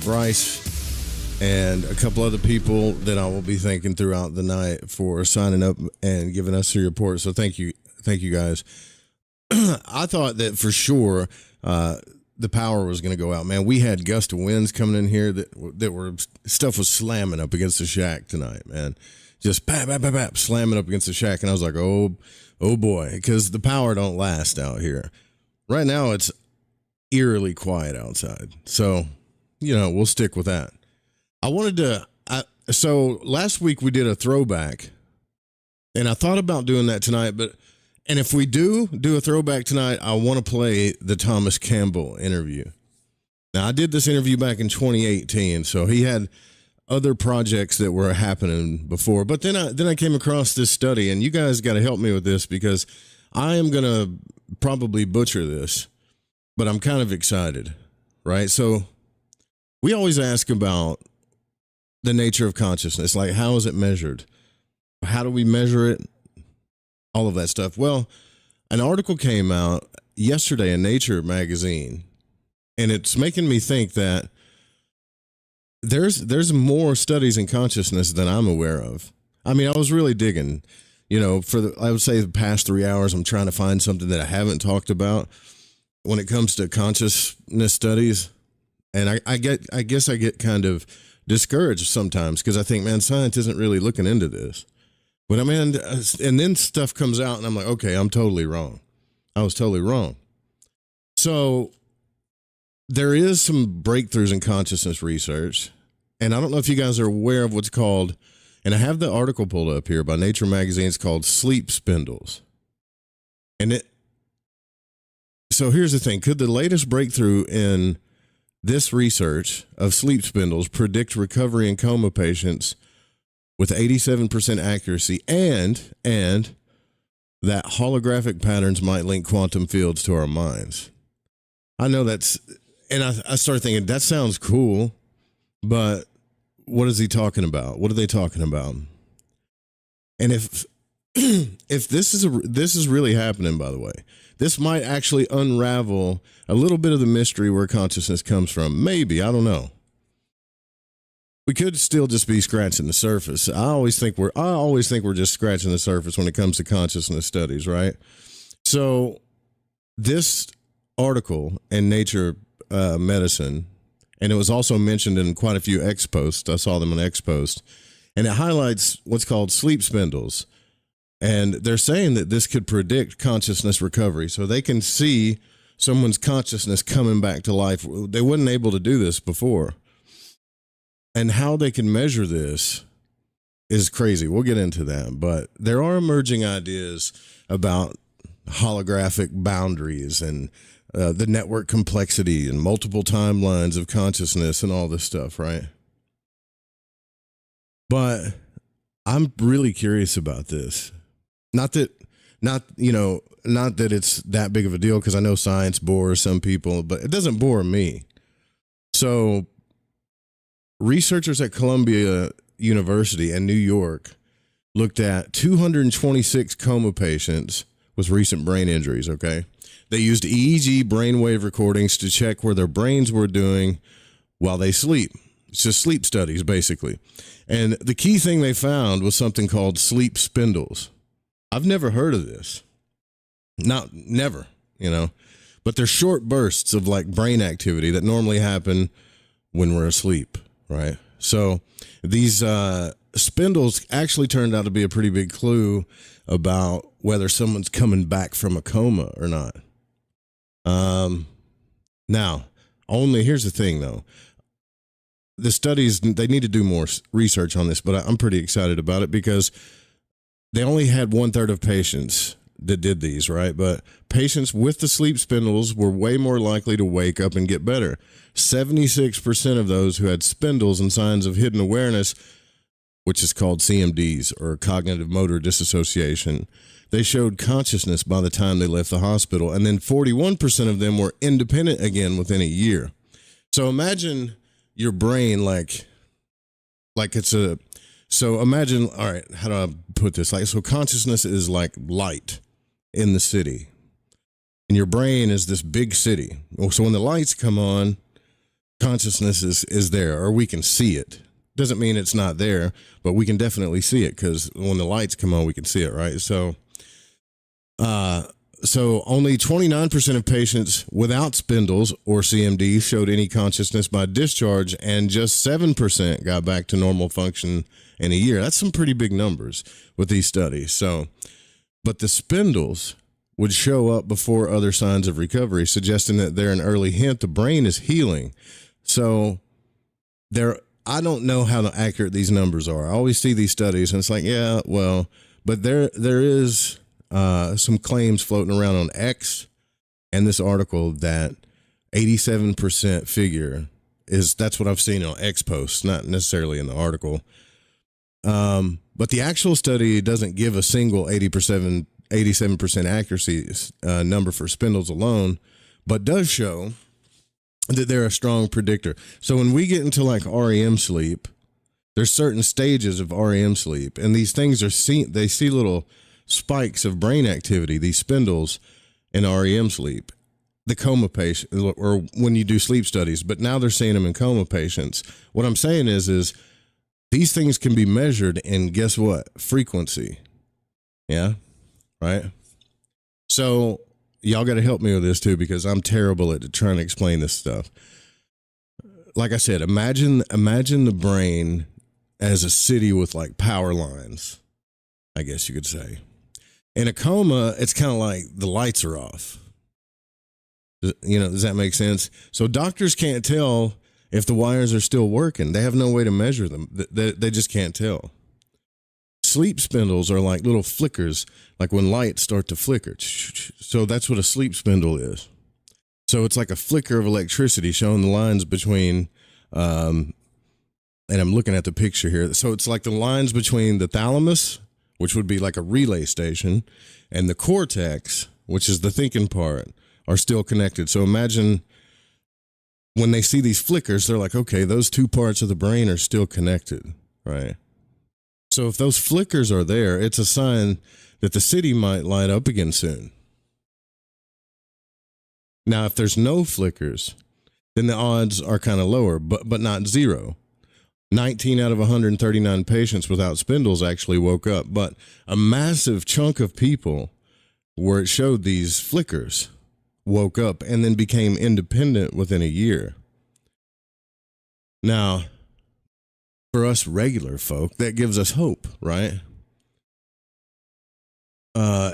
Bryce, and a couple other people that I will be thanking throughout the night for signing up and giving us your report. So thank you guys. I thought that for sure the power was going to go out. Man, we had gust of winds coming in here that were stuff was slamming up against the shack tonight. Man, just bap bap bap bap slamming up against the shack, and I was like, oh boy, because the power don't last out here. Right now, it's eerily quiet outside. So, we'll stick with that. So last week we did a throwback, and I thought about doing that tonight, and if we do a throwback tonight, I want to play the Thomas Campbell interview. Now, I did this interview back in 2018, so he had other projects that were happening before, but then I came across this study, and you guys got to help me with this because I am going to probably butcher this. But I'm kind of excited, right? So we always ask about the nature of consciousness, like how is it measured? How do we measure it? All of that stuff. Well, an article came out yesterday in Nature magazine, and it's making me think that there's more studies in consciousness than I'm aware of. I mean, I was really digging, I would say the past 3 hours, I'm trying to find something that I haven't talked about when it comes to consciousness studies. And I guess I get kind of discouraged sometimes because I think, man, science isn't really looking into this. But I mean, and then stuff comes out and I'm like, okay, I'm totally wrong. I was totally wrong. So there is some breakthroughs in consciousness research. And I don't know if you guys are aware of what's called, and I have the article pulled up here by Nature magazine. It's called Sleep Spindles. So here's the thing. Could the latest breakthrough in this research of sleep spindles predict recovery in coma patients with 87% accuracy and that holographic patterns might link quantum fields to our minds? I know and I started thinking, that sounds cool, but what is he talking about? What are they talking about? And if this is really happening, by the way, this might actually unravel a little bit of the mystery where consciousness comes from. Maybe, I don't know. We could still just be scratching the surface. I always think we're just scratching the surface when it comes to consciousness studies, right? So this article in Nature Medicine, and it was also mentioned in quite a few X posts. I saw them on X post, and it highlights what's called sleep spindles. And they're saying that this could predict consciousness recovery. So they can see someone's consciousness coming back to life. They weren't able to do this before. And how they can measure this is crazy. We'll get into that. But there are emerging ideas about holographic boundaries and the network complexity and multiple timelines of consciousness and all this stuff, right? But I'm really curious about this. Not that it's that big of a deal, because I know science bores some people, but it doesn't bore me. So researchers at Columbia University in New York looked at 226 coma patients with recent brain injuries, okay? They used EEG brainwave recordings to check where their brains were doing while they sleep. It's just sleep studies, basically. And the key thing they found was something called sleep spindles. I've never heard of this. Never, But they're short bursts of like brain activity that normally happen when we're asleep, right? So these spindles actually turned out to be a pretty big clue about whether someone's coming back from a coma or not. Now, here's the thing though. The studies, they need to do more research on this, but I'm pretty excited about it because they only had 1/3 of patients that did these, right? But patients with the sleep spindles were way more likely to wake up and get better. 76% of those who had spindles and signs of hidden awareness, which is called CMDs or cognitive motor dissociation, they showed consciousness by the time they left the hospital. And then 41% of them were independent again within a year. So imagine your brain so imagine, all right, how do I put this? So consciousness is like light in the city, and your brain is this big city. So when the lights come on, consciousness is there, or we can see it. Doesn't mean it's not there, but we can definitely see it because when the lights come on, we can see it, right? So only 29% of patients without spindles or CMD showed any consciousness by discharge, and just 7% got back to normal function in a year. That's some pretty big numbers with these studies. So, but the spindles would show up before other signs of recovery, suggesting that they're an early hint the brain is healing. So I don't know how accurate these numbers are. I always see these studies and it's like, yeah, well, but there is some claims floating around on X and this article that 87% figure that's what I've seen on X posts, not necessarily in the article. But the actual study doesn't give a single 87% accuracy number for spindles alone, but does show that they're a strong predictor. So when we get into like REM sleep, there's certain stages of REM sleep, and these things they see little spikes of brain activity, these spindles in REM sleep. The coma patient, or when you do sleep studies, but now they're seeing them in coma patients. What I'm saying is these things can be measured in, guess what? Frequency. Yeah. Right. So y'all got to help me with this too, because I'm terrible at trying to explain this stuff. Like I said, imagine the brain as a city with like power lines, I guess you could say. In a coma, it's kind of like the lights are off. Does that make sense? So doctors can't tell if the wires are still working. They have no way to measure them. They just can't tell. Sleep spindles are like little flickers, like when lights start to flicker. So that's what a sleep spindle is. So it's like a flicker of electricity showing the lines between, and I'm looking at the picture here. So it's like the lines between the thalamus, which would be like a relay station, and the cortex, which is the thinking part, are still connected. So imagine when they see these flickers, they're like, okay, those two parts of the brain are still connected, right? So if those flickers are there, it's a sign that the city might light up again soon. Now, if there's no flickers, then the odds are kind of lower, but not zero. 19 out of 139 patients without spindles actually woke up, but a massive chunk of people where it showed these flickers woke up and then became independent within a year. Now, for us regular folk, that gives us hope, right?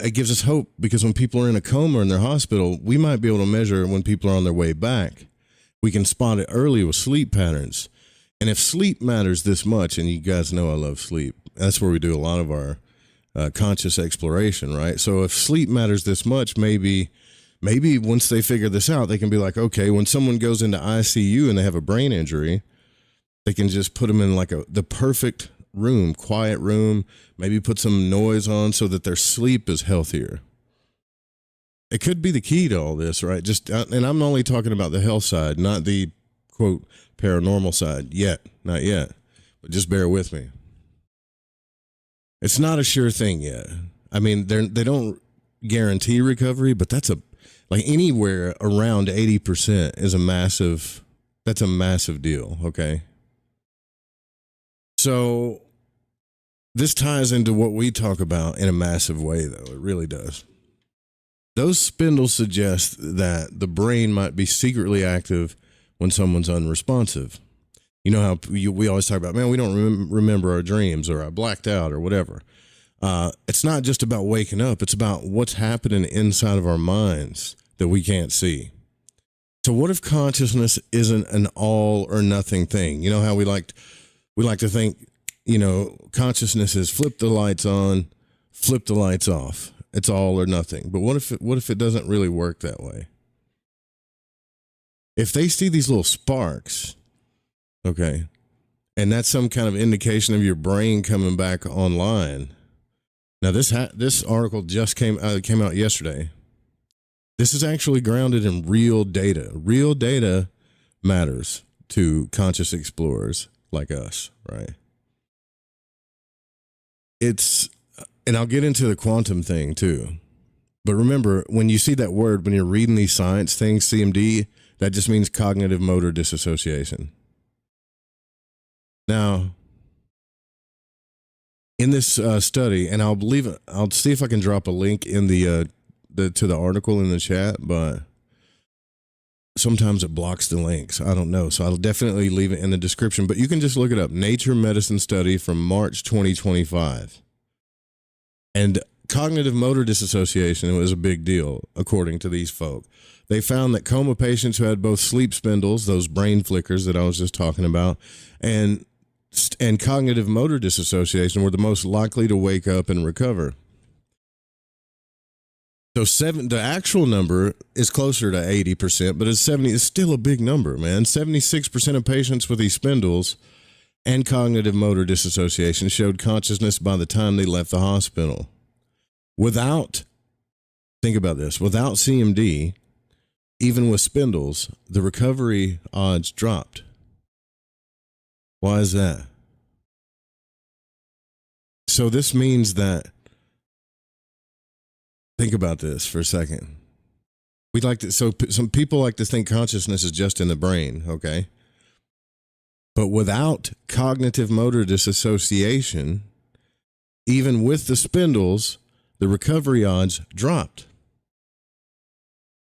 It gives us hope because when people are in a coma or in their hospital, we might be able to measure when people are on their way back. We can spot it early with sleep patterns. And if sleep matters this much, and you guys know I love sleep, that's where we do a lot of our conscious exploration, right? So if sleep matters this much, maybe once they figure this out, they can be like, okay, when someone goes into ICU and they have a brain injury, they can just put them in like the perfect room, quiet room, maybe put some noise on so that their sleep is healthier. It could be the key to all this, right? And I'm only talking about the health side, not the quote paranormal side yet, not yet, but just bear with me. It's not a sure thing yet. I mean, they don't guarantee recovery, but that's like anywhere around 80% is that's a massive deal. Okay. So this ties into what we talk about in a massive way, though. It really does. Those spindles suggest that the brain might be secretly active when someone's unresponsive. You know how we always talk about, man, we don't remember our dreams, or I blacked out, or whatever. It's not just about waking up. It's about what's happening inside of our minds that we can't see. So what if consciousness isn't an all or nothing thing? You know how we like to think, consciousness is flip the lights on, flip the lights off. It's all or nothing. But what if it doesn't really work that way? If they see these little sparks, okay, and that's some kind of indication of your brain coming back online. Now this article just came out yesterday. This is actually grounded in real data. Real data matters to conscious explorers like us, right? And I'll get into the quantum thing too. But remember, when you see that word, when you're reading these science things, CMD, That just means cognitive motor disassociation. Now, in this study, and I'll see if I can drop a link in the to the article in the chat, but sometimes it blocks the links. I don't know. So I'll definitely leave it in the description, but you can just look it up. Nature Medicine study from March 2025. And cognitive motor disassociation was a big deal, according to these folk. They found that coma patients who had both sleep spindles, those brain flickers that I was just talking about, and cognitive motor disassociation were the most likely to wake up and recover. So the actual number is closer to 80%, but it's still a big number, man. 76% of patients with these spindles and cognitive motor disassociation showed consciousness by the time they left the hospital. Think about this, without CMD, even with spindles, the recovery odds dropped. Why is that? So this means that, think about this for a second. Some people like to think consciousness is just in the brain, okay? But without cognitive motor disassociation, even with the spindles, the recovery odds dropped.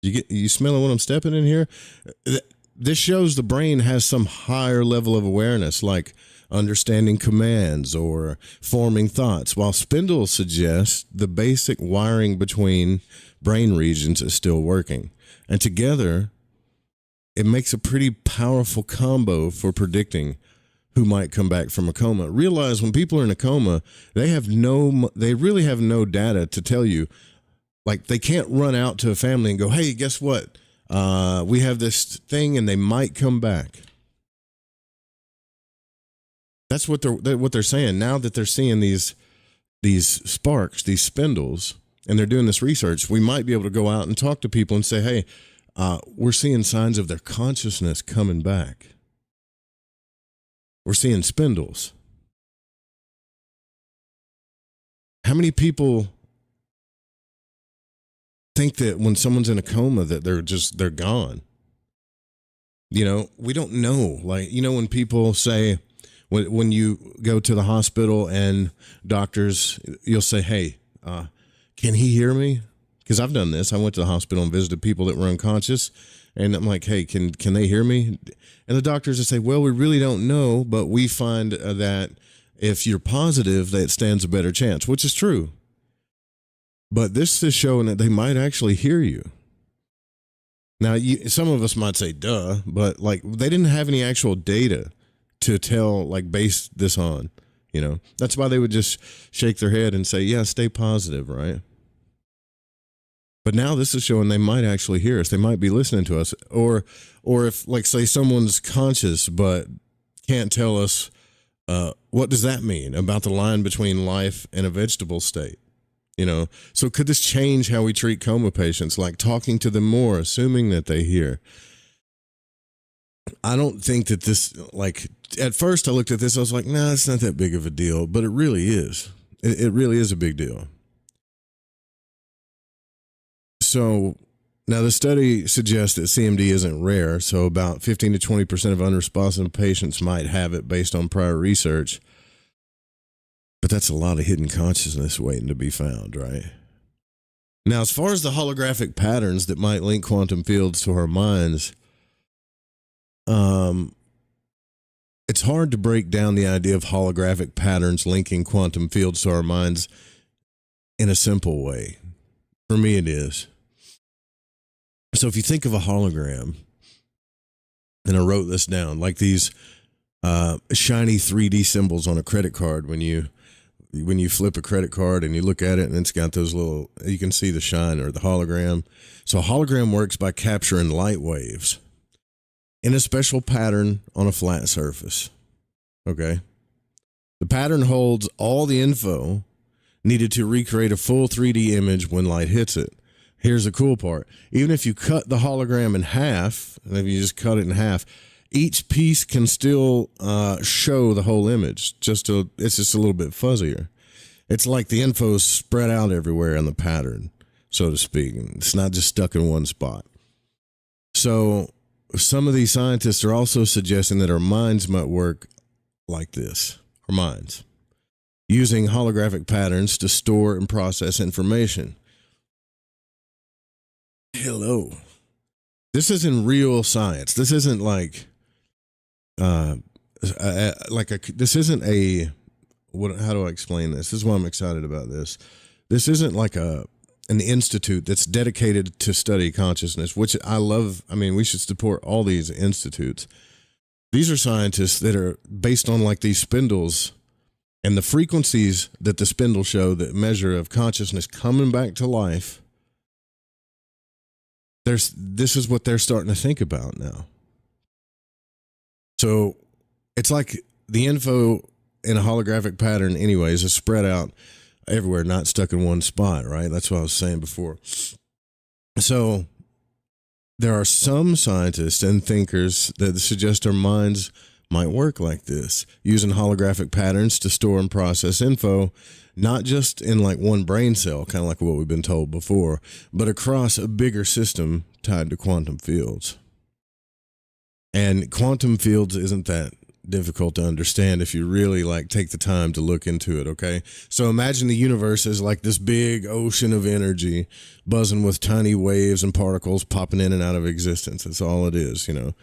You smelling what I'm stepping in here? This shows the brain has some higher level of awareness, like understanding commands or forming thoughts, while spindles suggest the basic wiring between brain regions is still working. And together, it makes a pretty powerful combo for predicting who might come back from a coma. Realize when people are in a coma, they really have no data to tell you. Like, they can't run out to a family and go, hey, guess what? We have this thing and they might come back. That's what they're saying. Now that they're seeing these sparks, these spindles, and they're doing this research, we might be able to go out and talk to people and say, hey, we're seeing signs of their consciousness coming back. We're seeing spindles. How many people think that when someone's in a coma that they're gone? You know, we don't know. Like, you know, when people say, when you go to the hospital and doctors, you'll say, hey, can he hear me? Because I've done this. I went to the hospital and visited people that were unconscious, and I'm like, hey, can they hear me? And the doctors will say, well, we really don't know, but we find that if you're positive, that stands a better chance, which is true. But this is showing that they might actually hear you. Now, some of us might say, duh, but like, they didn't have any actual data to base this on, you know. That's why they would just shake their head and say, yeah, stay positive, right? But now this is showing they might actually hear us. They might be listening to us. Or if, like, say someone's conscious but can't tell us, what does that mean about the line between life and a vegetable state? You know, so could this change how we treat coma patients, like talking to them more, assuming that they hear? I don't think that this, like, at first I looked at this, I was like, nah, it's not that big of a deal, but it really is. It really is a big deal. So now the study suggests that CMD isn't rare, so about 15 to 20% of unresponsive patients might have it based on prior research. But that's a lot of hidden consciousness waiting to be found, right? Now, as far as the holographic patterns that might link quantum fields to our minds, it's hard to break down the idea of holographic patterns linking quantum fields to our minds in a simple way. For me, it is. So if you think of a hologram, and I wrote this down, like these shiny 3D symbols on a credit card, when you flip a credit card and you look at it and it's got those little, you can see the shine or the hologram. So a hologram works by capturing light waves in a special pattern on a flat surface. Okay. The pattern holds all the info needed to recreate a full 3D image when light hits it. Here's the cool part. Even if you cut the hologram in half, and if you just cut it in half, each piece can still show the whole image. It's just a little bit fuzzier. It's like the info is spread out everywhere in the pattern, so to speak. It's not just stuck in one spot. So some of these scientists are also suggesting that our minds might work like this, our minds, using holographic patterns to store and process information. Hello. This isn't real science. This isn't like this isn't a, what, how do I explain this? This is why I'm excited about this. This isn't like an institute that's dedicated to study consciousness, which I love. I mean, we should support all these institutes. These are scientists that are based on like these spindles and the frequencies that the spindles show, that measure of consciousness coming back to life. This is what they're starting to think about now. So it's like the info in a holographic pattern anyways is spread out everywhere, not stuck in one spot, right? That's what I was saying before. So there are some scientists and thinkers that suggest our minds might work like this, using holographic patterns to store and process info, not just in like one brain cell, kind of like what we've been told before, but across a bigger system tied to quantum fields. And quantum fields isn't that difficult to understand if you really like take the time to look into it, okay? So imagine the universe is like this big ocean of energy buzzing with tiny waves and particles popping in and out of existence. That's all it is, you know.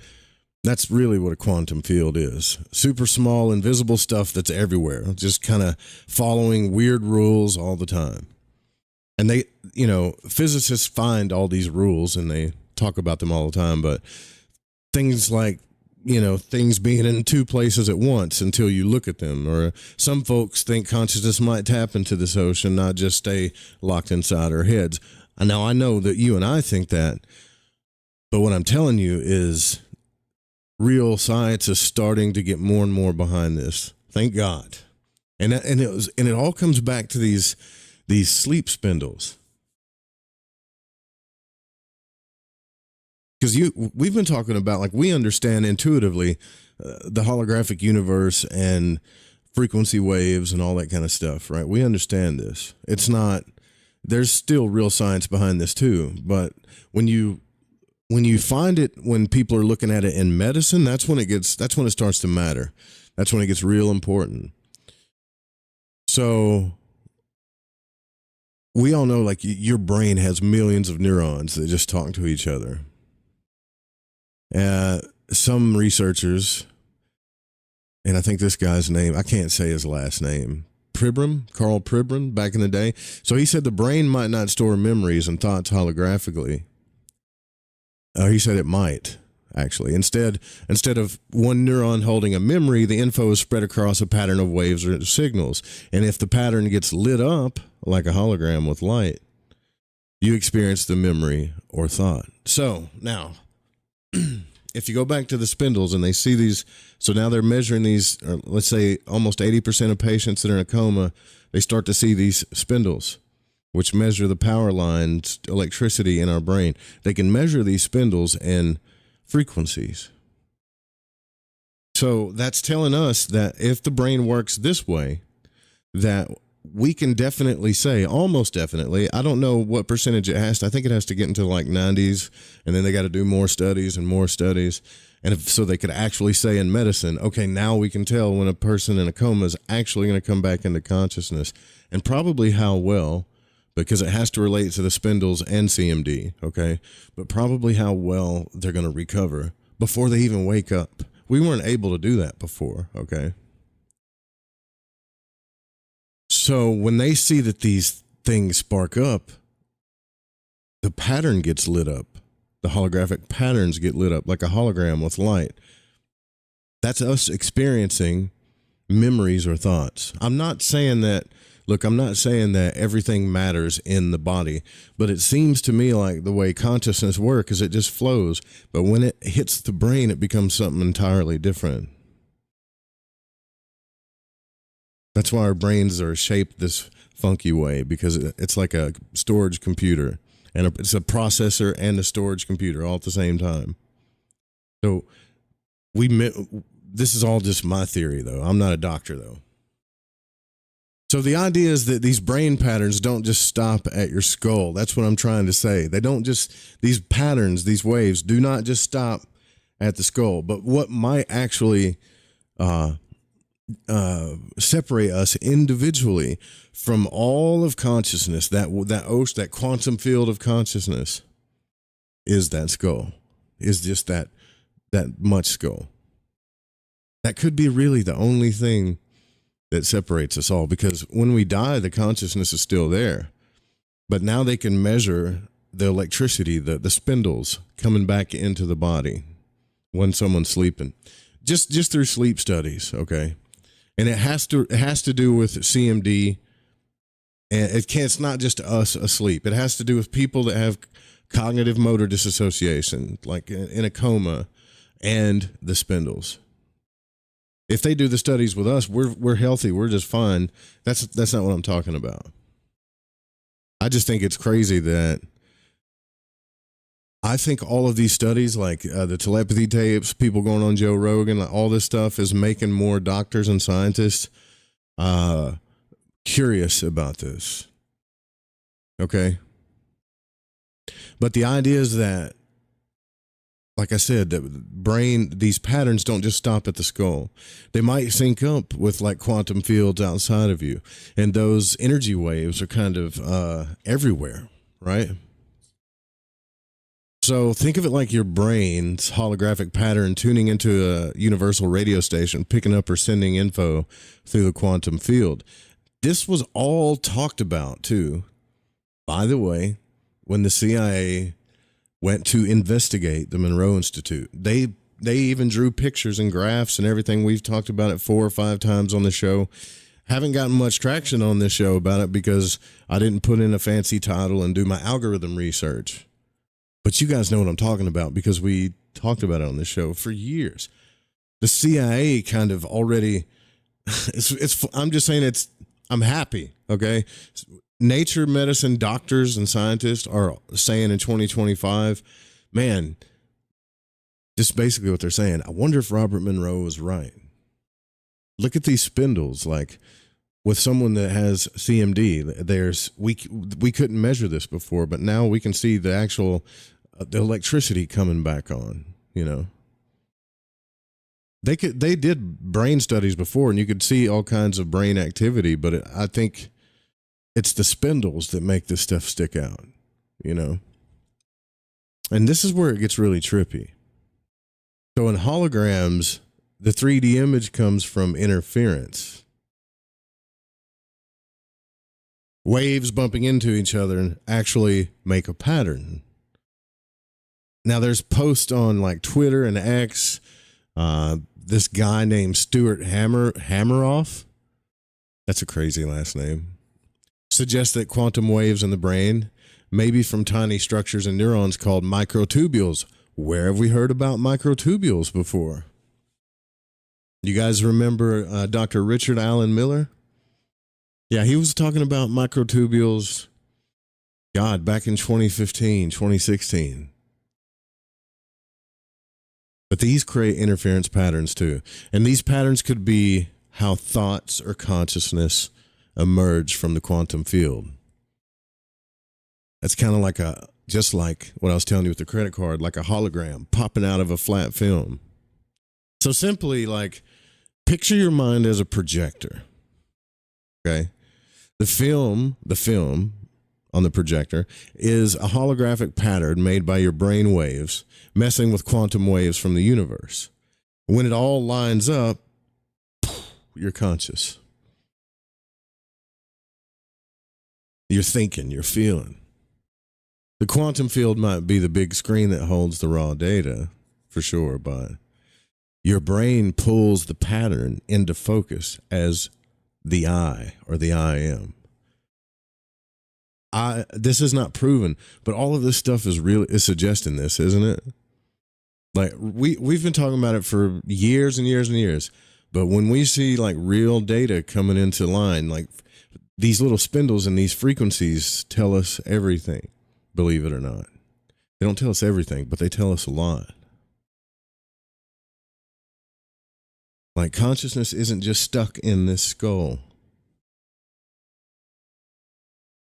That's really what a quantum field is. Super small, invisible stuff that's everywhere, just kind of following weird rules all the time. And they, you know, physicists find all these rules and they talk about them all the time, but things like, you know, things being in two places at once until you look at them. Or some folks think consciousness might tap into this ocean, not just stay locked inside our heads. Now, I know that you and I think that, but what I'm telling you is real science is starting to get more and more behind this. Thank God. And it all comes back to these sleep spindles. Because we've been talking about, like, we understand intuitively the holographic universe and frequency waves and all that kind of stuff, right? We understand this. It's not, there's still real science behind this too. But when you find it, when people are looking at it in medicine, that's when it starts to matter. That's when it gets real important. So we all know, like, your brain has millions of neurons that just talk to each other. Some researchers, and I think this guy's name, I can't say his last name, Carl Pribram, back in the day. So he said the brain might not store memories and thoughts holographically. He said it might, actually. Instead of one neuron holding a memory, the info is spread across a pattern of waves or signals. And if the pattern gets lit up, like a hologram with light, you experience the memory or thought. So now, if you go back to the spindles and they see these, so now they're measuring these, or let's say almost 80% of patients that are in a coma, they start to see these spindles, which measure the power lines, electricity in our brain. They can measure these spindles and frequencies. So that's telling us that if the brain works this way, that we can definitely say, almost definitely, I don't know what percentage it has to, I think it has to get into like 90s, and then they got to do more studies and more studies. And so they could actually say in medicine, okay, now we can tell when a person in a coma is actually going to come back into consciousness, and probably how well, because it has to relate to the spindles and CMD, okay? But probably how well they're going to recover before they even wake up. We weren't able to do that before, okay? So when they see that these things spark up, the pattern gets lit up. The holographic patterns get lit up like a hologram with light. That's us experiencing memories or thoughts. I'm not saying that everything matters in the body, but it seems to me like the way consciousness works is it just flows. But when it hits the brain, it becomes something entirely different. That's why our brains are shaped this funky way, because it's like a storage computer, and it's a processor and a storage computer all at the same time. So this is all just my theory, though. I'm not a doctor, though. So the idea is that these brain patterns don't just stop at your skull. That's what I'm trying to say. They don't just, these patterns, these waves do not just stop at the skull. But what might actually separate us individually from all of consciousness, that quantum field of consciousness, is that skull, is just that much skull. That could be really the only thing that separates us all, because when we die, the consciousness is still there. But now they can measure the electricity, the spindles coming back into the body when someone's sleeping, just through sleep studies, okay? And it has to do with CMD, and it's not just us asleep. It has to do with people that have cognitive motor dissociation, like in a coma, and the spindles. If they do the studies with us, we're healthy, we're just fine. That's not what I'm talking about. I just think it's crazy that I think all of these studies, like the telepathy tapes, people going on Joe Rogan, like all this stuff is making more doctors and scientists curious about this. Okay? But the idea is that, like I said, that these patterns don't just stop at the skull. They might sync up with like quantum fields outside of you. And those energy waves are kind of everywhere, right? So think of it like your brain's holographic pattern tuning into a universal radio station, picking up or sending info through the quantum field. This was all talked about too, by the way, when the CIA went to investigate the Monroe Institute. They even drew pictures and graphs and everything. We've talked about it 4 or 5 times on the show. Haven't gotten much traction on this show about it because I didn't put in a fancy title and do my algorithm research. But you guys know what I'm talking about because we talked about it on this show for years. The CIA kind of already, I'm just saying I'm happy, okay? Nature medicine doctors and scientists are saying in 2025, man, just basically what they're saying. I wonder if Robert Monroe was right. Look at these spindles, like with someone that has CMD, we couldn't measure this before, but now we can see the actual the electricity coming back on, you know. They did brain studies before and you could see all kinds of brain activity, but I think it's the spindles that make this stuff stick out, you know. And this is where it gets really trippy. So in holograms, the 3D image comes from interference. Waves bumping into each other and actually make a pattern. Now there's posts on like Twitter and X. This guy named Stuart Hammeroff, that's a crazy last name, suggests that quantum waves in the brain may be from tiny structures in neurons called microtubules. Where have we heard about microtubules before? You guys remember Dr. Richard Allen Miller? Yeah, he was talking about microtubules, God, back in 2015, 2016. But these create interference patterns too. And these patterns could be how thoughts or consciousness emerge from the quantum field. That's kind of like just like what I was telling you with the credit card, like a hologram popping out of a flat film. So simply, like, picture your mind as a projector. Okay? The film on the projector is a holographic pattern made by your brain waves messing with quantum waves from the universe. When it all lines up, you're conscious. You're thinking, you're feeling. The quantum field might be the big screen that holds the raw data, for sure, but your brain pulls the pattern into focus as the I or the I am. This is not proven, but all of this stuff is suggesting this, isn't it? Like we've been talking about it for years and years and years, but when we see like real data coming into line, like these little spindles and these frequencies tell us everything, believe it or not. They don't tell us everything, but they tell us a lot. Like consciousness isn't just stuck in this skull.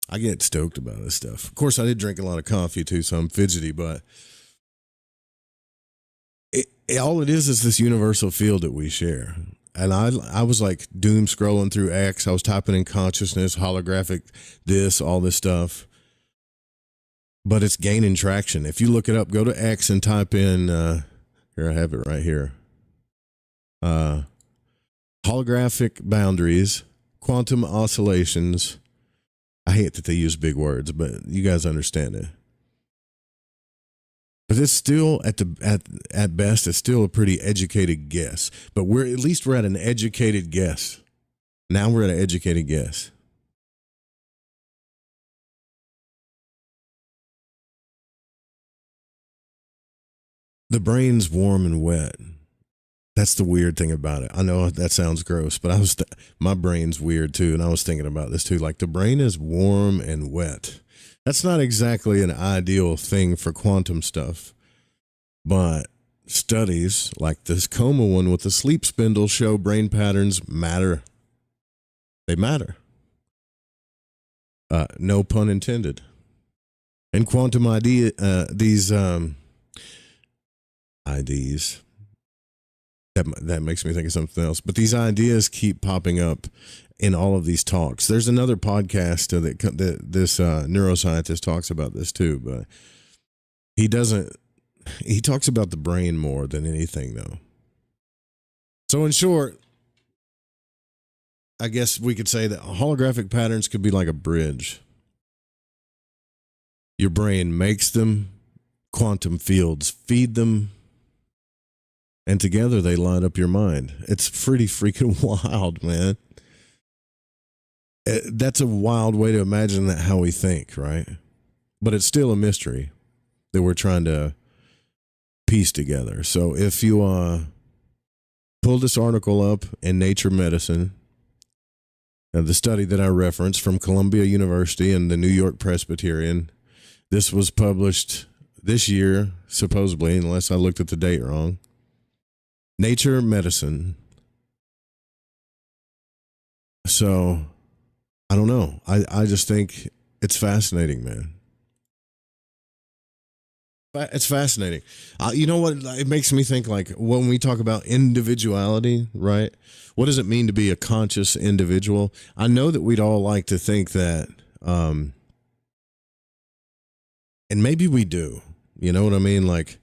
I get stoked about this stuff. Of course, I did drink a lot of coffee too, so I'm fidgety, but all it is this universal field that we share. And I was like doom scrolling through X. I was typing in consciousness, holographic, this, all this stuff. But it's gaining traction. If you look it up, go to X and type in, here I have it right here. Holographic boundaries, quantum oscillations. I hate that they use big words, but you guys understand it. But it's still at best, it's still a pretty educated guess. But we're at an educated guess. Now we're at an educated guess. The brain's warm and wet. That's the weird thing about it. I know that sounds gross, but my brain's weird too, and I was thinking about this too. Like the brain is warm and wet. That's not exactly an ideal thing for quantum stuff, but studies like this Coma one with the sleep spindle show brain patterns matter. They matter. No pun intended. And quantum IDs, that makes me think of something else. But these ideas keep popping up in all of these talks. There's another podcast that this neuroscientist talks about this too, but he talks about the brain more than anything though. So in short, I guess we could say that holographic patterns could be like a bridge. Your brain makes them, quantum fields feed them, and together they light up your mind. It's pretty freaking wild, man. That's a wild way to imagine that how we think, right? But it's still a mystery that we're trying to piece together. So if you pull this article up in Nature Medicine, the study that I referenced from Columbia University and the New York Presbyterian, this was published this year, supposedly, unless I looked at the date wrong. Nature Medicine. So I don't know. I just think it's fascinating, man. It's fascinating. You know what? It makes me think like when we talk about individuality, right? What does it mean to be a conscious individual? I know that we'd all like to think that, and maybe we do. You know what I mean? Like,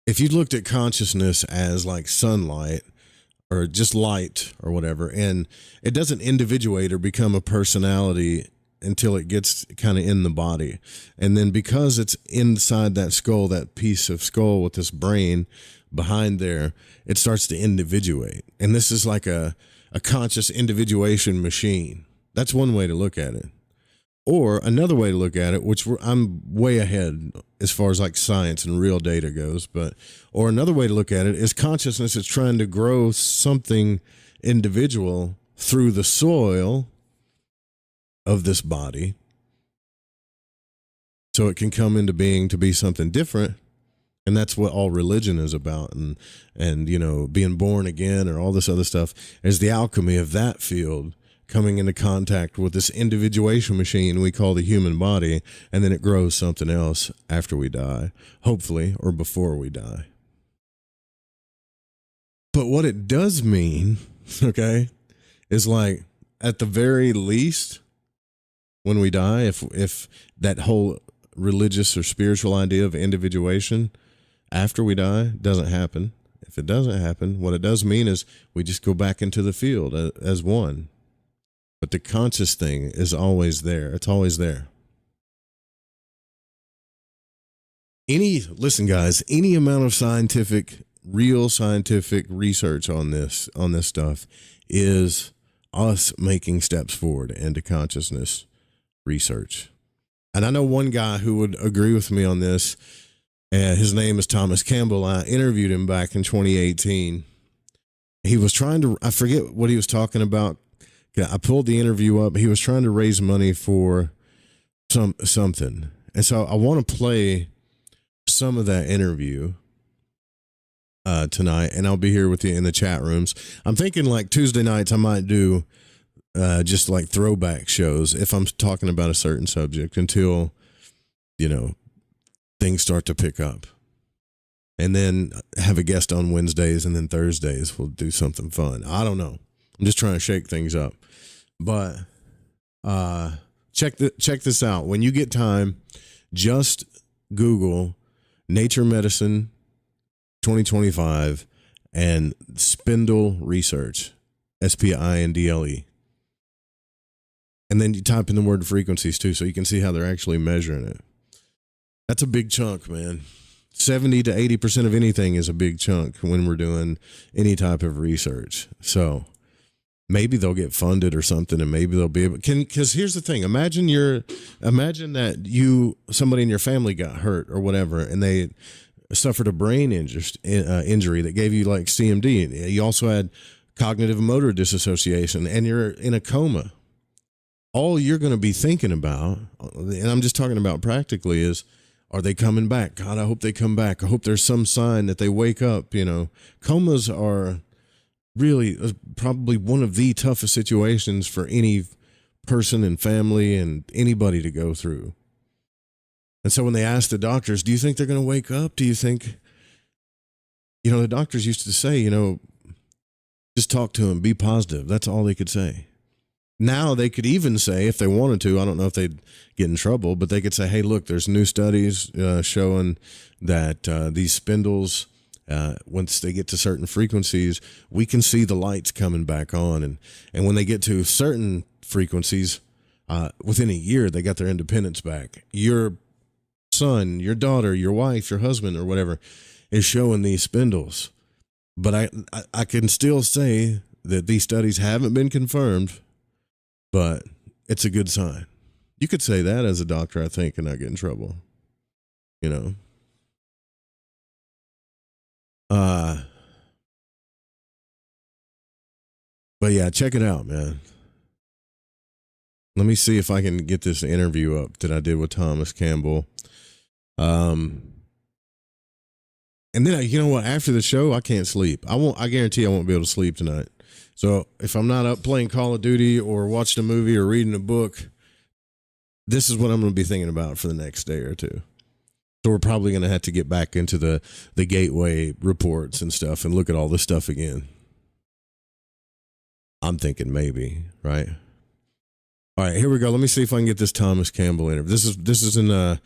if you looked at consciousness as like sunlight or just light or whatever, and it doesn't individuate or become a personality until it gets kind of in the body. And then because it's inside that skull, that piece of skull with this brain behind there, it starts to individuate. And this is like a conscious individuation machine. That's one way to look at it. Or another way to look at it, which I'm way ahead as far as like science and real data goes, or another way to look at it is consciousness is trying to grow something individual through the soil of this body so it can come into being to be something different. And that's what all religion is about. And you know, being born again or all this other stuff is the alchemy of that field coming into contact with this individuation machine we call the human body, and then it grows something else after we die, hopefully, or before we die. But what it does mean, okay, is like at the very least, when we die, if that whole religious or spiritual idea of individuation after we die doesn't happen, if it doesn't happen, what it does mean is we just go back into the field as one. But the conscious thing is always there. It's always there. Listen, guys, any amount of real scientific research on this stuff is us making steps forward into consciousness research. And I know one guy who would agree with me on this, and his name is Thomas Campbell. I interviewed him back in 2018. He was I forget what he was talking about. I pulled the interview up. He was trying to raise money for something. And so I want to play some of that interview tonight, and I'll be here with you in the chat rooms. I'm thinking like Tuesday nights I might do just like throwback shows if I'm talking about a certain subject until, you know, things start to pick up. and then have a guest on Wednesdays, and then Thursdays we'll do something fun. I don't know. I'm just trying to shake things up. But check this out. When you get time, just Google Nature Medicine 2025 and spindle research, SPINDLE. And then you type in the word frequencies too, so you can see how they're actually measuring it. That's a big chunk, man. 70 to 80% of anything is a big chunk when we're doing any type of research. So maybe they'll get funded or something, and maybe they'll be able. Because here's the thing: imagine that somebody in your family got hurt or whatever, and they suffered a brain injury that gave you like CMD. You also had cognitive motor dissociation, and you're in a coma. All you're going to be thinking about, and I'm just talking about practically, is, are they coming back? God, I hope they come back. I hope there's some sign that they wake up. Comas are really probably one of the toughest situations for any person and family and anybody to go through. And so when they ask the doctors, do you think they're going to wake up? Do you think, the doctors used to say, just talk to them, be positive. That's all they could say. Now they could even say, if they wanted to, I don't know if they'd get in trouble, but they could say, hey, look, there's new studies showing that these spindles, once they get to certain frequencies, we can see the lights coming back on. And when they get to certain frequencies, within a year, they got their independence back. Your son, your daughter, your wife, your husband, or whatever is showing these spindles. But I can still say that these studies haven't been confirmed, but it's a good sign. You could say that as a doctor, I think, and not get in trouble. But yeah, check it out, man. Let me see if I can get this interview up that I did with Thomas Campbell. And then, you know what? After the show, I can't sleep. I guarantee I won't be able to sleep tonight. So if I'm not up playing Call of Duty or watching a movie or reading a book, this is what I'm going to be thinking about for the next day or two. So we're probably going to have to get back into the gateway reports and stuff and look at all this stuff again. I'm thinking maybe, right? All right, here we go. Let me see if I can get this Thomas Campbell interview. This is in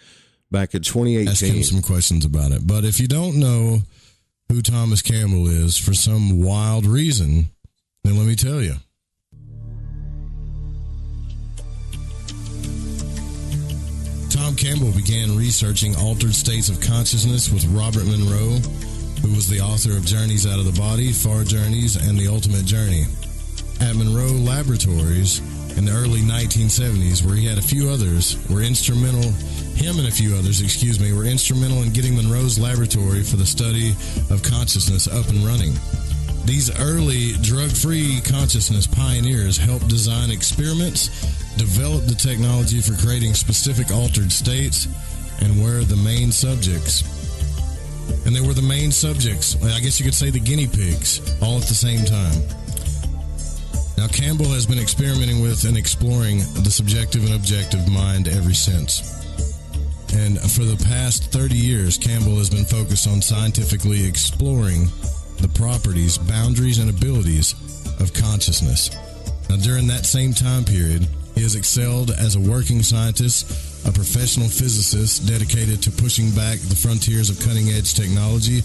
back in 2018. Ask him some questions about it. But if you don't know who Thomas Campbell is for some wild reason, then let me tell you. Tom Campbell began researching altered states of consciousness with Robert Monroe, who was the author of Journeys Out of the Body, Far Journeys, and The Ultimate Journey. At Monroe Laboratories in the early 1970s, where him and a few others were instrumental in getting Monroe's laboratory for the study of consciousness up and running. These early drug-free consciousness pioneers helped design experiments, develop the technology for creating specific altered states, and were the main subjects. And they were the main subjects, I guess you could say the guinea pigs, all at the same time. Now, Campbell has been experimenting with and exploring the subjective and objective mind ever since. And for the past 30 years, Campbell has been focused on scientifically exploring the properties, boundaries, and abilities of consciousness. Now, during that same time period, he has excelled as a working scientist, a professional physicist dedicated to pushing back the frontiers of cutting-edge technology,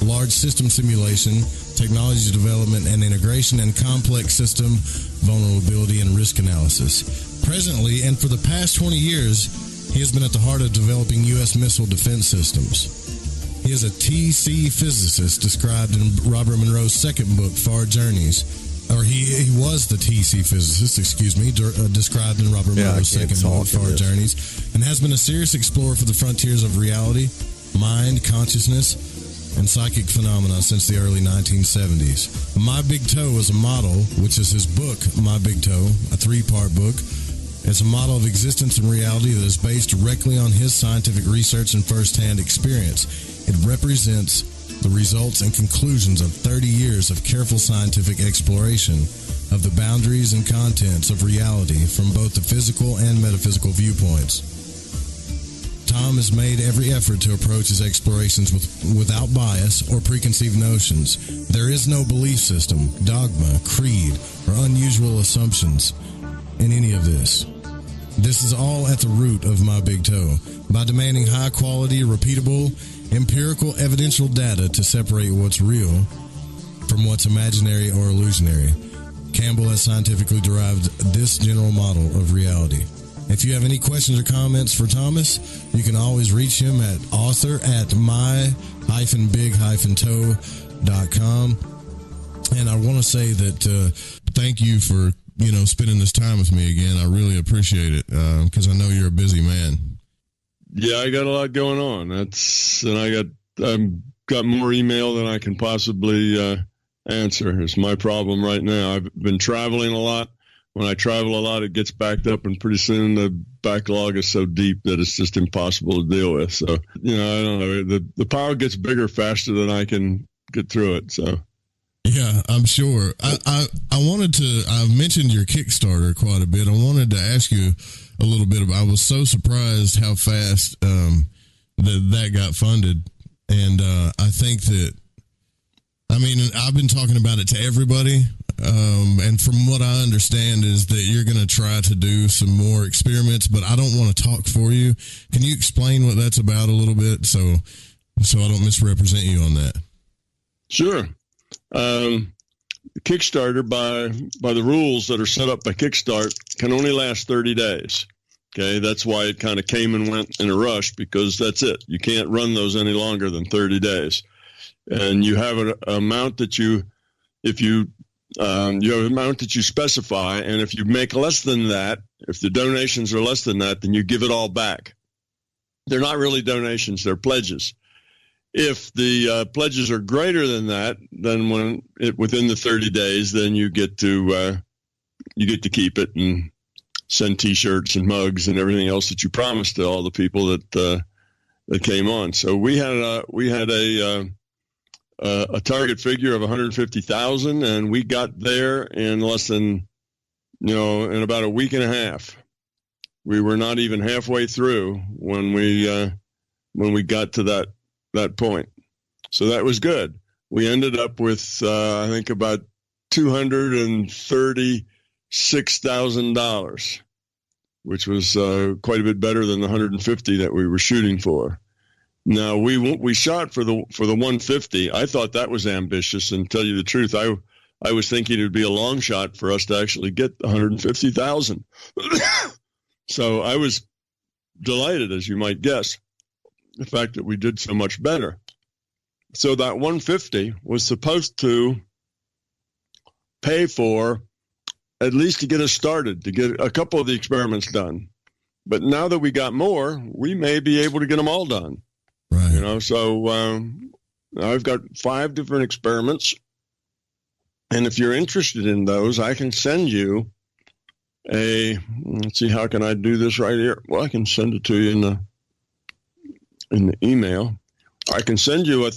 large system simulation, technology development and integration, and complex system vulnerability and risk analysis. Presently, and for the past 20 years, he has been at the heart of developing U.S. missile defense systems. He is a TC physicist described in Robert Monroe's second book, Far Journeys. Or he was the TC physicist, described in Robert Monroe's second book, Far Journeys, and has been a serious explorer for the frontiers of reality, mind, consciousness, and psychic phenomena since the early 1970s. My Big Toe is a model, which is his book, My Big Toe, a 3-part book. It's a model of existence and reality that is based directly on his scientific research and firsthand experience. It represents the results and conclusions of 30 years of careful scientific exploration of the boundaries and contents of reality from both the physical and metaphysical viewpoints. Tom has made every effort to approach his explorations without bias or preconceived notions. There is no belief system, dogma, creed, or unusual assumptions in any of this. This is all at the root of My Big Toe. By demanding high quality, repeatable, empirical, evidential data to separate what's real from what's imaginary or illusionary, Campbell has scientifically derived this general model of reality. If you have any questions or comments for Thomas, you can always reach him at author@my-big-toe.com. And I want to say that thank you for, spending this time with me again. I really appreciate it because I know you're a busy man. Yeah, I got a lot going on. I've got more email than I can possibly answer. It's my problem right now. I've been traveling a lot. When I travel a lot, it gets backed up, and pretty soon the backlog is so deep that it's just impossible to deal with. So, I don't know. The pile gets bigger faster than I can get through it. So, yeah, I'm sure. I've mentioned your Kickstarter quite a bit. I wanted to ask you a little bit about. I was so surprised how fast that got funded, and I think that. I've been talking about it to everybody. And from what I understand is that you're going to try to do some more experiments, but I don't want to talk for you. Can you explain what that's about a little bit so I don't misrepresent you on that? Sure. Kickstarter, by the rules that are set up by Kickstart, can only last 30 days. Okay, that's why it kind of came and went in a rush, because that's it. You can't run those any longer than 30 days. And you have an amount that you have an amount that you specify, and if you make less than that, if the donations are less than that, then you give it all back. They're not really donations; they're pledges. If the pledges are greater than that, then within the 30 days, then you get to keep it and send T-shirts and mugs and everything else that you promised to all the people that came on. So we had a target figure of 150,000, and we got there in less than, in about a week and a half. We were not even halfway through when we got to that point. So that was good. We ended up with, I think, about $236,000, which was quite a bit better than the 150 that we were shooting for. Now, we shot for the 150. I thought that was ambitious, and tell you the truth, I was thinking it would be a long shot for us to actually get 150,000. So I was delighted, as you might guess, the fact that we did so much better. So that 150 was supposed to pay for, at least to get us started, to get a couple of the experiments done. But now that we got more, we may be able to get them all done. Right. So I've got 5 different experiments, and if you're interested in those, I can send you let's see, how can I do this right here? Well, I can send it to you in the email. I can send you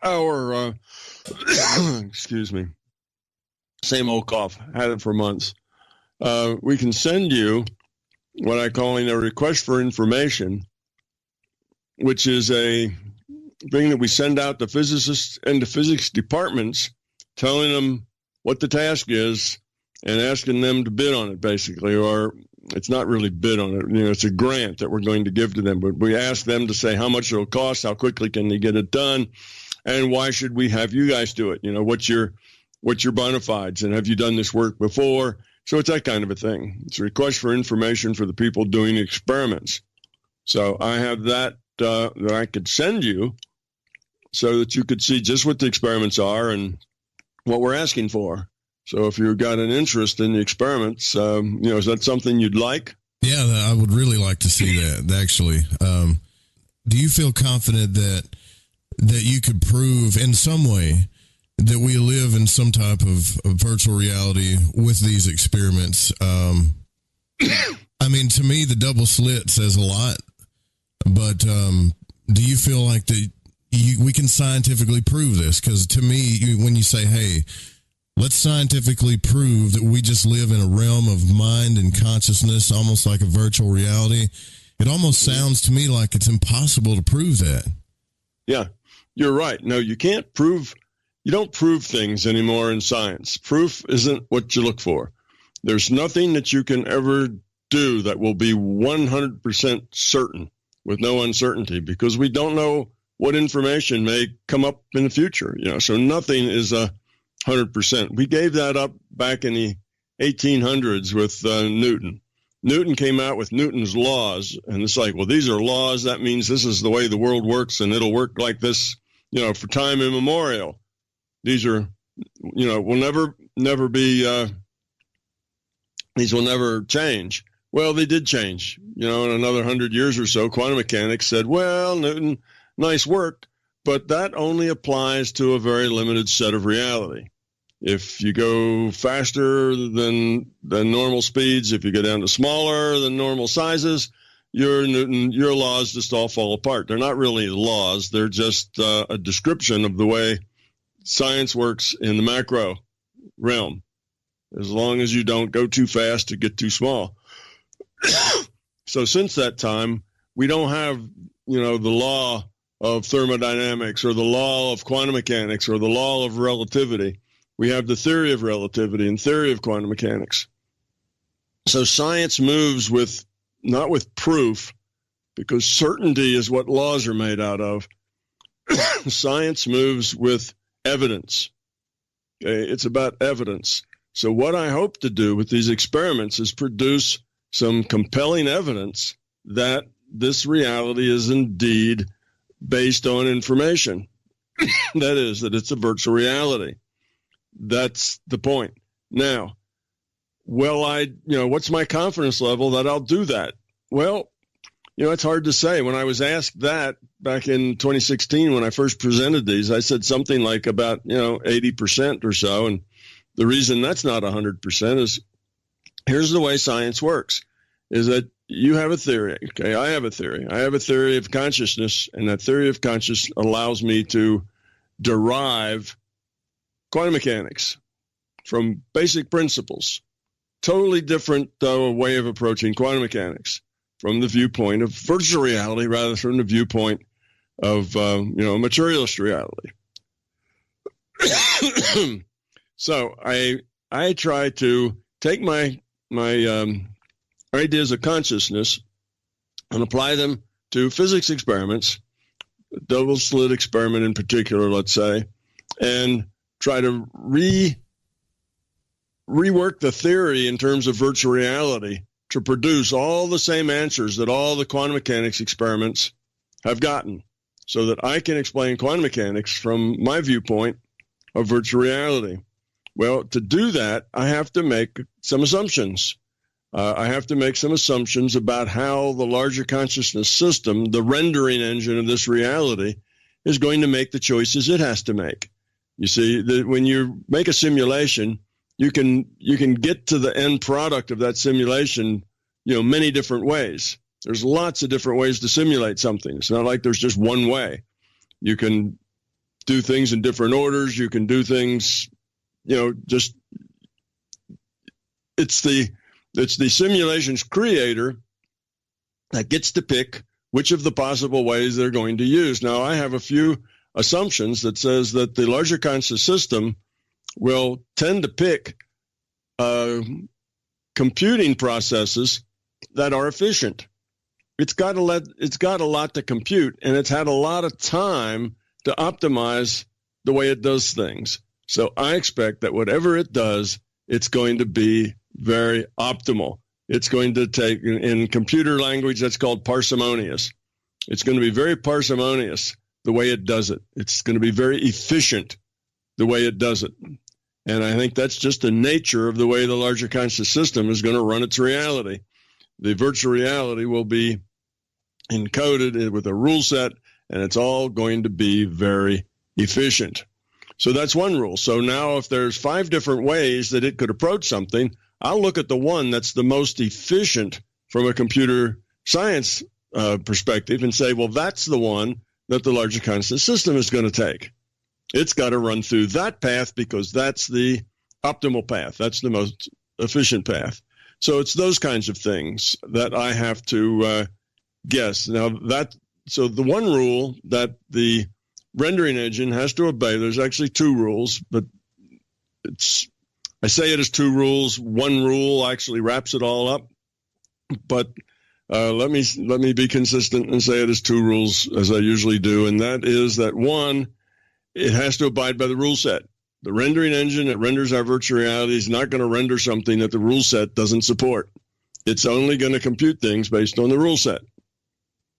our excuse me, same old cough, had it for months. We can send you what I call a request for information, which is a thing that we send out to physicists and to physics departments, telling them what the task is and asking them to bid on it, basically. Or it's not really bid on it. It's a grant that we're going to give to them. But we ask them to say how much it'll cost, how quickly can they get it done, and why should we have you guys do it? What's your bona fides, and have you done this work before? So it's that kind of a thing. It's a request for information for the people doing experiments. So I have that I could send you so that you could see just what the experiments are and what we're asking for. So if you've got an interest in the experiments, is that something you'd like? Yeah, I would really like to see that, actually. Do you feel confident that you could prove in some way that we live in some type of virtual reality with these experiments? To me, the double slit says a lot. But do you feel like we can scientifically prove this? Because to me, when you say, hey, let's scientifically prove that we just live in a realm of mind and consciousness, almost like a virtual reality, It almost sounds to me like it's impossible to prove that. Yeah, you're right. No, you can't prove. You don't prove things anymore in science. Proof isn't what you look for. There's nothing that you can ever do that will be 100% certain with no uncertainty, because we don't know what information may come up in the future. So nothing is 100%. We gave that up back in the 1800s with Newton. Newton came out with Newton's laws, and it's like, well, these are laws. That means this is the way the world works, and it'll work like this, for time immemorial. These are, will never be, these will never change. Well, they did change. In another 100 years or so, quantum mechanics said, well, Newton, nice work, but that only applies to a very limited set of reality. If you go faster than normal speeds, if you go down to smaller than normal sizes, your laws just all fall apart. They're not really laws. They're just a description of the way science works in the macro realm, as long as you don't go too fast to get too small. So since that time, we don't have, the law of thermodynamics or the law of quantum mechanics or the law of relativity. We have the theory of relativity and theory of quantum mechanics. So science moves not with proof, because certainty is what laws are made out of. Science moves with evidence. Okay? It's about evidence. So what I hope to do with these experiments is produce some compelling evidence that this reality is indeed based on information. That is, that it's a virtual reality. That's the point. Now, what's my confidence level that I'll do that? Well, it's hard to say. When I was asked that back in 2016, when I first presented these, I said something like about, 80% or so. And the reason that's not 100% is, here's the way science works, is that you have a theory. Okay, I have a theory. I have a theory of consciousness, and that theory of consciousness allows me to derive quantum mechanics from basic principles. Totally different way of approaching quantum mechanics from the viewpoint of virtual reality rather than from the viewpoint of materialist reality. So I try to take my ideas of consciousness and apply them to physics experiments, double slit experiment in particular, let's say, and try to rework the theory in terms of virtual reality to produce all the same answers that all the quantum mechanics experiments have gotten, so that I can explain quantum mechanics from my viewpoint of virtual reality. Well, to do that, I have to make some assumptions. I have to make some assumptions about how the larger consciousness system, the rendering engine of this reality, is going to make the choices it has to make. You see, that when you make a simulation, you can get to the end product of that simulation, many different ways. There's lots of different ways to simulate something. It's not like there's just one way. You can do things in different orders. You can do things, it's the simulation's creator that gets to pick which of the possible ways they're going to use. Now, I have a few assumptions that says that the larger conscious system will tend to pick computing processes that are efficient. It's got a lot to compute, and it's had a lot of time to optimize the way it does things. So I expect that whatever it does, it's going to be very optimal. It's going to take, in computer language, that's called parsimonious. It's going to be very parsimonious the way it does it. It's going to be very efficient the way it does it. And I think that's just the nature of the way the larger conscious system is going to run its reality. The virtual reality will be encoded with a rule set, and it's all going to be very efficient. So that's one rule. So now if there's 5 different ways that it could approach something, I'll look at the one that's the most efficient from a computer science perspective and say, well, that's the one that the larger conscious system is going to take. It's got to run through that path because that's the optimal path. That's the most efficient path. So it's those kinds of things that I have to guess. Now so the one rule that the rendering engine has to obey, there's actually two rules, but I say it as two rules. One rule actually wraps it all up, but let me be consistent and say it as two rules, as I usually do, and that is that one, it has to abide by the rule set. The rendering engine that renders our virtual reality is not going to render something that the rule set doesn't support. It's only going to compute things based on the rule set.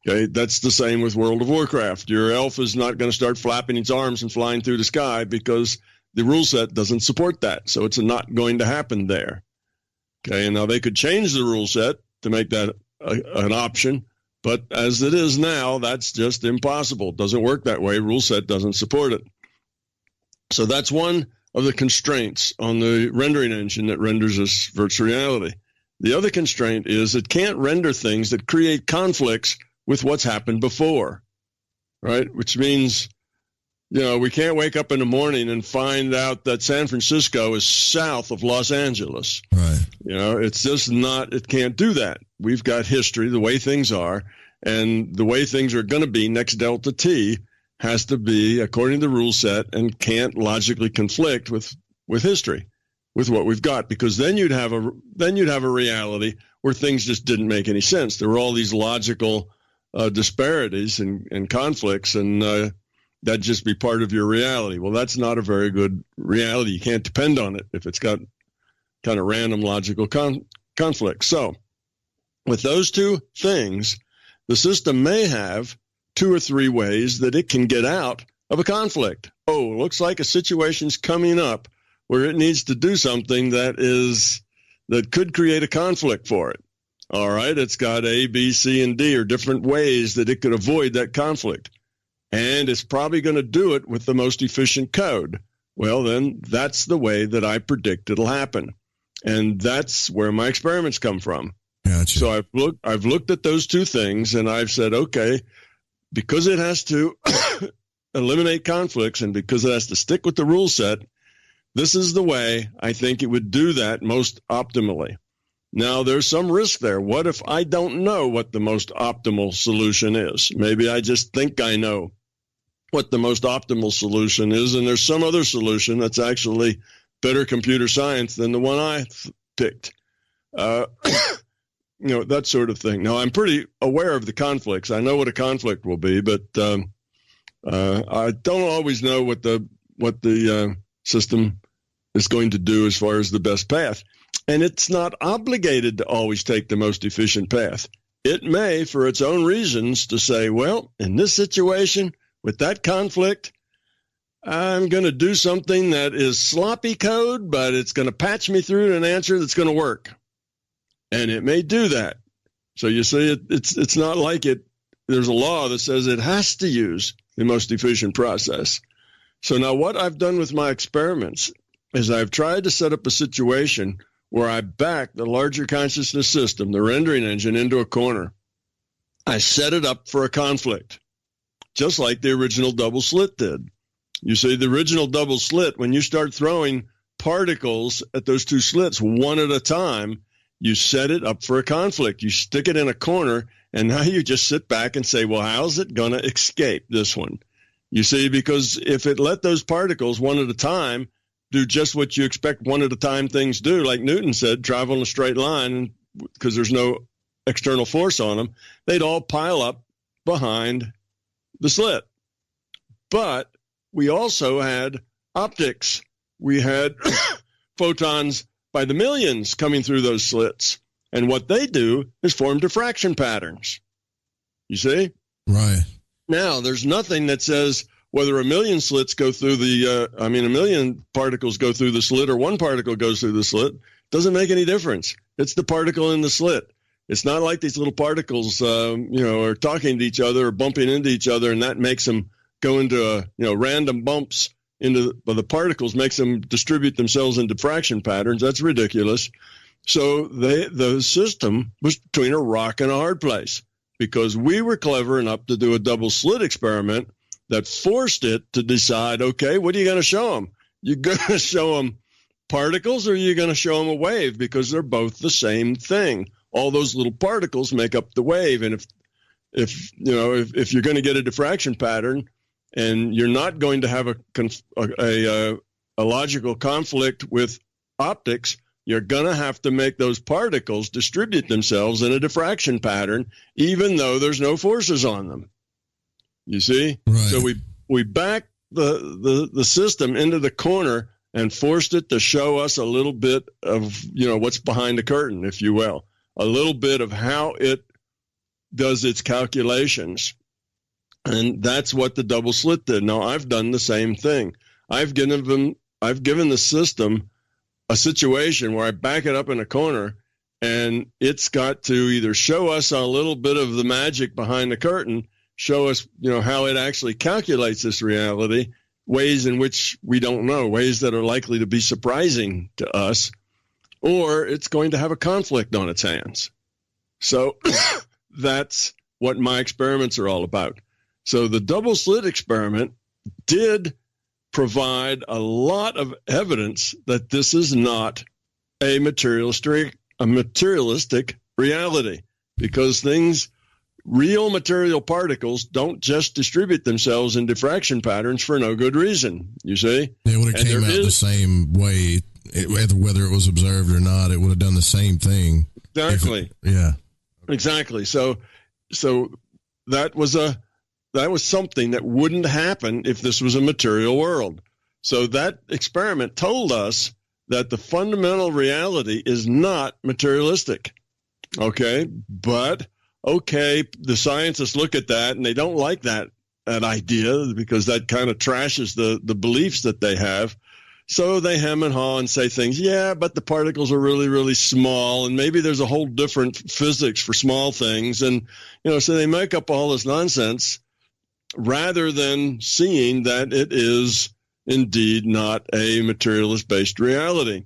Okay, that's the same with World of Warcraft. Your elf is not going to start flapping its arms and flying through the sky because the rule set doesn't support that. So it's not going to happen there. Okay, and now they could change the rule set to make that an option, but as it is now, that's just impossible. It doesn't work that way. Rule set doesn't support it. So that's one of the constraints on the rendering engine that renders us virtual reality. The other constraint is it can't render things that create conflicts with what's happened before, right? Which means, we can't wake up in the morning and find out that San Francisco is south of Los Angeles. Right. It's just not, it can't do that. We've got history, the way things are, and the way things are going to be next delta T has to be according to the rule set and can't logically conflict with history, with what we've got, because then you'd have a reality where things just didn't make any sense. There were all these logical disparities and conflicts, and that'd just be part of your reality. Well, that's not a very good reality. You can't depend on it if it's got kind of random logical conflicts. So with those two things, the system may have 2 or 3 ways that it can get out of a conflict. Oh, looks like a situation's coming up where it needs to do something that could create a conflict for it. All right, it's got A, B, C, and D, or different ways that it could avoid that conflict. And it's probably going to do it with the most efficient code. Well, then that's the way that I predict it'll happen. And that's where my experiments come from. Gotcha. So I've looked at those two things, and I've said, okay, because it has to eliminate conflicts and because it has to stick with the rule set, this is the way I think it would do that most optimally. Now, there's some risk there. What if I don't know what the most optimal solution is? Maybe I just think I know what the most optimal solution is, and there's some other solution that's actually better computer science than the one I picked. That sort of thing. Now, I'm pretty aware of the conflicts. I know what a conflict will be, but I don't always know what the system is going to do as far as the best path. And it's not obligated to always take the most efficient path. It may, for its own reasons, to say, well, in this situation, with that conflict, I'm going to do something that is sloppy code, but it's going to patch me through an answer that's going to work. And it may do that. So you see, it's not like there's a law that says it has to use the most efficient process. So now what I've done with my experiments is I've tried to set up a situation where I back the larger consciousness system, the rendering engine, into a corner. I set it up for a conflict, just like the original double slit did. You see, the original double slit, when you start throwing particles at those two slits one at a time, you set it up for a conflict. You stick it in a corner, and now you just sit back and say, well, how's it going to escape this one? You see, because if it let those particles one at a time do just what you expect one at a time things do, like Newton said, travel in a straight line, because there's no external force on them, they'd all pile up behind the slit. But we also had optics. We had photons by the millions coming through those slits. And what they do is form diffraction patterns. You see? Right. Now, there's nothing that says whether a million slits go through a million particles go through the slit or one particle goes through the slit. Doesn't make any difference. It's the particle in the slit. It's not like these little particles, are talking to each other or bumping into each other, and that makes them go into random bumps the particles, makes them distribute themselves in diffraction patterns. That's ridiculous. So the system was between a rock and a hard place, because we were clever enough to do a double slit experiment that forced it to decide, okay, what are you going to show them? You're going to show them particles, or you're going to show them a wave, because they're both the same thing. All those little particles make up the wave. And if if you're going to get a diffraction pattern and you're not going to have a logical conflict with optics, you're going to have to make those particles distribute themselves in a diffraction pattern, even though there's no forces on them. You see? Right. So we backed the system into the corner and forced it to show us a little bit of, what's behind the curtain, if you will, a little bit of how it does its calculations. And that's what the double slit did. Now, I've done the same thing. I've given the system a situation where I back it up in a corner, and it's got to either show us a little bit of the magic behind the curtain, show us, how it actually calculates this reality, ways in which we don't know, ways that are likely to be surprising to us, or it's going to have a conflict on its hands. So that's what my experiments are all about. So the double slit experiment did provide a lot of evidence that this is not a materialistic reality, because real material particles don't just distribute themselves in diffraction patterns for no good reason, you see? It would have came out the same way, whether it was observed or not. It would have done the same thing. Exactly. Exactly. So that was something that wouldn't happen if this was a material world. So that experiment told us that the fundamental reality is not materialistic. Okay, but the scientists look at that and they don't like that idea, because that kind of trashes the beliefs that they have. So they hem and haw and say things, but the particles are really, really small, and maybe there's a whole different physics for small things. And, so they make up all this nonsense rather than seeing that it is indeed not a materialist-based reality.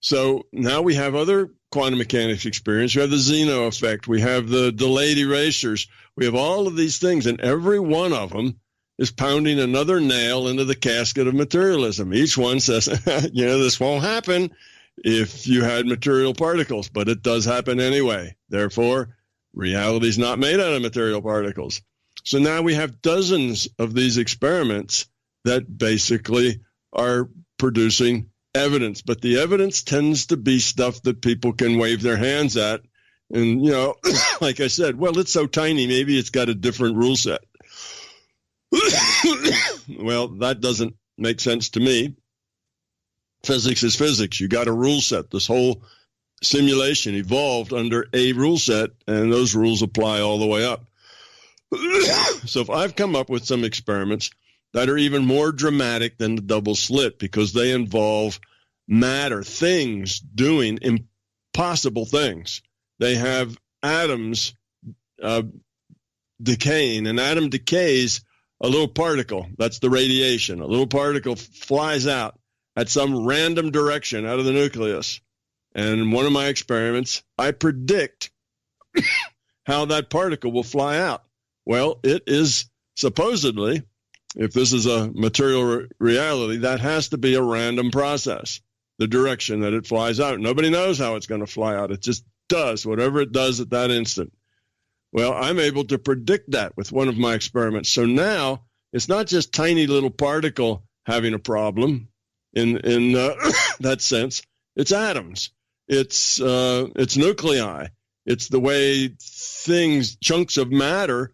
So now we have other quantum mechanics experience. We have the Zeno effect. We have the delayed erasures. We have all of these things, and every one of them is pounding another nail into the casket of materialism. Each one says, this won't happen if you had material particles, but it does happen anyway. Therefore, reality is not made out of material particles. So now we have dozens of these experiments that basically are producing evidence, but the evidence tends to be stuff that people can wave their hands at. And, like I said, well, it's so tiny, maybe it's got a different rule set. Well, that doesn't make sense to me. Physics is physics. You got a rule set. This whole simulation evolved under a rule set, and those rules apply all the way up. So if I've come up with some experiments that are even more dramatic than the double slit, because they involve matter, things doing impossible things. They have atoms decaying. An atom decays a little particle. That's the radiation. A little particle flies out at some random direction out of the nucleus. And in one of my experiments, I predict how that particle will fly out. Well, it is supposedly, if this is a material reality, that has to be a random process, the direction that it flies out. Nobody knows how it's going to fly out. It just does whatever it does at that instant. Well, I'm able to predict that with one of my experiments. So now it's not just tiny little particle having a problem in that sense. It's atoms. It's nuclei. It's the way chunks of matter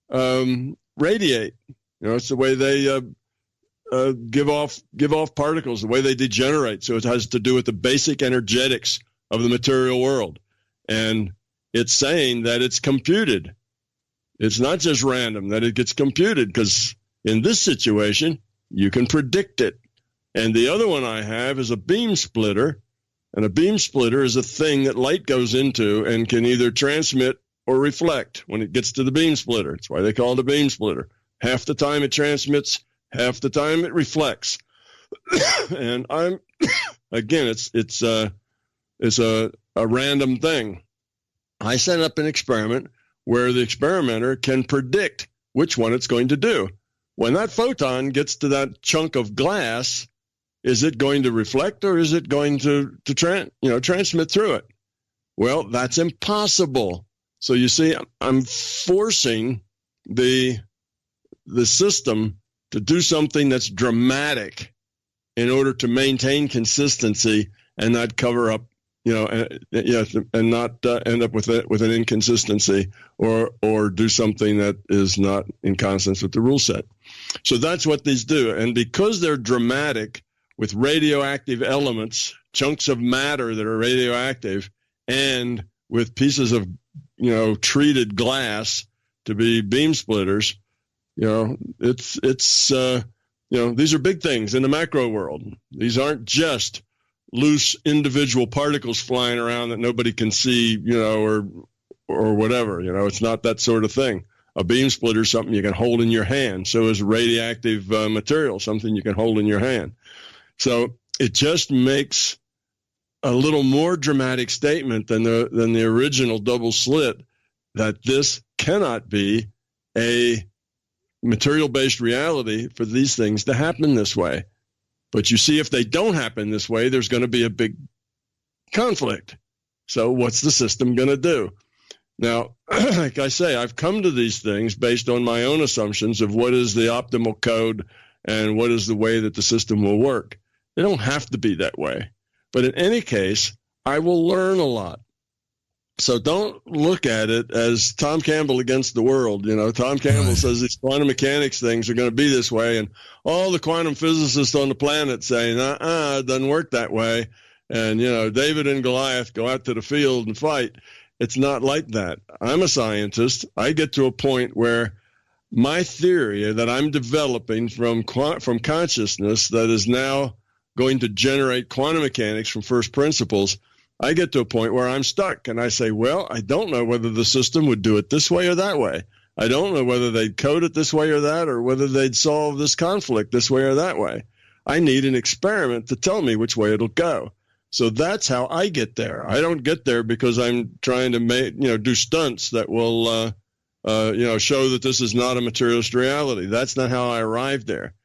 radiate. It's the way they give off particles, the way they degenerate. So it has to do with the basic energetics of the material world. And it's saying that it's computed. It's not just random, that it gets computed, because in this situation, you can predict it. And the other one I have is a beam splitter. And a beam splitter is a thing that light goes into and can either transmit or reflect when it gets to the beam splitter. That's why they call it a beam splitter. Half the time it transmits, half the time it reflects. And it's a random thing. I set up an experiment where the experimenter can predict which one it's going to do. When that photon gets to that chunk of glass, is it going to reflect, or is it going to transmit through it? Well, that's impossible. So you see, I'm forcing the system to do something that's dramatic in order to maintain consistency and not cover up, and not end up with an inconsistency or do something that is not in consonance with the rule set. So that's what these do. And because they're dramatic with radioactive elements, chunks of matter that are radioactive, and with pieces of, treated glass to be beam splitters, these are big things in the macro world. These aren't just loose individual particles flying around that nobody can see, or whatever. It's not that sort of thing. A beam splitter is something you can hold in your hand. So is radioactive material, something you can hold in your hand. So it just makes a little more dramatic statement than the original double slit that this cannot be a material-based reality for these things to happen this way. But you see, if they don't happen this way, there's going to be a big conflict. So what's the system going to do? Now, like I say, I've come to these things based on my own assumptions of what is the optimal code and what is the way that the system will work. They don't have to be that way. But in any case, I will learn a lot. So don't look at it as Tom Campbell against the world. Tom Campbell says these quantum mechanics things are going to be this way, and all the quantum physicists on the planet saying, it doesn't work that way. And, David and Goliath go out to the field and fight. It's not like that. I'm a scientist. I get to a point where my theory that I'm developing from consciousness that is now going to generate quantum mechanics from first principles, I get to a point where I'm stuck and I say, well, I don't know whether the system would do it this way or that way. I don't know whether they'd code it this way or that, or whether they'd solve this conflict this way or that way. I need an experiment to tell me which way it'll go. So that's how I get there. I don't get there because I'm trying to do stunts that will, show that this is not a materialist reality. That's not how I arrived there.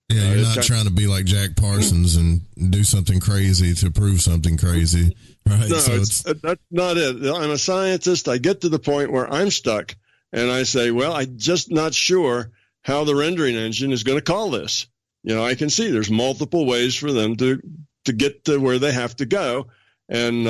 Yeah, you're not trying to be like Jack Parsons and do something crazy to prove something crazy, right? No, that's not it. I'm a scientist. I get to the point where I'm stuck, and I say, well, I'm just not sure how the rendering engine is going to call this. I can see there's multiple ways for them to get to where they have to go, and,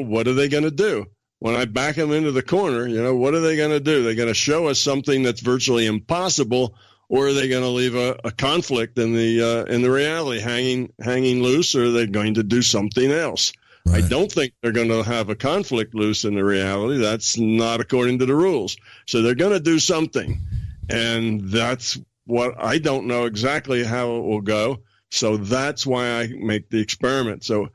what are they going to do? When I back them into the corner, what are they going to do? They're going to show us something that's virtually impossible, or are they going to leave a conflict in the reality hanging loose, or are they going to do something else? Right. I don't think they're going to have a conflict loose in the reality. That's not according to the rules. So they're going to do something, and that's what I don't know exactly how it will go. So that's why I make the experiment. So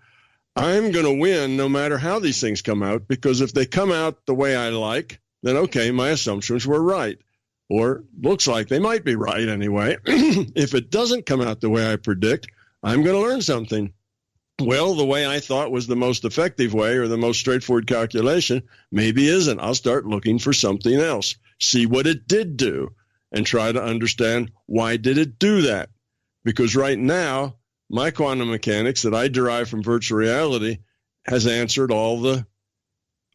I'm going to win no matter how these things come out, because if they come out the way I like, then okay, my assumptions were right. Or looks like they might be right anyway. If it doesn't come out the way I predict, I'm going to learn something. Well, the way I thought was the most effective way or the most straightforward calculation maybe isn't. I'll start looking for something else, see what it did do, and try to understand why did it do that. Because right now, my quantum mechanics that I derive from virtual reality has answered all the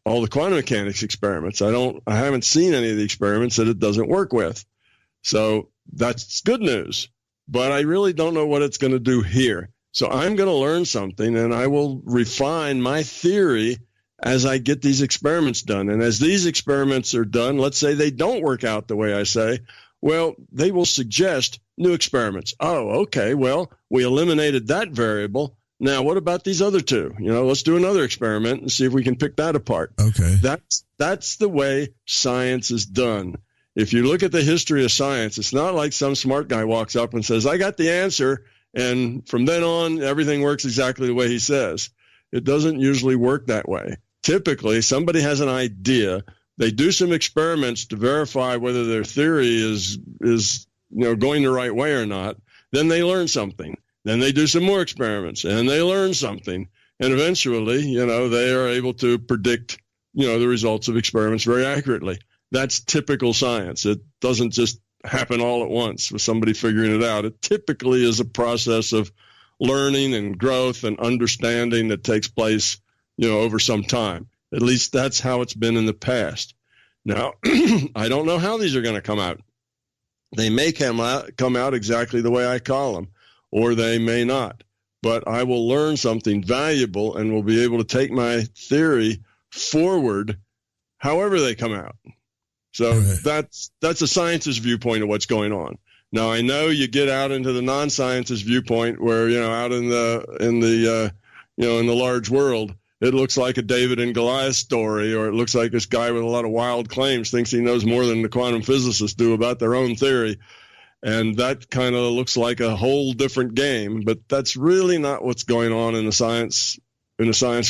quantum mechanics experiments. I haven't seen any of the experiments that it doesn't work with. So that's good news. But I really don't know what it's going to do here. So I'm going to learn something, and I will refine my theory as I get these experiments done. And as these experiments are done, let's say they don't work out the way I say, well, they will suggest new experiments. Oh, okay, well, we eliminated that variable. Now, what about these other two? Let's do another experiment and see if we can pick that apart. Okay. That's the way science is done. If you look at the history of science, it's not like some smart guy walks up and says, I got the answer, and from then on, everything works exactly the way he says. It doesn't usually work that way. Typically, somebody has an idea. They do some experiments to verify whether their theory is going the right way or not. Then they learn something. Then they do some more experiments, and they learn something. And eventually, they are able to predict, the results of experiments very accurately. That's typical science. It doesn't just happen all at once with somebody figuring it out. It typically is a process of learning and growth and understanding that takes place, over some time. At least that's how it's been in the past. Now, I don't know how these are going to come out. They may come out exactly the way I call them, or they may not. But I will learn something valuable and will be able to take my theory forward however they come out. So that's a scientist's viewpoint of what's going on. Now, I know you get out into the non-scientist viewpoint where, out in the large world, it looks like a David and Goliath story, or it looks like this guy with a lot of wild claims thinks he knows more than the quantum physicists do about their own theory. And that kind of looks like a whole different game, but that's really not what's going on in the science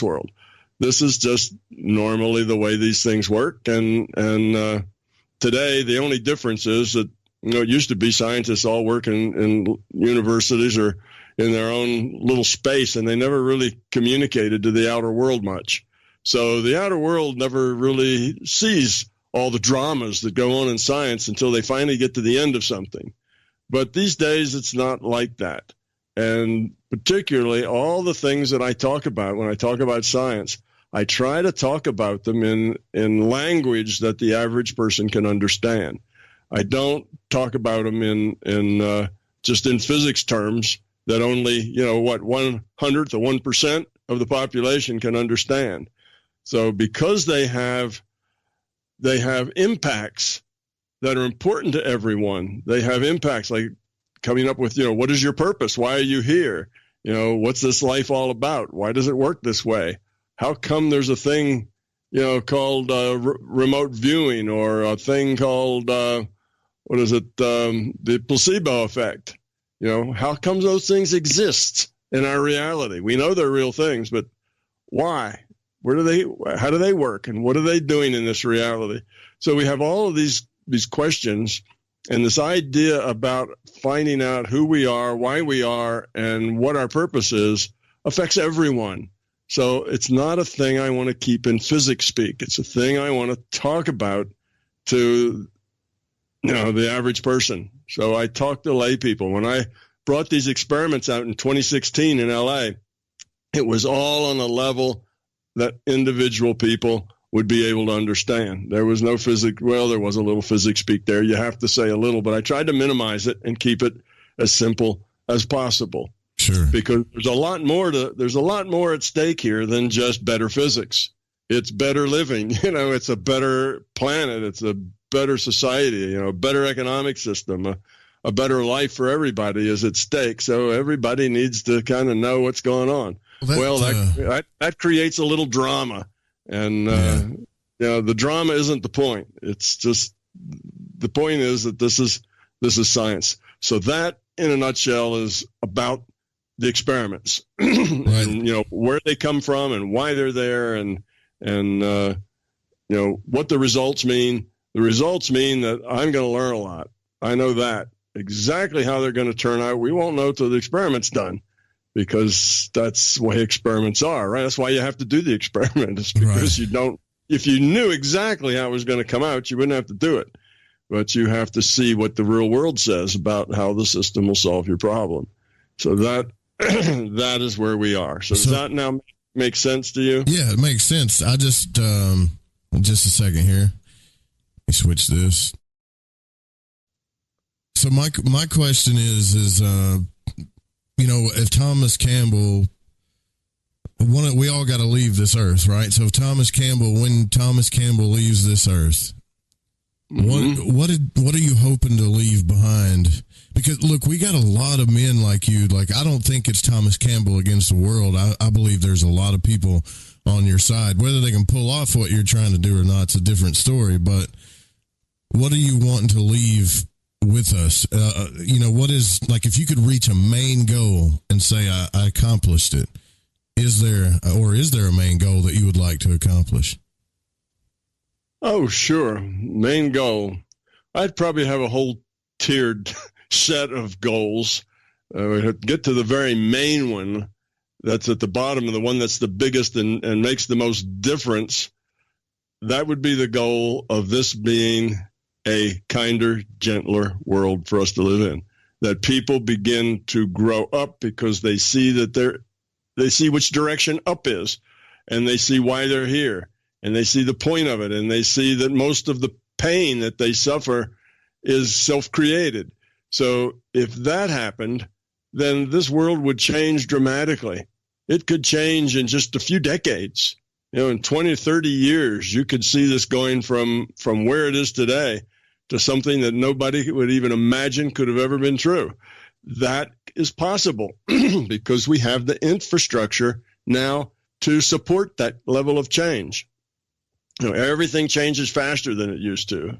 world. This is just normally the way these things work. And today, the only difference is that, it used to be scientists all work in universities or in their own little space, and they never really communicated to the outer world much. So the outer world never really sees all the dramas that go on in science until they finally get to the end of something. But these days, it's not like that. And particularly all the things that I talk about when I talk about science, I try to talk about them in language that the average person can understand. I don't talk about them in just in physics terms that only, 1/100th of 1% of the population can understand. So because they have impacts that are important to everyone, they have impacts like coming up with, what is your purpose? Why are you here? What's this life all about? Why does it work this way? How come there's a thing, called remote viewing, or a thing called, the placebo effect? How come those things exist in our reality? We know they're real things, but why? How do they work? And what are they doing in this reality? So we have all of these questions, and this idea about finding out who we are, why we are, and what our purpose is affects everyone. So it's not a thing I want to keep in physics speak. It's a thing I want to talk about to, the average person. So I talk to lay people. When I brought these experiments out in 2016 in LA, it was all on a level that individual people would be able to understand. There was no physics. Well, there was a little physics speak there. You have to say a little, but I tried to minimize it and keep it as simple as possible. Sure. Because there's a lot more at stake here than just better physics. It's better living. It's a better planet. It's a better society. A better economic system. A better life for everybody is at stake. So everybody needs to kind of know what's going on. That creates a little drama, and the drama isn't the point. It's just the point is that this is science. So that, in a nutshell, is about the experiments, right. And where they come from and why they're there, and what the results mean. The results mean that I'm going to learn a lot. I know that. Exactly how they're going to turn out, we won't know till the experiment's done, because that's the way experiments are, right? That's why you have to do the experiment. It's because if you knew exactly how it was going to come out, you wouldn't have to do it. But you have to see what the real world says about how the system will solve your problem. So that is where we are. So does that now make sense to you? Yeah, it makes sense. I just a second here. Let me switch this. So my question is if Thomas Campbell, we all got to leave this earth, right? So when Thomas Campbell leaves this earth, mm-hmm. what are you hoping to leave behind? Because look, we got a lot of men like you. Like, I don't think it's Thomas Campbell against the world. I believe there's a lot of people on your side. Whether they can pull off what you're trying to do or not, it's a different story. But what are you wanting to leave with us? What is, like, if you could reach a main goal and say, I accomplished it, is there a main goal that you would like to accomplish? Oh, sure. Main goal. I'd probably have a whole tiered set of goals. Get to the very main one that's at the bottom, and the one that's the biggest and makes the most difference. That would be the goal of this being a kinder, gentler world for us to live in. That people begin to grow up because they see that they see which direction up is, and they see why they're here. and they see the point of it, and they see that most of the pain that they suffer is self-created. So if that happened, then this world would change dramatically. It could change in just a few decades. In 20 or 30 years, you could see this going from where it is today to something that nobody would even imagine could have ever been true. That is possible because we have the infrastructure now to support that level of change. Everything changes faster than it used to.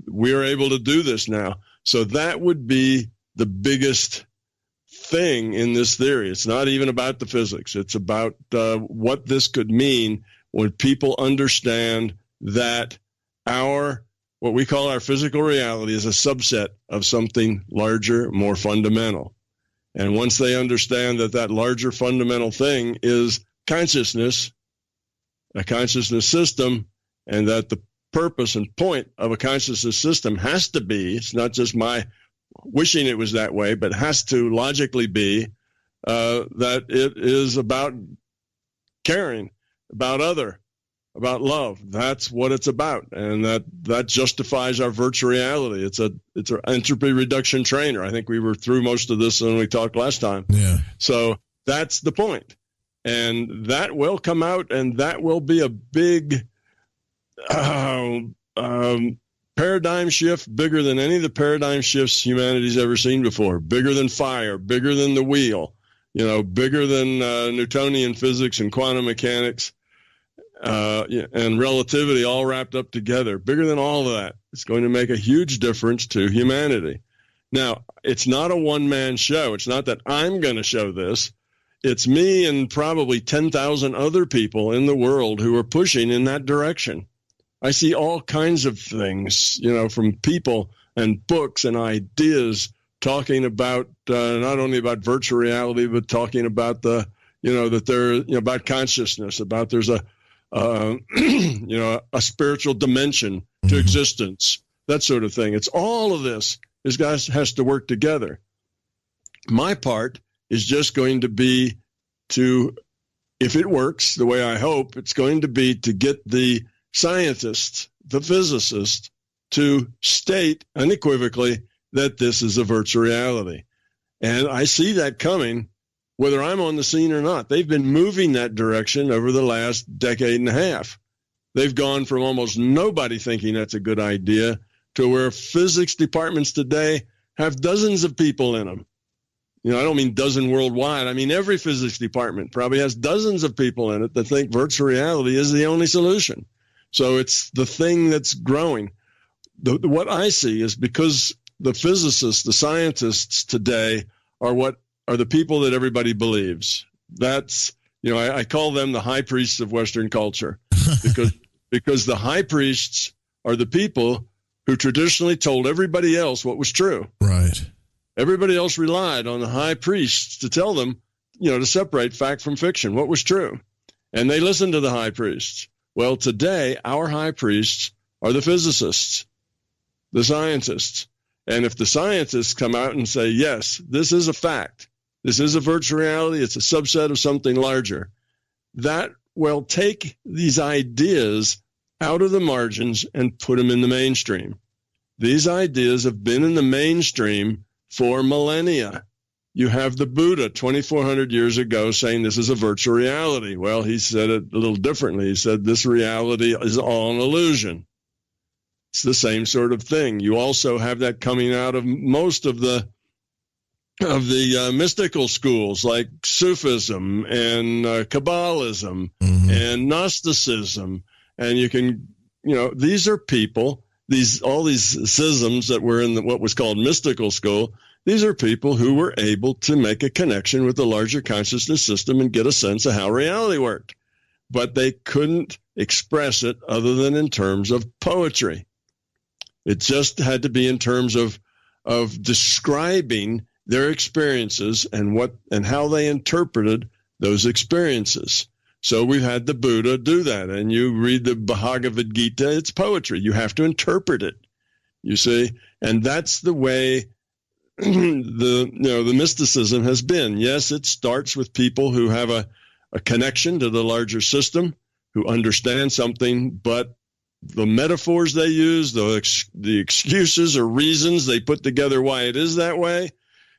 We are able to do this now. So that would be the biggest thing in this theory. It's not even about the physics. It's about what this could mean when people understand that what we call our physical reality is a subset of something larger, more fundamental. And once they understand that that larger fundamental thing is consciousness, a consciousness system, and that the purpose and point of a consciousness system has to be, it's not just my wishing it was that way, but has to logically be that it is about caring, about about love. That's what it's about, and that justifies our virtual reality. It's an entropy reduction trainer. I think we were through most of this when we talked last time. Yeah. So that's the point, and that will come out, and that will be a big paradigm shift, bigger than any of the paradigm shifts humanity's ever seen before, bigger than fire, bigger than the wheel, bigger than Newtonian physics and quantum mechanics and relativity all wrapped up together, bigger than all of that. It's going to make a huge difference to humanity. Now, it's not a one-man show. It's not that I'm going to show this. It's me and probably 10,000 other people in the world who are pushing in that direction. I see all kinds of things, from people and books and ideas talking about not only about virtual reality, but talking about that they're about consciousness, about there's a spiritual dimension to existence, that sort of thing. It's all of this has to work together. My part is just going to be if it works the way I hope, it's going to be to get the scientists, the physicists, to state unequivocally that this is a virtual reality. And I see that coming, whether I'm on the scene or not. They've been moving that direction over the last decade and a half. They've gone from almost nobody thinking that's a good idea to where physics departments today have dozens of people in them. I don't mean dozen worldwide. I mean, every physics department probably has dozens of people in it that think virtual reality is the only solution. So it's the thing that's growing. What I see is because the physicists, the scientists today are the people that everybody believes. That's, I call them the high priests of Western culture because the high priests are the people who traditionally told everybody else what was true. Right. Everybody else relied on the high priests to tell them, to separate fact from fiction, what was true. And they listened to the high priests. Well, today, our high priests are the physicists, the scientists. And if the scientists come out and say, yes, this is a fact, this is a virtual reality, it's a subset of something larger, that will take these ideas out of the margins and put them in the mainstream. These ideas have been in the mainstream for millennia. You have the Buddha 2,400 years ago saying this is a virtual reality. Well, he said it a little differently. He said this reality is all an illusion. It's the same sort of thing. You also have that coming out of most of the mystical schools like Sufism and Kabbalism and Gnosticism. And you can, these are people, all these schisms that were in what was called mystical school. These are people who were able to make a connection with the larger consciousness system and get a sense of how reality worked. But they couldn't express it other than in terms of poetry. It just had to be in terms of describing their experiences and how they interpreted those experiences. So we've had the Buddha do that. And you read the Bhagavad Gita, it's poetry. You have to interpret it, you see. And that's the way the mysticism has been. Yes, it starts with people who have a connection to the larger system, who understand something, but the metaphors they use, the excuses or reasons they put together why it is that way,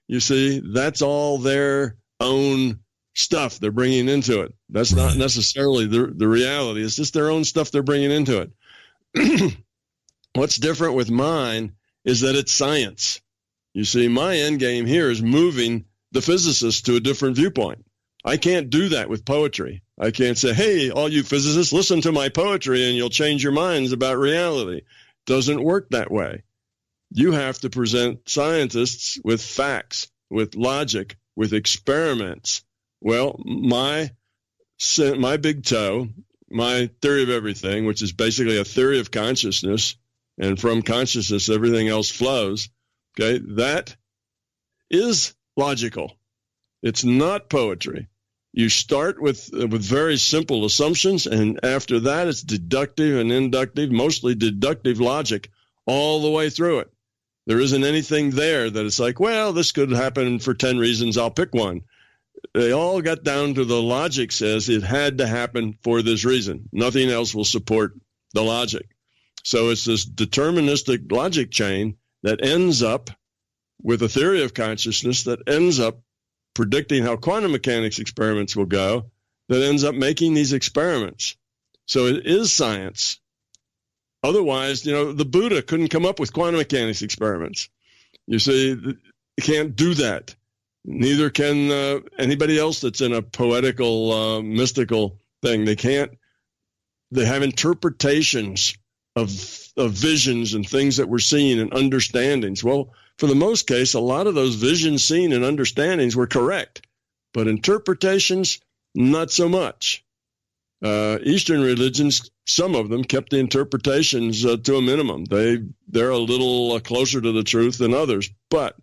you see, that's all their own stuff they're bringing into it. That's not necessarily the reality. It's just their own stuff they're bringing into it. What's different with mine is that it's science. You see, my end game here is moving the physicist to a different viewpoint. I can't do that with poetry. I can't say, hey, all you physicists, listen to my poetry and you'll change your minds about reality. Doesn't work that way. You have to present scientists with facts, with logic, with experiments. Well, my big toe, my theory of everything, which is basically a theory of consciousness, and from consciousness, everything else flows. Okay, that is logical. It's not poetry. You start with very simple assumptions, and after that, it's deductive and inductive, mostly deductive logic all the way through it. There isn't anything there that it's like, well, this could happen for 10 reasons. I'll pick one. They all got down to the logic says it had to happen for this reason. Nothing else will support the logic. So it's this deterministic logic chain that ends up with a theory of consciousness that ends up predicting how quantum mechanics experiments will go, that ends up making these experiments. So it is science. Otherwise, the Buddha couldn't come up with quantum mechanics experiments. You see, you can't do that. Neither can anybody else that's in a poetical, mystical thing. They can't. They have interpretations of visions and things that we're seeing and understandings. Well, for the most case, a lot of those visions seen and understandings were correct, but interpretations, not so much. Eastern religions, some of them kept the interpretations to a minimum. They're a little closer to the truth than others, but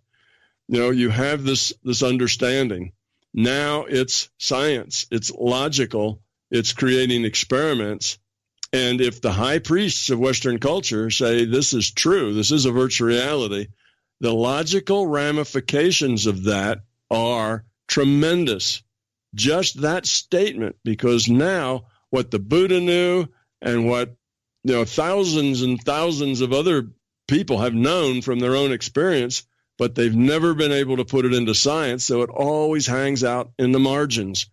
you have this understanding. Now it's science. It's logical. It's creating experiments. And if the high priests of Western culture say this is true, this is a virtual reality, the logical ramifications of that are tremendous. Just that statement, because now what the Buddha knew and what thousands and thousands of other people have known from their own experience, but they've never been able to put it into science, so it always hangs out in the margins.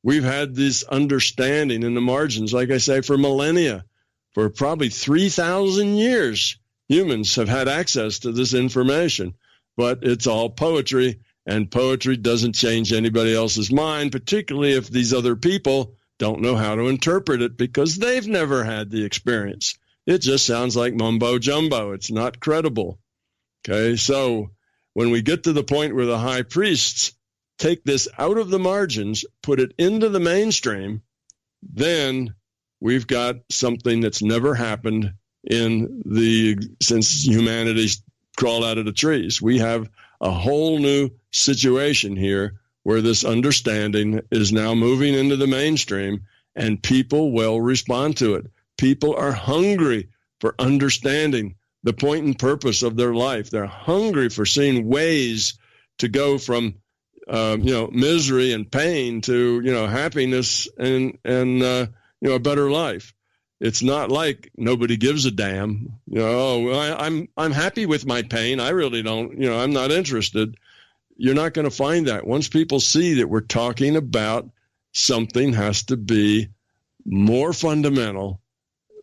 We've had this understanding in the margins, like I say, for millennia. For probably 3,000 years, humans have had access to this information, but it's all poetry, and poetry doesn't change anybody else's mind, particularly if these other people don't know how to interpret it because they've never had the experience. It just sounds like mumbo jumbo. It's not credible. Okay, so when we get to the point where the high priests take this out of the margins, put it into the mainstream, then we've got something that's never happened since humanity's crawled out of the trees. We have a whole new situation here where this understanding is now moving into the mainstream, and people will respond to it. People are hungry for understanding the point and purpose of their life. They're hungry for seeing ways to go from misery and pain to happiness and a better life. It's not like nobody gives a damn. I'm happy with my pain. I really don't. I'm not interested. You're not going to find that. Once people see that we're talking about something has to be more fundamental,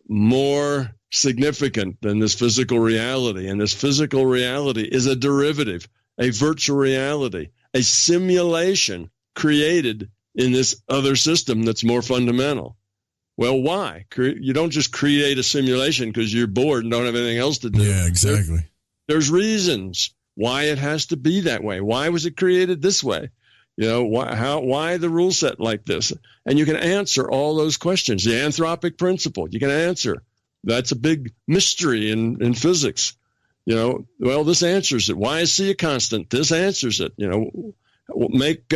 more significant than this physical reality, and this physical reality is a derivative, a virtual reality, a simulation created in this other system that's more fundamental. Well, why? You don't just create a simulation because you're bored and don't have anything else to do. Yeah, exactly. There's reasons why it has to be that way. Why was it created this way? Why the rule set like this? And you can answer all those questions. The anthropic principle, you can answer. That's a big mystery in physics. This answers it. Why is C a constant? This answers it. Make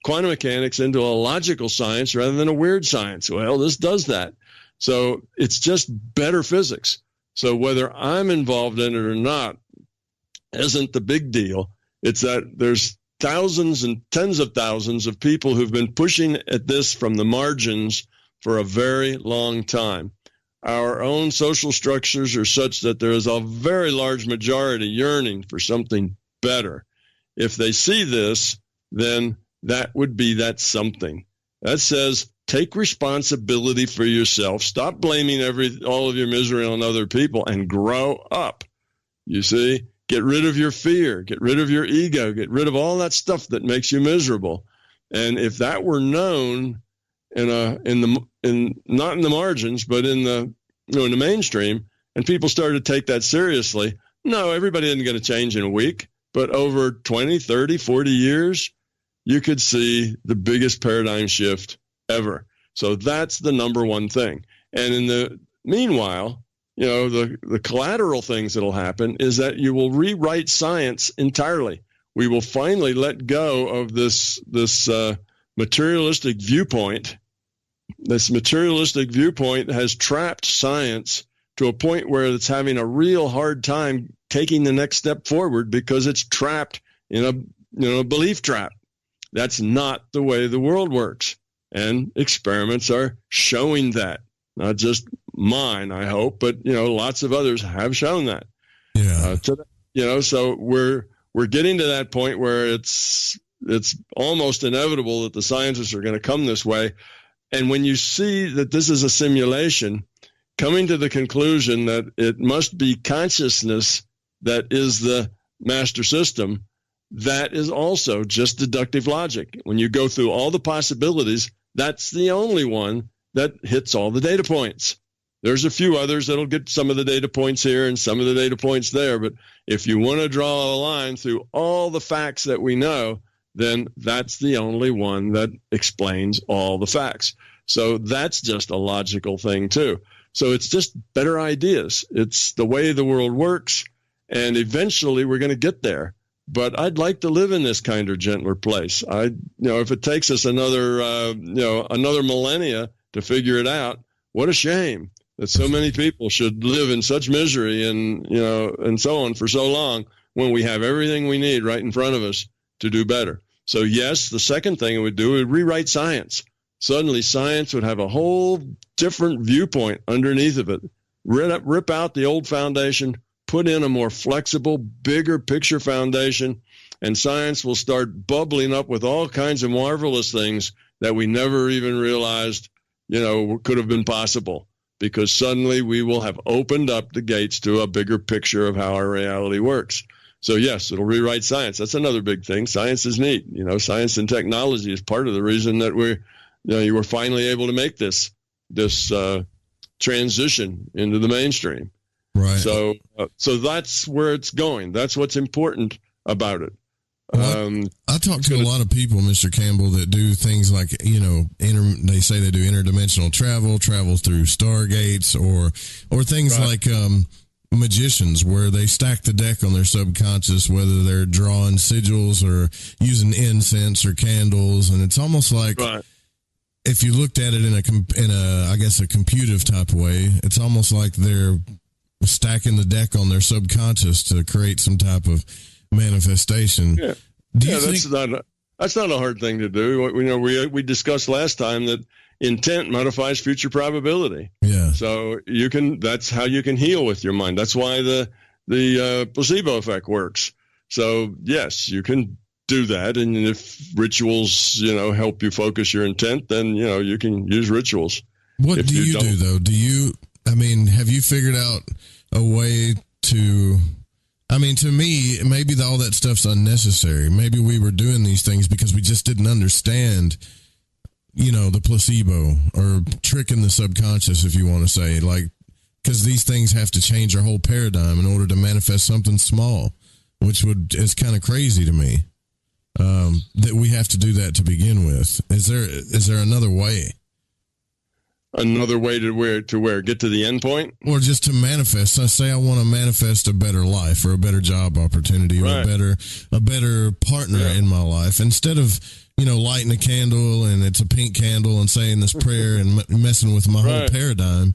quantum mechanics into a logical science rather than a weird science. Well, this does that. So it's just better physics. So whether I'm involved in it or not isn't the big deal. It's that there's thousands and tens of thousands of people who've been pushing at this from the margins for a very long time. Our own social structures are such that there is a very large majority yearning for something better. If they see this, then that would be that something. That says, take responsibility for yourself. Stop blaming all of your misery on other people and grow up. You see, get rid of your fear, get rid of your ego, get rid of all that stuff that makes you miserable. And if that were known not in the margins, but in the mainstream, and people started to take that seriously, no, everybody isn't going to change in a week, but over 20, 30, 40 years, you could see the biggest paradigm shift ever. So that's the number one thing. And in the meanwhile, the collateral things that'll happen is that you will rewrite science entirely. We will finally let go of this materialistic viewpoint. This materialistic viewpoint has trapped science to a point where it's having a real hard time taking the next step forward because it's trapped in a belief trap. That's not the way the world works. And experiments are showing that. Not just mine, I hope, but lots of others have shown that. Yeah. So we're getting to that point where it's almost inevitable that the scientists are going to come this way. And when you see that this is a simulation, coming to the conclusion that it must be consciousness that is the master system, that is also just deductive logic. When you go through all the possibilities, that's the only one that hits all the data points. There's a few others that'll get some of the data points here and some of the data points there. But if you want to draw a line through all the facts that we know, then that's the only one that explains all the facts. So that's just a logical thing, too. So it's just better ideas. It's the way the world works. And eventually we're going to get there. But I'd like to live in this kinder, gentler place. If it takes us another millennia to figure it out, what a shame that so many people should live in such misery and so on for so long when we have everything we need right in front of us to do better. So yes, the second thing it would do would rewrite science. Suddenly science would have a whole different viewpoint underneath of it. Rip out the old foundation, put in a more flexible, bigger picture foundation, and science will start bubbling up with all kinds of marvelous things that we never even realized, could have been possible, because suddenly we will have opened up the gates to a bigger picture of how our reality works. So yes, it'll rewrite science. That's another big thing. Science is neat. Science and technology is part of the reason that you were finally able to make this transition into the mainstream. Right. So that's where it's going. That's what's important about it. I talk to a lot of people, Mr. Campbell, that do things like, they say they do interdimensional travel through stargates or things like magicians, where they stack the deck on their subconscious, whether they're drawing sigils or using incense or candles. And it's almost like, right, if you looked at it in a I guess a computive type of way, it's almost like they're stacking the deck on their subconscious to create some type of manifestation. Yeah, that's not a hard thing to do. We discussed last time that intent modifies future probability. Yeah. So that's how you can heal with your mind. That's why the placebo effect works. So yes, you can do that. And if rituals, help you focus your intent, then, you can use rituals. What do you do though? Have you figured out a way to me, maybe all that stuff's unnecessary. Maybe we were doing these things because we just didn't understand, the placebo or tricking the subconscious, if you want to say, because these things have to change our whole paradigm in order to manifest something small, which is kind of crazy to me, that we have to do that to begin with. Is there another way? Another way to where? Get to the end point? Or just to manifest. I say I want to manifest a better life or a better job opportunity or right, a better partner in my life. Instead of, lighting a candle and it's a pink candle and saying this prayer and messing with my whole paradigm.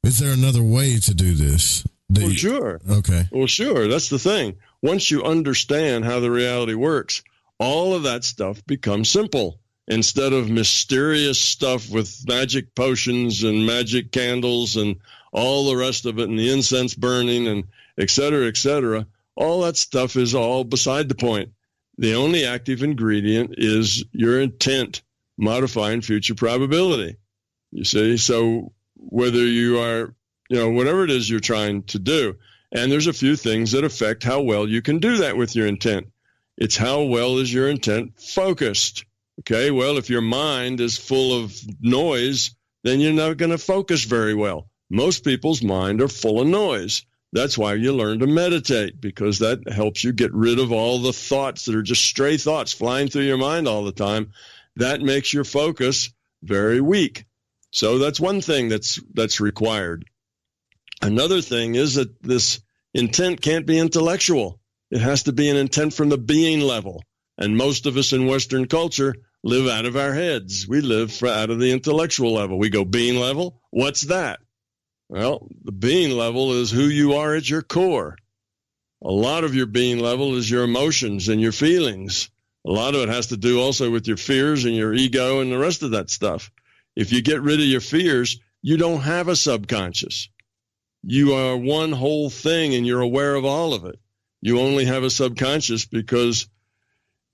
Is there another way to do this? Sure. Okay. Well, sure. That's the thing. Once you understand how the reality works, all of that stuff becomes simple. Instead of mysterious stuff with magic potions and magic candles and all the rest of it and the incense burning and et cetera, all that stuff is all beside the point. The only active ingredient is your intent modifying future probability. You see, so whether you are, whatever it is you're trying to do, and there's a few things that affect how well you can do that with your intent. It's how well is your intent focused. Okay, well, if your mind is full of noise, then you're not going to focus very well. Most people's mind are full of noise. That's why you learn to meditate, because that helps you get rid of all the thoughts that are just stray thoughts flying through your mind all the time. That makes your focus very weak. So that's one thing that's required. Another thing is that this intent can't be intellectual. It has to be an intent from the being level. And most of us in Western culture live out of our heads. We live out of the intellectual level. We go being level. What's that? Well, the being level is who you are at your core. A lot of your being level is your emotions and your feelings. A lot of it has to do also with your fears and your ego and the rest of that stuff. If you get rid of your fears, you don't have a subconscious. You are one whole thing and you're aware of all of it. You only have a subconscious because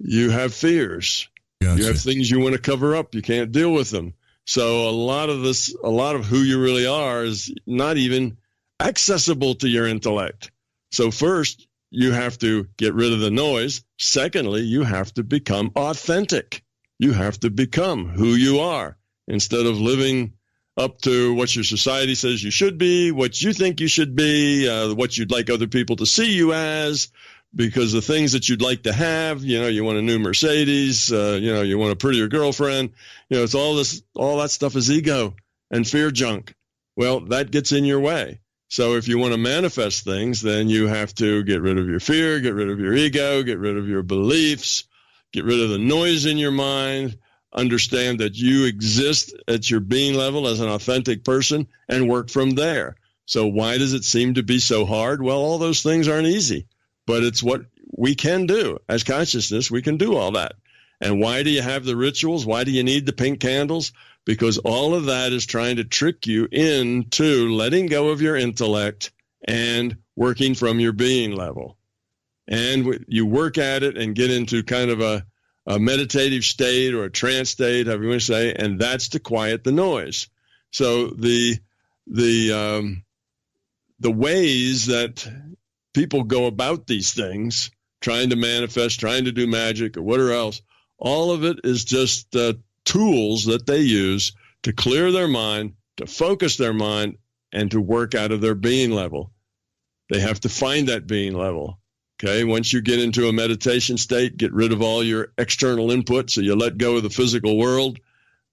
you have fears. Gotcha. You have things you want to cover up. You can't deal with them. So a lot of who you really are is not even accessible to your intellect. So first, you have to get rid of the noise. Secondly, you have to become authentic. You have to become who you are instead of living up to what your society says you should be, what you think you should be, what you'd like other people to see you as, because the things that you'd like to have, you want a new Mercedes, you want a prettier girlfriend, it's all that stuff is ego and fear junk. Well, that gets in your way. So if you want to manifest things, then you have to get rid of your fear, get rid of your ego, get rid of your beliefs, get rid of the noise in your mind, understand that you exist at your being level as an authentic person and work from there. So why does it seem to be so hard? Well, all those things aren't easy, but it's what we can do. As consciousness, we can do all that. And why do you have the rituals? Why do you need the pink candles? Because all of that is trying to trick you into letting go of your intellect and working from your being level. And you work at it and get into kind of a meditative state or a trance state, however you want to say, and that's to quiet the noise. So the ways that people go about these things, trying to manifest, trying to do magic or whatever else, all of it is just tools that they use to clear their mind, to focus their mind, and to work out of their being level. They have to find that being level. Okay, once you get into a meditation state, get rid of all your external input, so you let go of the physical world.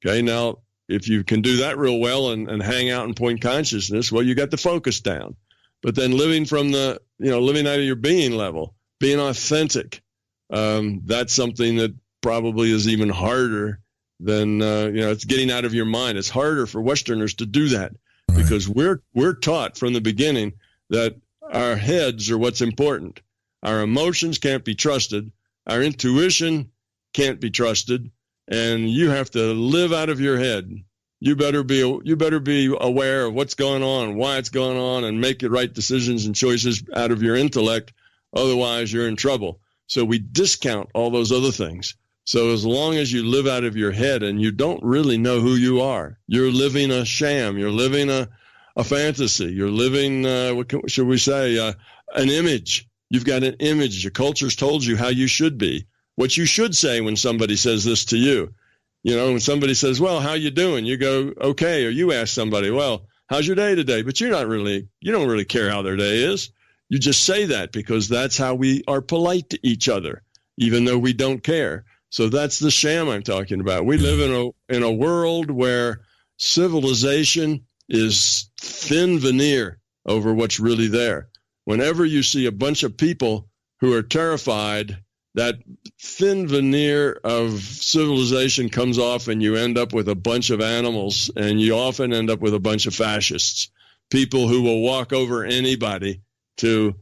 Okay, now, if you can do that real well and hang out in point consciousness, well, you got the focus down. But then living from living out of your being level, being authentic, that's something that probably is even harder than, it's getting out of your mind. It's harder for Westerners to do that because we're taught from the beginning that our heads are what's important. Our emotions can't be trusted. Our intuition can't be trusted. And you have to live out of your head. You better be aware of what's going on, why it's going on, and make the right decisions and choices out of your intellect. Otherwise, you're in trouble. So we discount all those other things. So as long as you live out of your head and you don't really know who you are, you're living a sham. You're living a fantasy. You're living, what should we say, an image. You've got an image. Your culture's told you how you should be, what you should say when somebody says this to you. When somebody says, well, how you doing? You go, okay. Or you ask somebody, well, how's your day today? But you don't really care how their day is. You just say that because that's how we are polite to each other, even though we don't care. So that's the sham I'm talking about. We live in a world where civilization is thin veneer over what's really there. Whenever you see a bunch of people who are terrified, that thin veneer of civilization comes off and you end up with a bunch of animals, and you often end up with a bunch of fascists, people who will walk over anybody to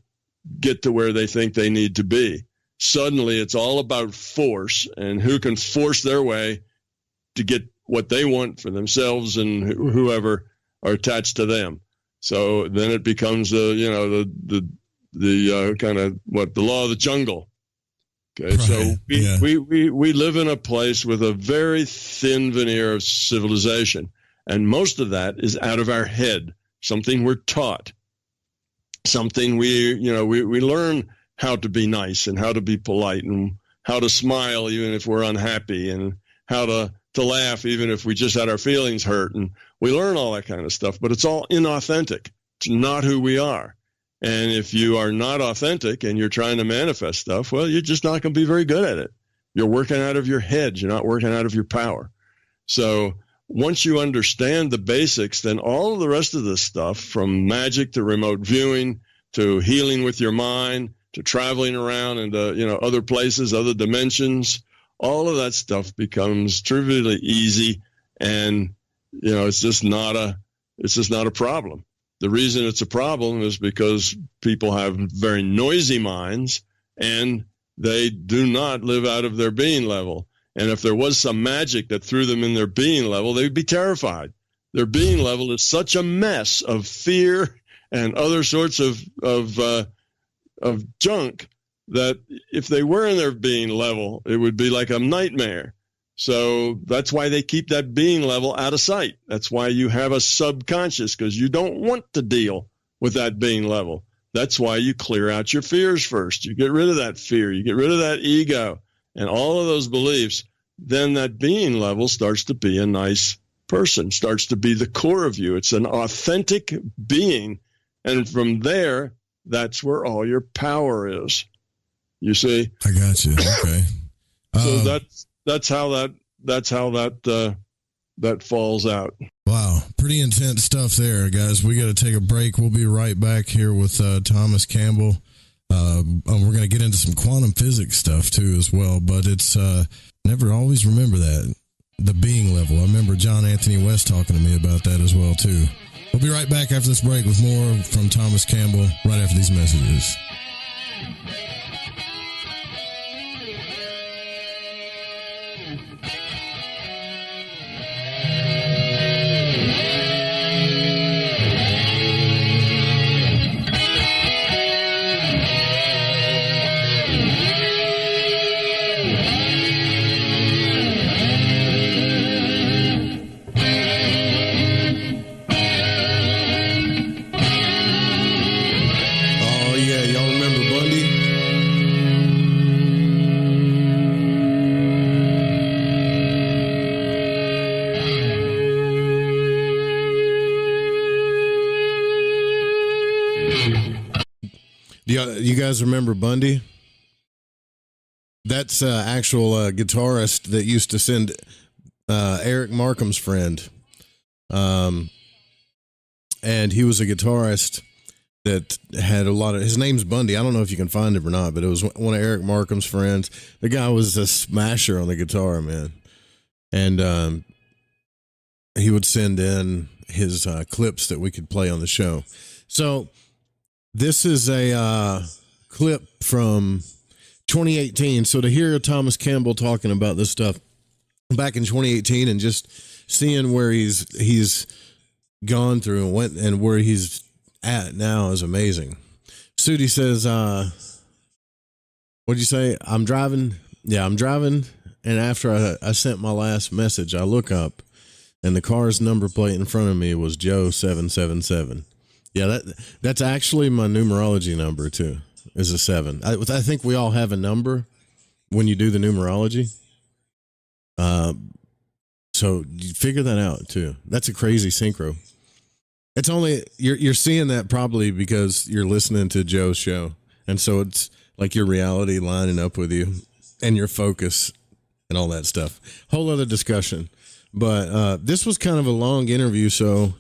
get to where they think they need to be. suddenly it's all about force and who can force their way to get what they want for themselves and whoever are attached to them. So then it becomes the kind of the law of the jungle. Okay, right. So we live in a place with a very thin veneer of civilization, and most of that is out of our head, something we're taught, something we learn how to be nice and how to be polite and how to smile even if we're unhappy and how to laugh even if we just had our feelings hurt, and we learn all that kind of stuff, but it's all inauthentic. It's not who we are. And if you are not authentic and you're trying to manifest stuff, well, you're just not going to be very good at it. You're working out of your head. You're not working out of your power. So once you understand the basics, then all of the rest of this stuff, from magic to remote viewing to healing with your mind to traveling around into other places, other dimensions, all of that stuff becomes trivially easy, and it's just not a problem. The reason it's a problem is because people have very noisy minds and they do not live out of their being level. And if there was some magic that threw them in their being level, they'd be terrified. Their being level is such a mess of fear and other sorts of junk that if they were in their being level, it would be like a nightmare. So that's why they keep that being level out of sight. That's why you have a subconscious, because you don't want to deal with that being level. That's why you clear out your fears first. You get rid of that fear. You get rid of that ego and all of those beliefs. Then that being level starts to be a nice person, starts to be the core of you. It's an authentic being. And from there, that's where all your power is. You see? I got you. Okay. So that's how that falls out. Wow. Pretty intense stuff there, guys. We got to take a break. We'll be right back here with Thomas Campbell. We're going to get into some quantum physics stuff too as well, but it's never always remember that, the being level. I remember John Anthony West talking to me about that as well too. We'll be right back after this break with more from Thomas Campbell right after these messages. You guys remember Bundy? That's actual guitarist that used to send Eric Markham's friend. And he was a guitarist that had a lot of, his name's Bundy. I don't know if you can find him or not, but it was one of Eric Markham's friends. The guy was a smasher on the guitar, man. And he would send in his clips that we could play on the show. So this is a clip from 2018. So to hear Thomas Campbell talking about this stuff back in 2018 and just seeing where he's gone through and went and where he's at now is amazing. Sudi says, what'd you say? I'm driving. Yeah, I'm driving. And after I sent my last message, I look up and the car's number plate in front of me was Joe 777. Yeah, that's actually my numerology number too, is a 7. I think we all have a number when you do the numerology. So you figure that out too. That's a crazy synchro. It's only, you're seeing that probably because you're listening to Joe's show. And so it's like your reality lining up with you and your focus and all that stuff. Whole other discussion. But this was kind of a long interview, so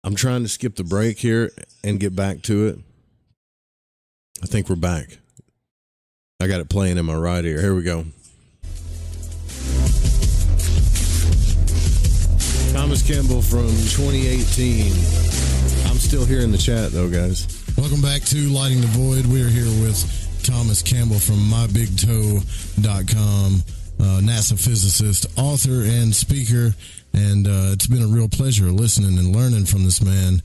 I'm trying to skip the break here and get back to it. I think we're back. I got it playing in my right ear. Here we go. Thomas Campbell from 2018. I'm still here in the chat, though, guys. Welcome back to Lighting the Void. We are here with Thomas Campbell from mybigtoe.com, NASA physicist, author, and speaker. And it's been a real pleasure listening and learning from this man.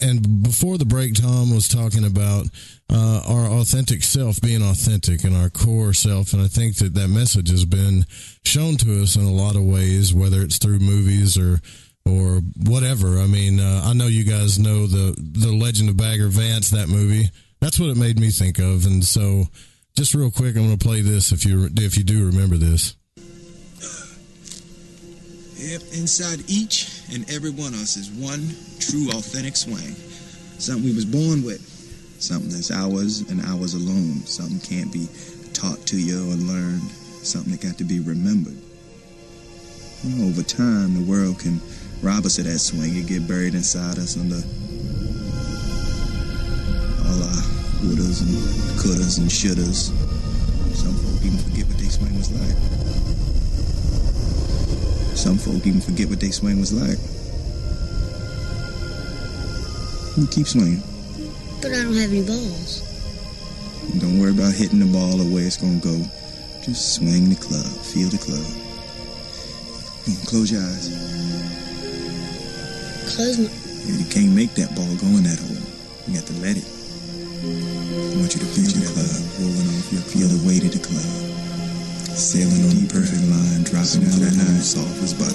And before the break, Tom was talking about our authentic self, being authentic and our core self. And I think that message has been shown to us in a lot of ways, whether it's through movies or whatever. I mean, I know you guys know the Legend of Bagger Vance, that movie. That's what it made me think of. And so just real quick, I'm going to play this if you do remember this. Yep, inside each and every one of us is one true authentic swing. Something we was born with. Something that's ours and ours alone. Something can't be taught to you or learned. Something that got to be remembered. Over time, the world can rob us of that swing. It get buried inside us under all our wouldas and couldas and shouldas. Some folk even forget what they swing was like. Some folk even forget what they swing was like. You keep swinging. But I don't have any balls. And don't worry about hitting the ball or where it's going to go. Just swing the club. Feel the club. Close your eyes. Close my... You can't make that ball go in that hole. You got to let it. I want you to feel the club rolling off your club. Feel the weight of the club. Sailing on the perfect line, dropping out that high, soft as butter.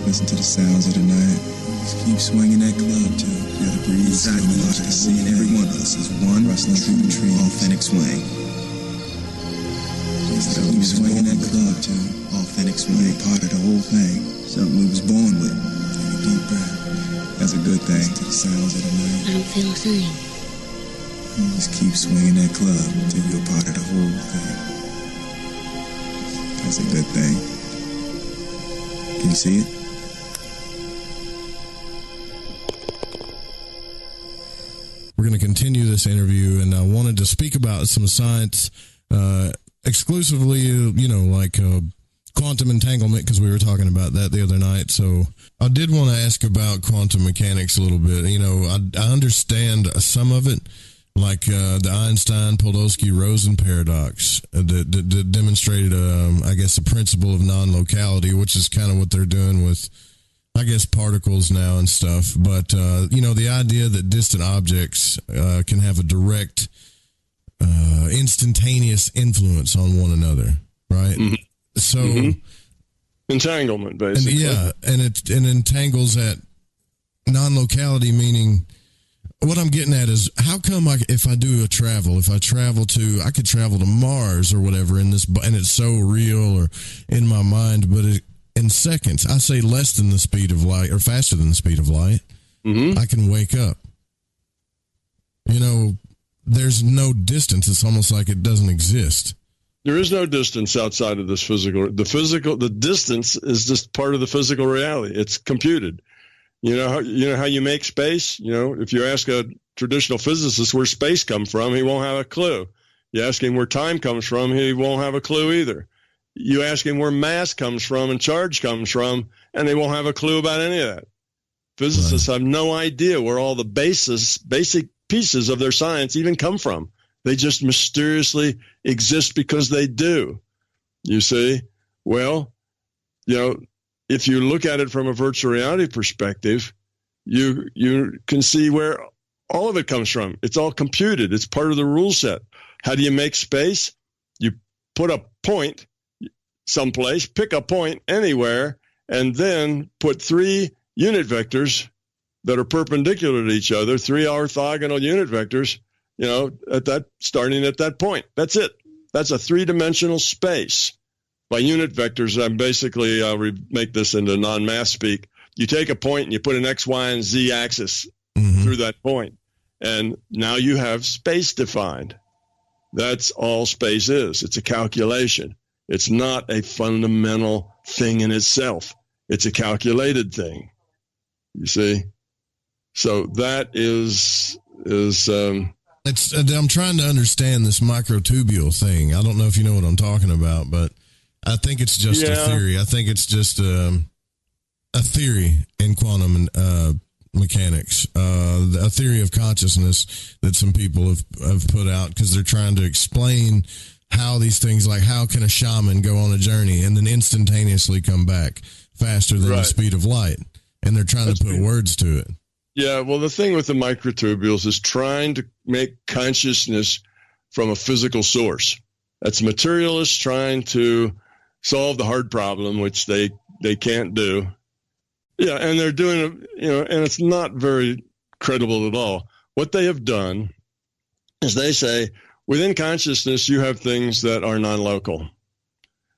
Listen to the sounds of the night. Just keep swinging that club till feel the breeze inside the heart of the sea. And every one of us is one rustling through the tree, authentic swing. Just keep swinging that club till authentic swing, part of the whole thing. Something we was born with. Take a deep breath. That's a good thing. Listen to the sounds of the night. I don't feel a thing. Just keep swinging that club till you're part of the whole thing. That's a good thing. Can you see it? We're going to continue this interview, and I wanted to speak about some science exclusively, like quantum entanglement, because we were talking about that the other night. So I did want to ask about quantum mechanics a little bit. I understand some of it, like the Einstein-Podolsky-Rosen paradox that demonstrated, I guess, the principle of non-locality, which is kind of what they're doing with, I guess, particles now and stuff. But, the idea that distant objects can have a direct, instantaneous influence on one another, right? Mm-hmm. So... Entanglement, basically. And it entangles at non-locality, meaning... What I'm getting at is, how come if I could travel to Mars or whatever in this, and it's so real or in my mind, but in seconds, I say less than the speed of light or faster than the speed of light, I can wake up. There's no distance. It's almost like it doesn't exist. There is no distance outside of this physical. The distance is just part of the physical reality. It's computed. You know how you make space? If you ask a traditional physicist where space comes from, he won't have a clue. You ask him where time comes from, he won't have a clue either. You ask him where mass comes from and charge comes from, and they won't have a clue about any of that. Physicists have no idea where all the basic pieces of their science even come from. They just mysteriously exist because they do. You see? Well, if you look at it from a virtual reality perspective, you can see where all of it comes from. It's all computed. It's part of the rule set. How do you make space? You put a point someplace, pick a point anywhere, and then put 3 unit vectors that are perpendicular to each other, 3 orthogonal unit vectors, starting at that point. That's it. That's a 3-dimensional space. By unit vectors, I'm basically, make this into non-math speak. You take a point and you put an X, Y, and Z axis through that point. And now you have space defined. That's all space is. It's a calculation. It's not a fundamental thing in itself. It's a calculated thing. You see? So that is I'm trying to understand this microtubule thing. I don't know if you know what I'm talking about, but I think it's just a theory. I think it's just a theory in quantum mechanics, a theory of consciousness that some people have put out, because they're trying to explain how these things, like how can a shaman go on a journey and then instantaneously come back faster than the speed of light, and they're trying to put words to it. Yeah, well, the thing with the microtubules is trying to make consciousness from a physical source. That's materialists trying to solve the hard problem, which they can't do. Yeah, and they're doing it, and it's not very credible at all. What they have done is they say, within consciousness, you have things that are non-local.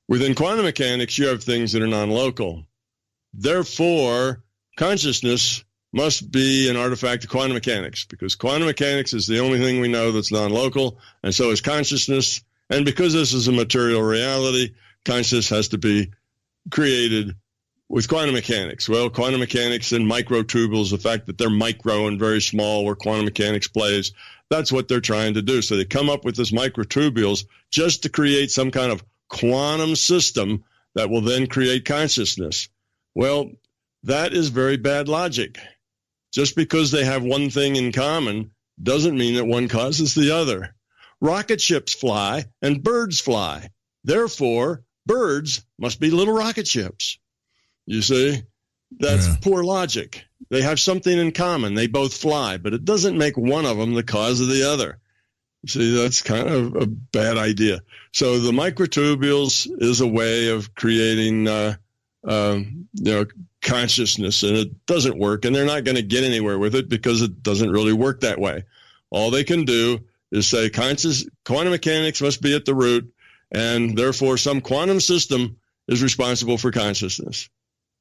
Within quantum mechanics, you have things that are non-local. Therefore, consciousness must be an artifact of quantum mechanics, because quantum mechanics is the only thing we know that's non-local, and so is consciousness. And because this is a material reality, consciousness has to be created with quantum mechanics. Well, quantum mechanics and microtubules, the fact that they're micro and very small where quantum mechanics plays, that's what they're trying to do. So they come up with this microtubules just to create some kind of quantum system that will then create consciousness. Well, that is very bad logic. Just because they have one thing in common doesn't mean that one causes the other. Rocket ships fly and birds fly. Therefore, birds must be little rocket ships. You see, that's poor logic. They have something in common. They both fly, but it doesn't make one of them the cause of the other. See, that's kind of a bad idea. So the microtubules is a way of creating, consciousness, and it doesn't work, and they're not going to get anywhere with it because it doesn't really work that way. All they can do is say quantum mechanics must be at the root, and therefore some quantum system is responsible for consciousness.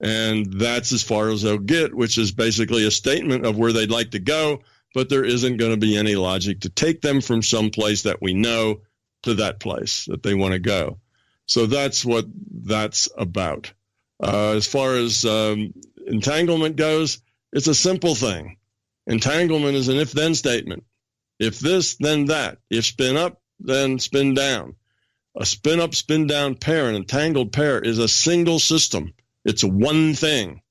And that's as far as they'll get, which is basically a statement of where they'd like to go, but there isn't going to be any logic to take them from some place that we know to that place that they want to go. So that's what that's about. As far as entanglement goes, it's a simple thing. Entanglement is an if-then statement. If this, then that. If spin up, then spin down. A spin-up, spin-down pair, an entangled pair, is a single system. It's one thing.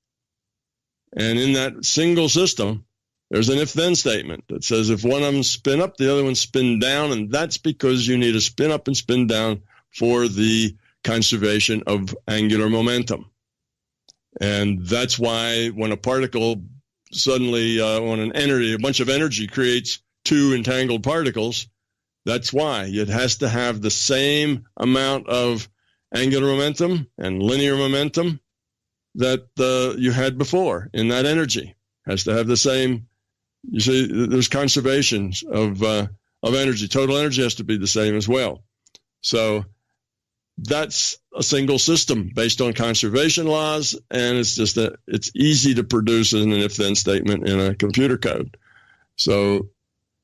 And in that single system, there's an if-then statement that says if one of them spin up, the other one spin down, and that's because you need a spin up and spin down for the conservation of angular momentum. And that's why when a particle suddenly, when a bunch of energy creates two entangled particles, that's why it has to have the same amount of angular momentum and linear momentum that you had before in that energy. Has to have the same. You see, there's conservation of energy. Total energy has to be the same as well. So that's a single system based on conservation laws, and it's easy to produce in an if-then statement in a computer code. So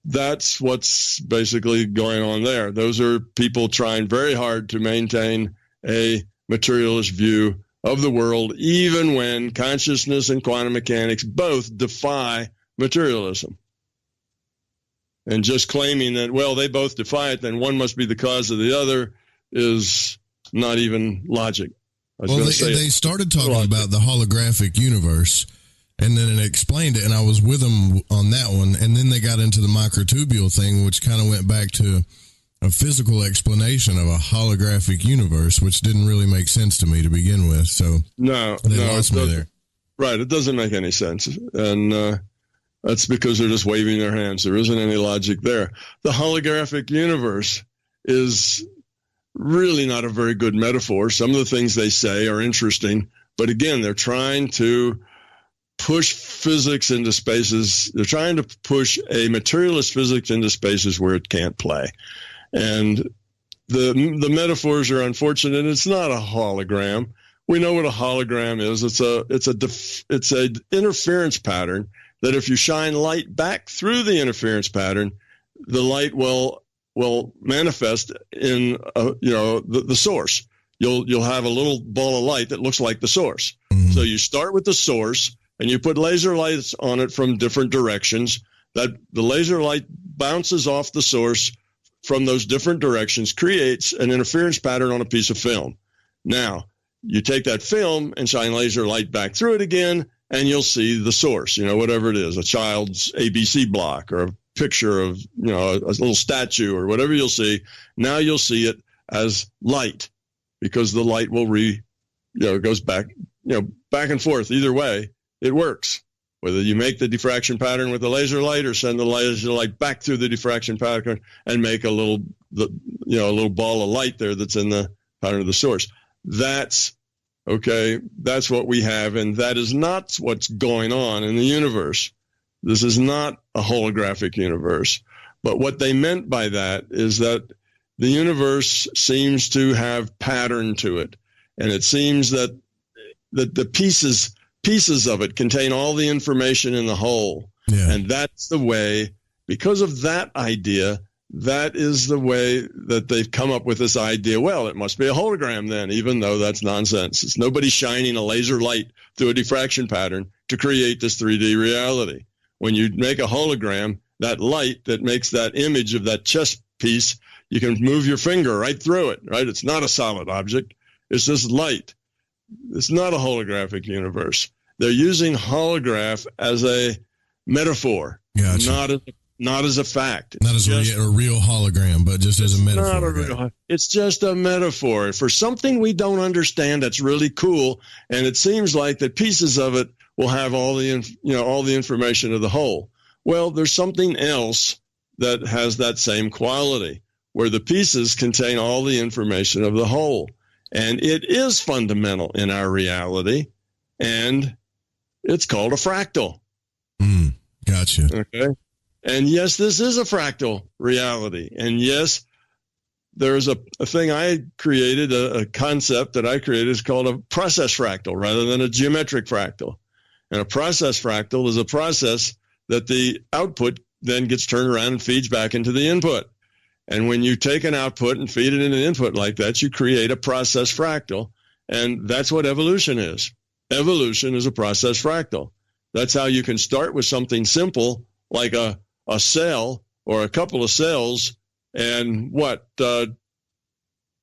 that's what's basically going on there. Those are people trying very hard to maintain a materialist view of the world, even when consciousness and quantum mechanics both defy materialism. And just claiming that, well, they both defy it, then one must be the cause of the other is not even logic. Well, they started talking about the holographic universe, and then it explained it, and I was with them on that one, and then they got into the microtubule thing, which kind of went back to a physical explanation of a holographic universe, which didn't really make sense to me to begin with. So they lost me there. Right, it doesn't make any sense, and that's because they're just waving their hands. There isn't any logic there. The holographic universe is really not a very good metaphor. Some of the things they say are interesting, but again, they're trying to push physics into spaces. They're trying to push a materialist physics into spaces where it can't play. And the metaphors are unfortunate. It's not a hologram. We know what a hologram is. It's a interference pattern that if you shine light back through the interference pattern, the light will manifest in the source. You'll have a little ball of light that looks like the source. Mm-hmm. So you start with the source and you put laser lights on it from different directions. That the laser light bounces off the source from those different directions, creates an interference pattern on a piece of film. Now, you take that film and shine laser light back through it again, and you'll see the source, whatever it is, a child's ABC block or a picture of, a little statue or whatever you'll see. Now you'll see it as light, because the light will goes back, back and forth. Either way, it works. Whether you make the diffraction pattern with a laser light or send the laser light back through the diffraction pattern and make a little ball of light there that's in the pattern of the source. That's what we have, and that is not what's going on in the universe. This is not a holographic universe. But what they meant by that is that the universe seems to have pattern to it, and it seems that the pieces of it contain all the information in the whole. Yeah. And that's the way, because of that idea, that is the way that they've come up with this idea. Well, it must be a hologram then, even though that's nonsense. It's nobody shining a laser light through a diffraction pattern to create this 3D reality. When you make a hologram, that light that makes that image of that chess piece, you can move your finger right through it, right? It's not a solid object. It's just light. It's not a holographic universe. They're using holograph as a metaphor, gotcha. Not as a fact. Not as a real hologram, but just as a metaphor. It's just a metaphor for something we don't understand that's really cool, and it seems like that pieces of it will have all the information of the whole. Well, there's something else that has that same quality, where the pieces contain all the information of the whole. And it is fundamental in our reality, and it's called a fractal. Gotcha. Okay. And yes, this is a fractal reality. And yes, there's a thing I created, a concept that I created is called a process fractal rather than a geometric fractal. And a process fractal is a process that the output then gets turned around and feeds back into the input. And when you take an output and feed it into an input like that, you create a process fractal. And that's what evolution is. Evolution is a process fractal. That's how you can start with something simple like a cell or a couple of cells, and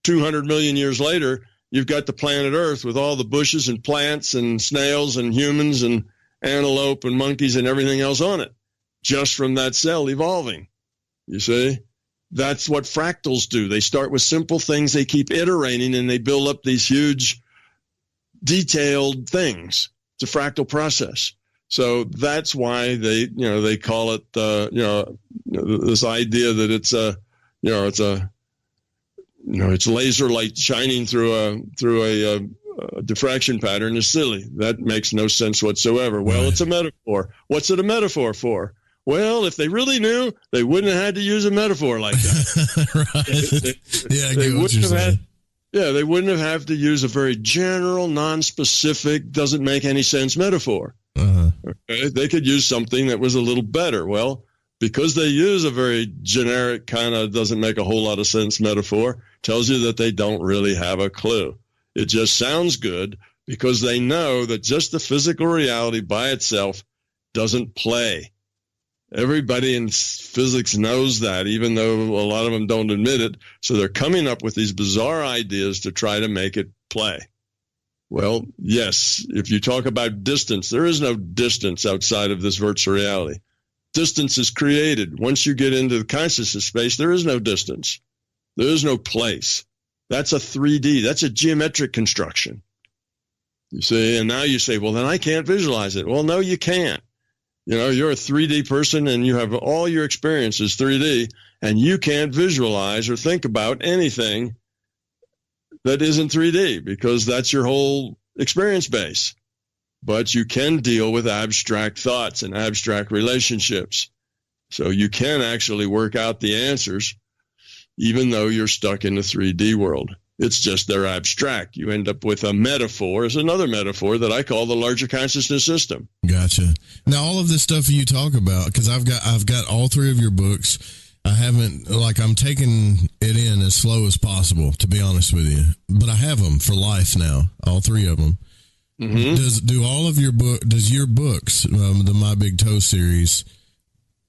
200 million years later, you've got the planet Earth with all the bushes and plants and snails and humans and antelope and monkeys and everything else on it, just from that cell evolving. You see? That's what fractals do. They start with simple things, they keep iterating, and they build up these huge, detailed things. It's a fractal process. So that's why they call it, this idea that it's laser light shining through a diffraction pattern is silly. That makes no sense whatsoever. Well, it's a metaphor. What's it a metaphor for? Well, if they really knew, they wouldn't have had to use a metaphor like that. They wouldn't have had to use a very general, non-specific, doesn't make any sense metaphor. Uh-huh. Okay? They could use something that was a little better. Well, because they use a very generic kind of doesn't make a whole lot of sense metaphor, tells you that they don't really have a clue. It just sounds good because they know that just the physical reality by itself doesn't play. Everybody in physics knows that, even though a lot of them don't admit it. So they're coming up with these bizarre ideas to try to make it play. Well, yes, if you talk about distance, there is no distance outside of this virtual reality. Distance is created. Once you get into the consciousness space, there is no distance. There is no place. That's a 3D. That's a geometric construction. You see, and now you say, well, then I can't visualize it. Well, no, you can't. You're a 3D person and you have all your experiences 3D, and you can't visualize or think about anything that isn't 3D because that's your whole experience base. But you can deal with abstract thoughts and abstract relationships. So you can actually work out the answers even though you're stuck in the 3D world. It's just they're abstract. You end up with a metaphor. It's another metaphor that I call the larger consciousness system. Gotcha. Now, all of this stuff you talk about, because I've got all three of your books. I haven't, I'm taking it in as slow as possible, to be honest with you. But I have them for life now, all three of them. Mm-hmm. Does your books, the My Big Toe series,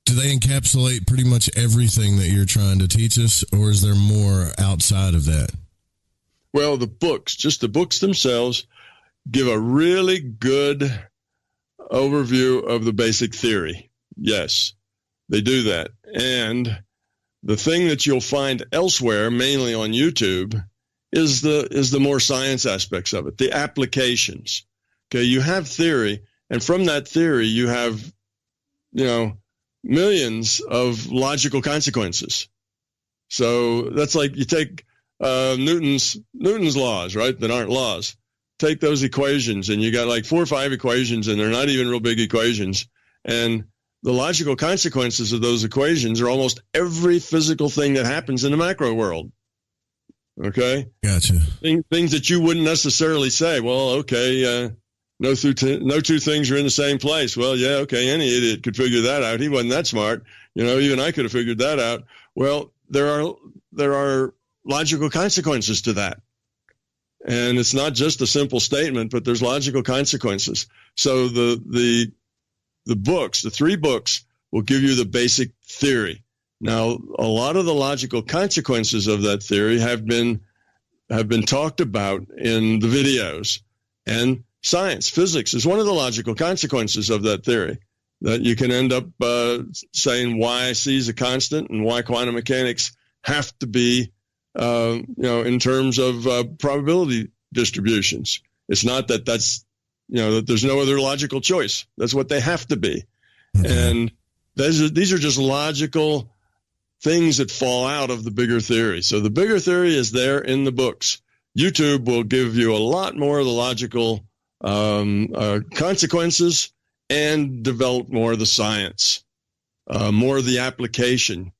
do they encapsulate pretty much everything that you're trying to teach us, or is there more outside of that? Well, the books themselves, give a really good overview of the basic theory. Yes, they do that. And the thing that you'll find elsewhere, mainly on YouTube, is the more science aspects of it, the applications. Okay, you have theory, and from that theory, you have, millions of logical consequences. So that's like you take Newton's laws, right? That aren't laws. Take those equations, and you got like 4 or 5 equations, and they're not even real big equations. And the logical consequences of those equations are almost every physical thing that happens in the macro world. Okay? Gotcha. Things that you wouldn't necessarily say, well, okay, no two things are in the same place. Well, yeah, okay, any idiot could figure that out. He wasn't that smart. Even I could have figured that out. Well, there are logical consequences to that. And it's not just a simple statement, but there's logical consequences. So the books, the 3 books, will give you the basic theory. Now, a lot of the logical consequences of that theory have been talked about in the videos. And science, physics, is one of the logical consequences of that theory. That you can end up saying why C is a constant and why quantum mechanics have to be, in terms of probability distributions. It's not that that there's no other logical choice. That's what they have to be. Mm-hmm. And these are just logical things that fall out of the bigger theory. So the bigger theory is there in the books. YouTube will give you a lot more of the logical consequences and develop more of the science, more of the application.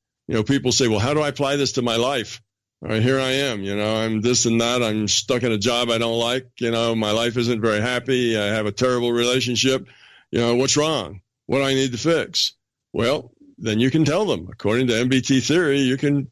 People say, well, how do I apply this to my life? All right, here I am, I'm this and that. I'm stuck in a job I don't like. My life isn't very happy. I have a terrible relationship. What's wrong? What do I need to fix? Well, then you can tell them, according to MBT theory, you can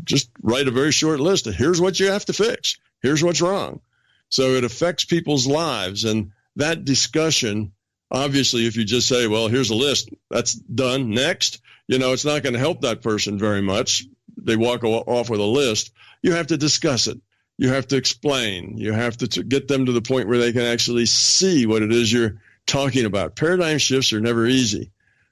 just write a very short list of here's what you have to fix. Here's what's wrong. So it affects people's lives. And that discussion, obviously, if you just say, well, here's a list, that's done, next, it's not going to help that person very much. They walk off with a list. You have to discuss it. You have to explain. You have to get them to the point where they can actually see what it is you're talking about. Paradigm shifts are never easy.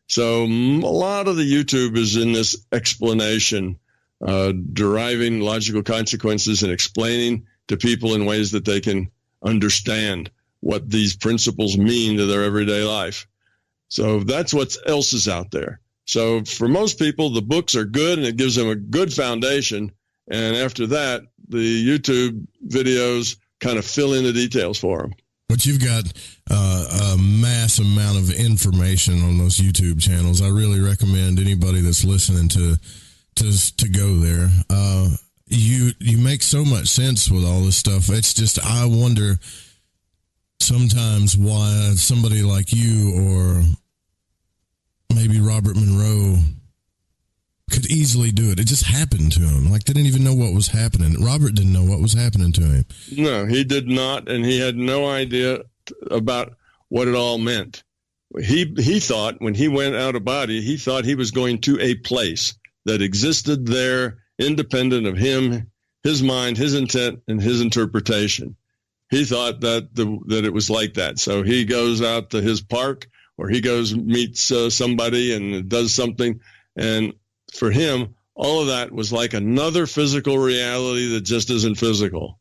So a lot of the YouTube is in this explanation, deriving logical consequences and explaining to people in ways that they can understand what these principles mean to their everyday life. So that's what else is out there. So for most people, the books are good and it gives them a good foundation. And after that, the YouTube videos kind of fill in the details for them. But you've got a mass amount of information on those YouTube channels. I really recommend anybody that's listening to go there. You make so much sense with all this stuff. It's just, I wonder sometimes why somebody like you or maybe Robert Monroe could easily do it. It just happened to him. Like, they didn't even know what was happening. Robert didn't know what was happening to him. No, he did not, and he had no idea about what it all meant. He thought, when he went out of body, he thought he was going to a place that existed there, independent of him, his mind, his intent, and his interpretation. He thought that it was like that. So he goes out to his park, or he goes meets somebody and does something, and for him, all of that was like another physical reality that just isn't physical.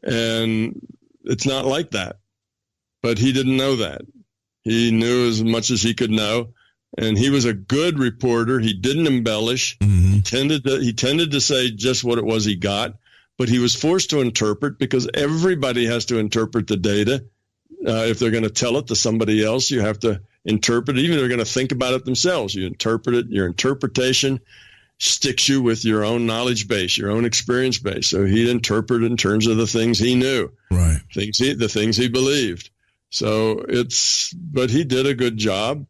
And it's not like that. But he didn't know that. He knew as much as he could know. And he was a good reporter. He didn't embellish. Mm-hmm. He tended to say just what it was he got. But he was forced to interpret, because everybody has to interpret the data. If they're going to tell it to somebody else, you have to interpret it. Even if they're going to think about it themselves, you interpret it. Your interpretation sticks you with your own knowledge base, your own experience base. So he'd interpret in terms of the things he knew, right? The things he believed. So but he did a good job.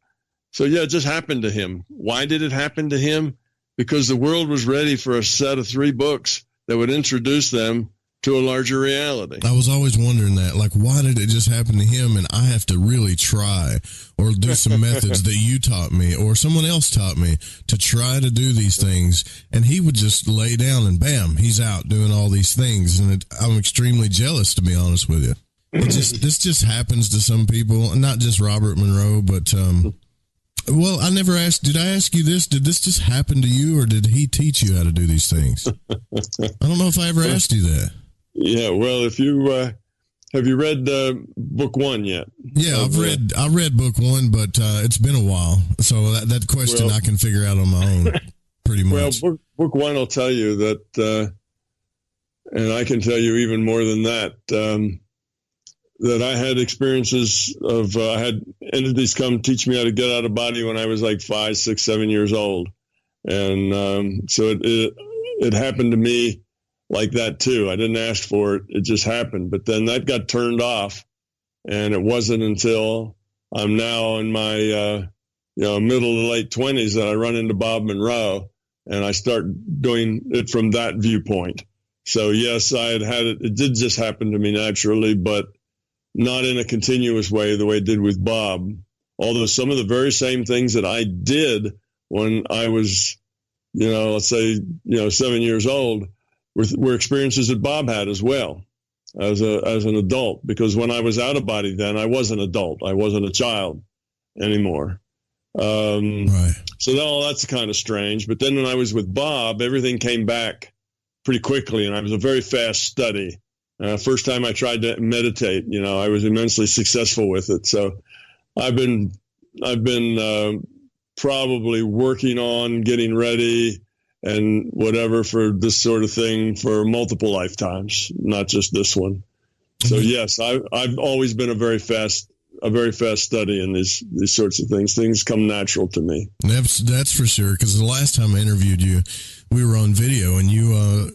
So yeah, it just happened to him. Why did it happen to him? Because the world was ready for a set of 3 books that would introduce them to a larger reality. I was always wondering that, like, why did it just happen to him and I have to really try or do some methods that you taught me or someone else taught me to try to do these things, and he would just lay down and bam, he's out doing all these things, and I'm extremely jealous, to be honest with you. This just happens to some people, not just Robert Monroe, but well, I never asked. Did I ask you this? Did this just happen to you, or did he teach you how to do these things? I don't know if I ever asked you that. Yeah, well, if you have you read book 1 yet? Yeah, I read book 1, but it's been a while, so that question I can figure out on my own, pretty much. Well, book 1 will tell you that, and I can tell you even more than that. That I had experiences of I had entities come teach me how to get out of body when I was like 5, 6, 7 years old, and so it happened to me like that too. I didn't ask for it; it just happened. But then that got turned off, and it wasn't until I'm now in my middle to late 20s that I run into Bob Monroe, and I start doing it from that viewpoint. So yes, I had it. It did just happen to me naturally, but not in a continuous way the way it did with Bob. Although some of the very same things that I did when I was, let's say, 7 years old were experiences that Bob had as well as an adult. Because when I was out of body then, I was an adult. I wasn't a child anymore. Right. So that's kind of strange. But then when I was with Bob, everything came back pretty quickly, and I was a very fast study. First time I tried to meditate, I was immensely successful with it. So I've been probably working on getting ready and whatever for this sort of thing for multiple lifetimes, not just this one. So yes, I've always been a very fast study in these sorts of things. Things come natural to me. That's for sure. Because the last time I interviewed you, we were on video, and you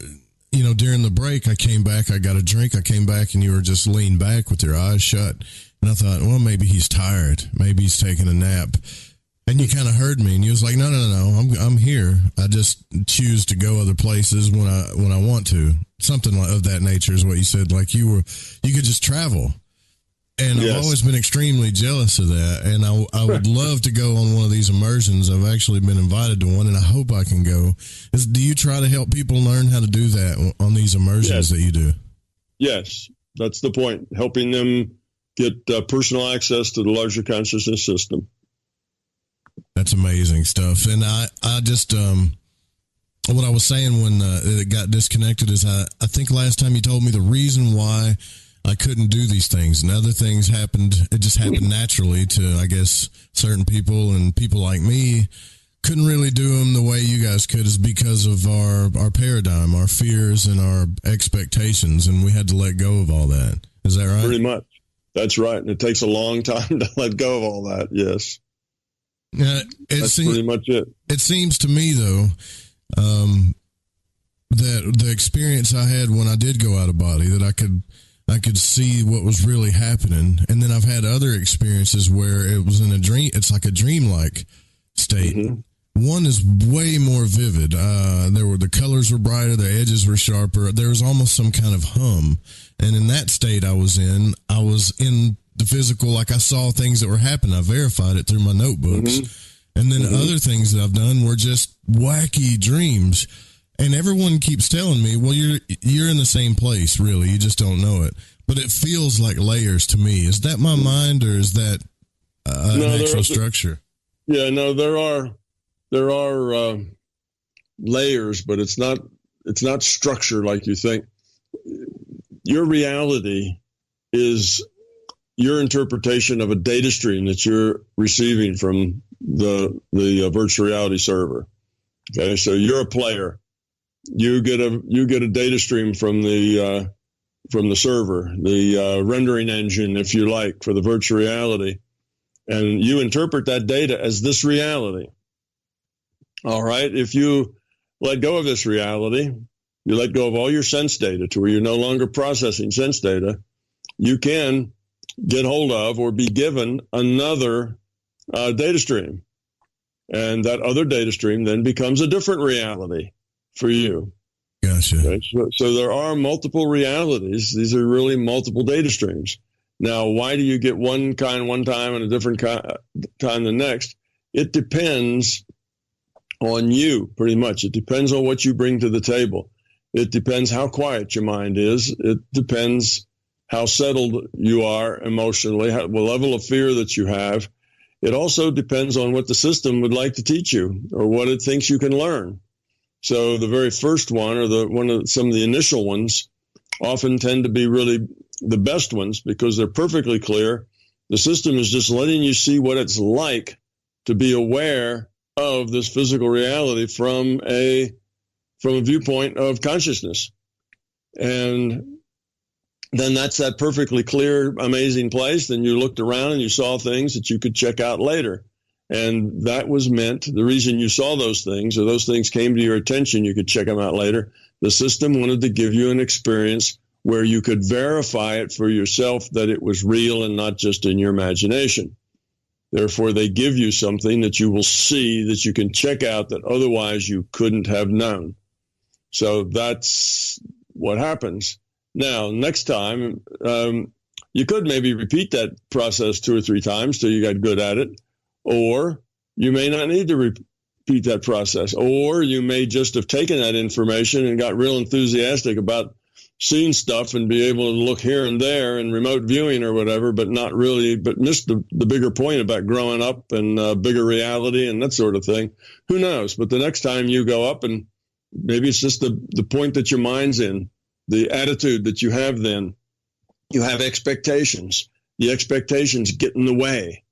during the break, I came back, I got a drink, I came back, and you were just leaned back with your eyes shut. And I thought, well, maybe he's tired. Maybe he's taking a nap. And you kind of heard me, and you was like, no, I'm here. I just choose to go other places when I want to. Something of that nature is what you said. Like you could just travel. And yes. I've always been extremely jealous of that. And I would love to go on one of these immersions. I've actually been invited to one, and I hope I can go. Do you try to help people learn how to do that on these immersions that you do? Yes, that's the point. Helping them get personal access to the larger consciousness system. That's amazing stuff. And I just, what I was saying when it got disconnected is I think last time you told me the reason why I couldn't do these things, and other things happened. It just happened naturally to, I guess, certain people, and people like me couldn't really do them the way you guys could is because of our paradigm, our fears, and our expectations, and we had to let go of all that. Is that right? Pretty much. That's right. And it takes a long time to let go of all that, yes. That's pretty much it. It seems to me, though, that the experience I had when I did go out of body, that I could see what was really happening. And then I've had other experiences where it was in a dream. It's like a dreamlike state. Mm-hmm. One is way more vivid. The colors were brighter, the edges were sharper. There was almost some kind of hum. And in that state I was in the physical, like I saw things that were happening. I verified it through my notebooks. Mm-hmm. And then other things that I've done were just wacky dreams. And everyone keeps telling me, well, you're in the same place, really. You just don't know it. But it feels like layers to me. Is that my mind, or is that an actual structure? Yeah, no, there are layers, but it's not structure like you think. Your reality is your interpretation of a data stream that you're receiving from the virtual reality server. Okay, so you're a player. You get a data stream from the server, the rendering engine, if you like, for the virtual reality, and you interpret that data as this reality. All right. If you let go of this reality, you let go of all your sense data to where you're no longer processing sense data, you can get hold of or be given another data stream, and that other data stream then becomes a different reality for you. Gotcha. Okay? So there are multiple realities. These are really multiple data streams. Now, why do you get one kind one time and a different time the next? It depends on you, pretty much. It depends on what you bring to the table. It depends how quiet your mind is. It depends how settled you are emotionally, the level of fear that you have. It also depends on what the system would like to teach you or what it thinks you can learn. So the very first one, or some of the initial ones, often tend to be really the best ones because they're perfectly clear. The system is just letting you see what it's like to be aware of this physical reality from a viewpoint of consciousness. And then that's that perfectly clear, amazing place. Then you looked around and you saw things that you could check out later. And that was meant, the reason you saw those things, or those things came to your attention, you could check them out later. The system wanted to give you an experience where you could verify it for yourself that it was real and not just in your imagination. Therefore, they give you something that you will see, that you can check out, that otherwise you couldn't have known. So that's what happens. Now, next time, you could maybe repeat that process 2 or 3 times till you got good at it, or you may not need to repeat that process, or you may just have taken that information and got real enthusiastic about seeing stuff and be able to look here and there and remote viewing or whatever, but missed the bigger point about growing up and bigger reality and that sort of thing. Who knows? But the next time you go up, and maybe it's just the point that your mind's in, the attitude that you have then. You have expectations. The expectations get in the way.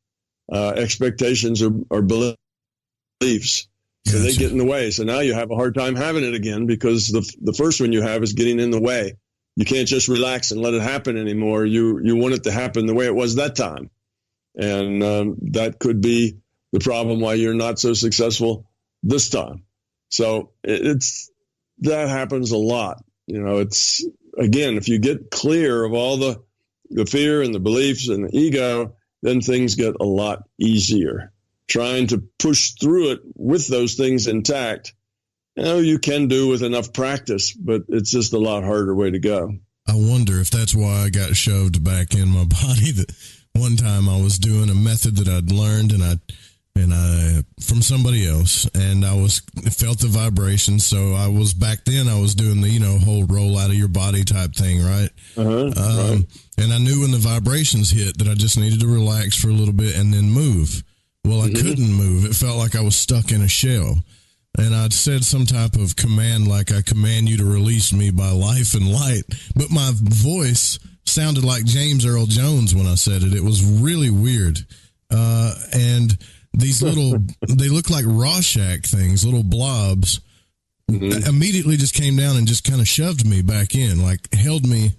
Expectations are beliefs. So they get in the way. So now you have a hard time having it again because the first one you have is getting in the way. You can't just relax and let it happen anymore. You want it to happen the way it was that time. And that could be the problem why you're not so successful this time. So that happens a lot. It's, again, if you get clear of all the fear and the beliefs and the ego, then things get a lot easier. Trying to push through it with those things intact, you can do with enough practice, but it's just a lot harder way to go. I wonder if that's why I got shoved back in my body. That one time I was doing a method that I'd learned and I from somebody else, and I felt the vibrations. So I was doing the whole roll out of your body type thing, right? Right. And I knew when the vibrations hit that I just needed to relax for a little bit and then move. Well, I couldn't move. It felt like I was stuck in a shell. And I'd said some type of command, like I command you to release me by life and light. But my voice sounded like James Earl Jones when I said it. It was really weird. And these they look like Rorschach things, little blobs, immediately just came down and just kind of shoved me back in, like held me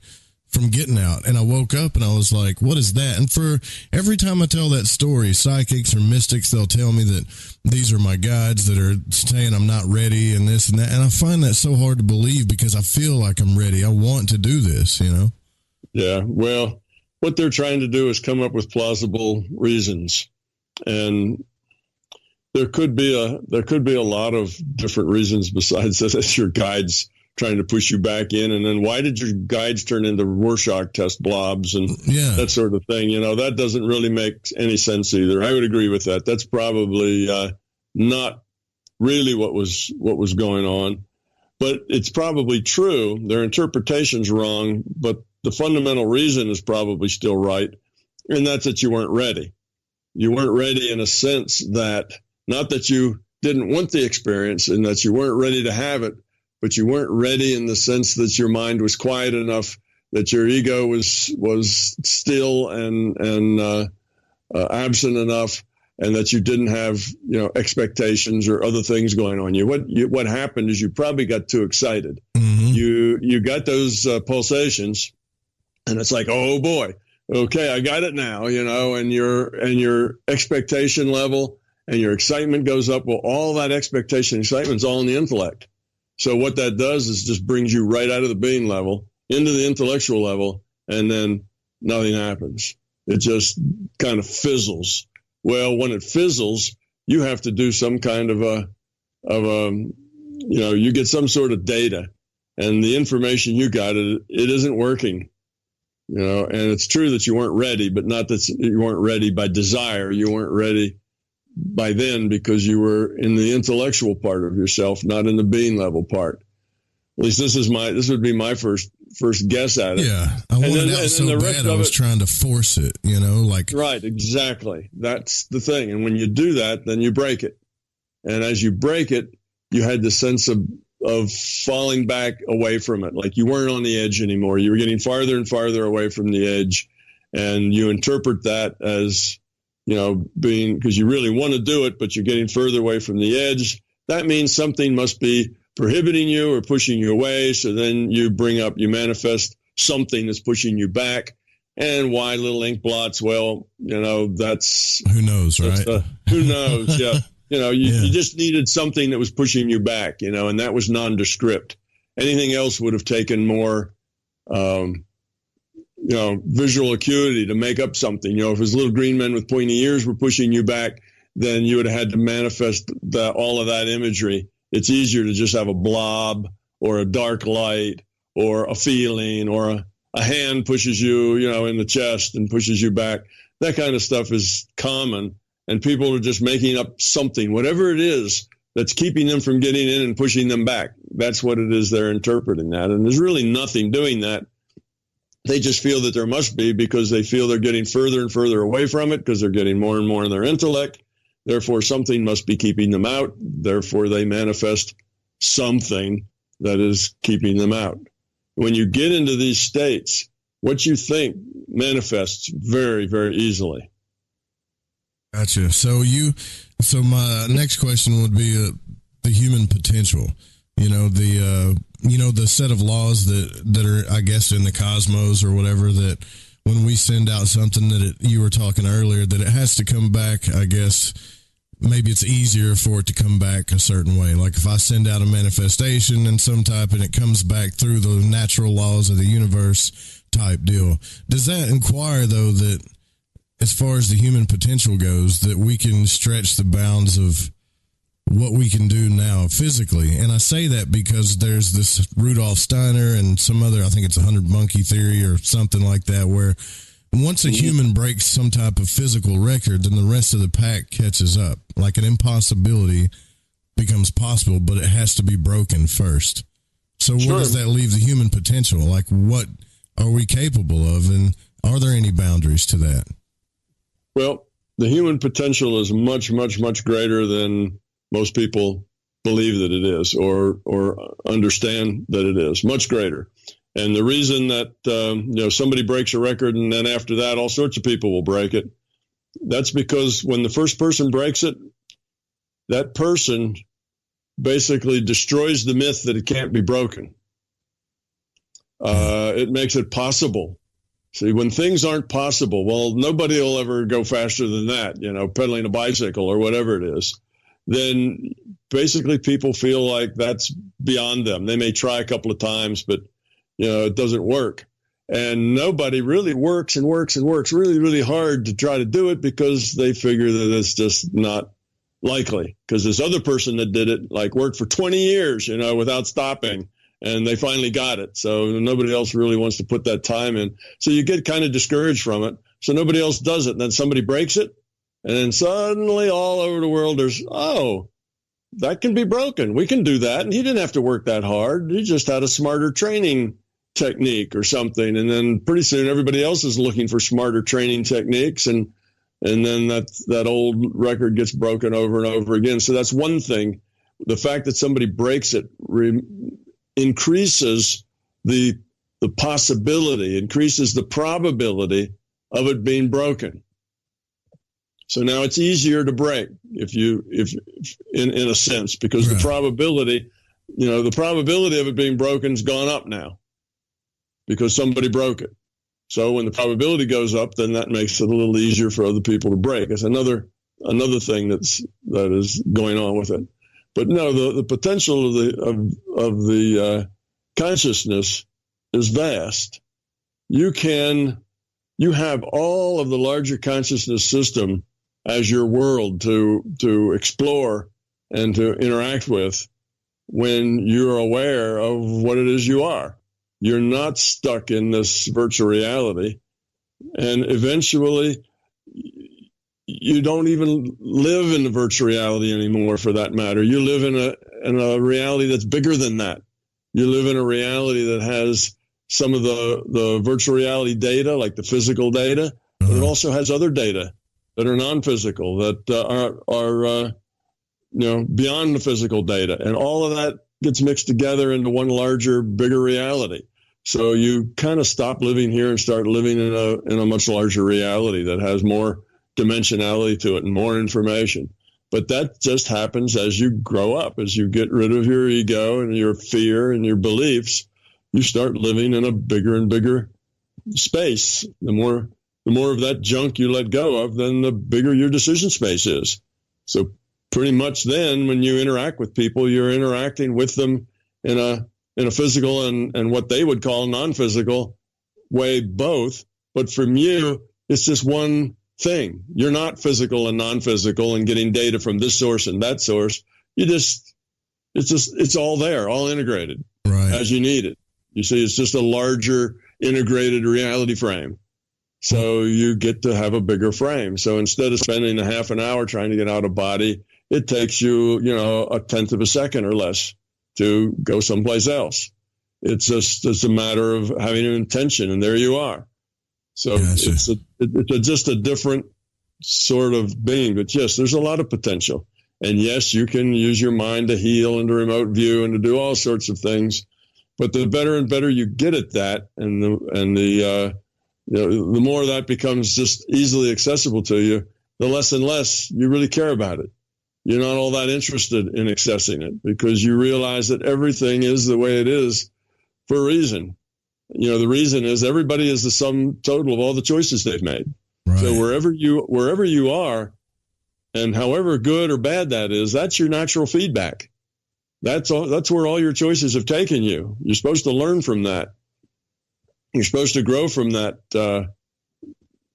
from getting out. And I woke up and I was like, what is that? And for every time I tell that story, psychics or mystics, they'll tell me that these are my guides that are saying I'm not ready and this and that. And I find that so hard to believe because I feel like I'm ready. I want to do this, Yeah. Well, what they're trying to do is come up with plausible reasons. And there could be a lot of different reasons besides that. It's your guides trying to push you back in. And then why did your guides turn into Rorschach test blobs and that sort of thing? That doesn't really make any sense either. I would agree with that. That's probably not really what was going on, but it's probably true. Their interpretation's wrong, but the fundamental reason is probably still right. And that's that you weren't ready. You weren't ready in a sense that, not that you didn't want the experience and that you weren't ready to have it, but you weren't ready in the sense that your mind was quiet enough, that your ego was still and absent enough, and that you didn't have expectations or other things going on. What happened is you probably got too excited. Mm-hmm. You got those pulsations, and it's like, oh boy, okay, I got it now. And your expectation level and your excitement goes up. Well, all that expectation, excitement's all in the intellect. So what that does is just brings you right out of the being level into the intellectual level, and then nothing happens. It just kind of fizzles. Well, when it fizzles, you have to do some kind of you get some sort of data, and the information you got, it isn't working. And it's true that you weren't ready, but not that you weren't ready by desire. You weren't ready by then because you were in the intellectual part of yourself, not in the being level part. At least this would be my first guess at it. Yeah, I wanted out so bad I was trying to force it, Right, exactly. That's the thing. And when you do that, then you break it. And as you break it, you had the sense of falling back away from it. Like you weren't on the edge anymore. You were getting farther and farther away from the edge. And you interpret that as, being, because you really want to do it, but you're getting further away from the edge. That means something must be prohibiting you or pushing you away. So then you manifest something that's pushing you back. And why little ink blots? Well, that's who knows, right? Who knows? Yeah. You just needed something that was pushing you back, and that was nondescript. Anything else would have taken more, visual acuity to make up something. If it was little green men with pointy ears were pushing you back, then you would have had to manifest all of that imagery. It's easier to just have a blob or a dark light or a feeling or a hand pushes you, in the chest and pushes you back. That kind of stuff is common, and people are just making up something, whatever it is that's keeping them from getting in and pushing them back. That's what it is they're interpreting that. And there's really nothing doing that. They just feel that there must be because they feel they're getting further and further away from it because they're getting more and more in their intellect. Therefore, something must be keeping them out. Therefore, they manifest something that is keeping them out. When you get into these states, what you think manifests very, very easily. Gotcha. So my next question would be the human potential. The set of laws that are, I guess, in the cosmos or whatever, that when we send out something you were talking earlier, that it has to come back, I guess, maybe it's easier for it to come back a certain way. Like if I send out a manifestation and some type and it comes back through the natural laws of the universe type deal. Does that inquire, though, that as far as the human potential goes, that we can stretch the bounds of what we can do now physically? And I say that because there's this Rudolf Steiner and some other, I think it's 100 monkey theory or something like that, where once a human breaks some type of physical record, then the rest of the pack catches up. Like an impossibility becomes possible, but it has to be broken first. So where does that leave the human potential? Like what are we capable of, and are there any boundaries to that? Well, the human potential is much, much, much greater than most people believe that it is or understand that it is. Much greater. And the reason that somebody breaks a record and then after that all sorts of people will break it, that's because when the first person breaks it, that person basically destroys the myth that it can't be broken. It makes it possible. See, when things aren't possible, well, nobody will ever go faster than that, pedaling a bicycle or whatever it is. Then basically people feel like that's beyond them. They may try a couple of times, but it doesn't work. And nobody really works really, really hard to try to do it because they figure that it's just not likely. Because this other person that did it, worked for 20 years, without stopping, and they finally got it. So nobody else really wants to put that time in. So you get kind of discouraged from it. So nobody else does it. And then somebody breaks it. And then suddenly all over the world there's, that can be broken. We can do that. And he didn't have to work that hard. He just had a smarter training technique or something. And then pretty soon everybody else is looking for smarter training techniques. And then that old record gets broken over and over again. So that's one thing. The fact that somebody breaks it increases the possibility, increases the probability of it being broken. So now it's easier to break if in a sense, because the probability of it being broken has gone up now because somebody broke it. So when the probability goes up, then that makes it a little easier for other people to break. It's another thing that is going on with it. But no, the potential of the consciousness is vast. You have all of the larger consciousness system as your world to explore and to interact with when you're aware of what it is you are. You're not stuck in this virtual reality. And eventually, you don't even live in the virtual reality anymore, for that matter. You live in a reality that's bigger than that. You live in a reality that has some of the virtual reality data, like the physical data, but it also has other data that are non-physical, that are beyond the physical data. And all of that gets mixed together into one larger, bigger reality. So you kind of stop living here and start living in a much larger reality that has more dimensionality to it and more information. But that just happens as you grow up, as you get rid of your ego and your fear and your beliefs. You start living in a bigger and bigger space. The more of that junk you let go of, then the bigger your decision space is. So pretty much then when you interact with people, you're interacting with them in a physical and what they would call non-physical way, both. But from you, it's just one thing. You're not physical and non-physical and getting data from this source and that source. It's all there, all integrated as you need it. You see, it's just a larger integrated reality frame. So you get to have a bigger frame. So instead of spending a half an hour trying to get out of body, it takes you, a tenth of a second or less to go someplace else. It's a matter of having an intention, and there you are. So it's just a different sort of being. But yes, there's a lot of potential. And yes, you can use your mind to heal and to remote view and to do all sorts of things. But the better and better you get at that, and the more that becomes just easily accessible to you, the less and less you really care about it. You're not all that interested in accessing it because you realize that everything is the way it is for a reason. The reason is everybody is the sum total of all the choices they've made. Right. So wherever you are, and however good or bad that is, that's your natural feedback. That's where all your choices have taken you. You're supposed to learn from that. You're supposed to grow from that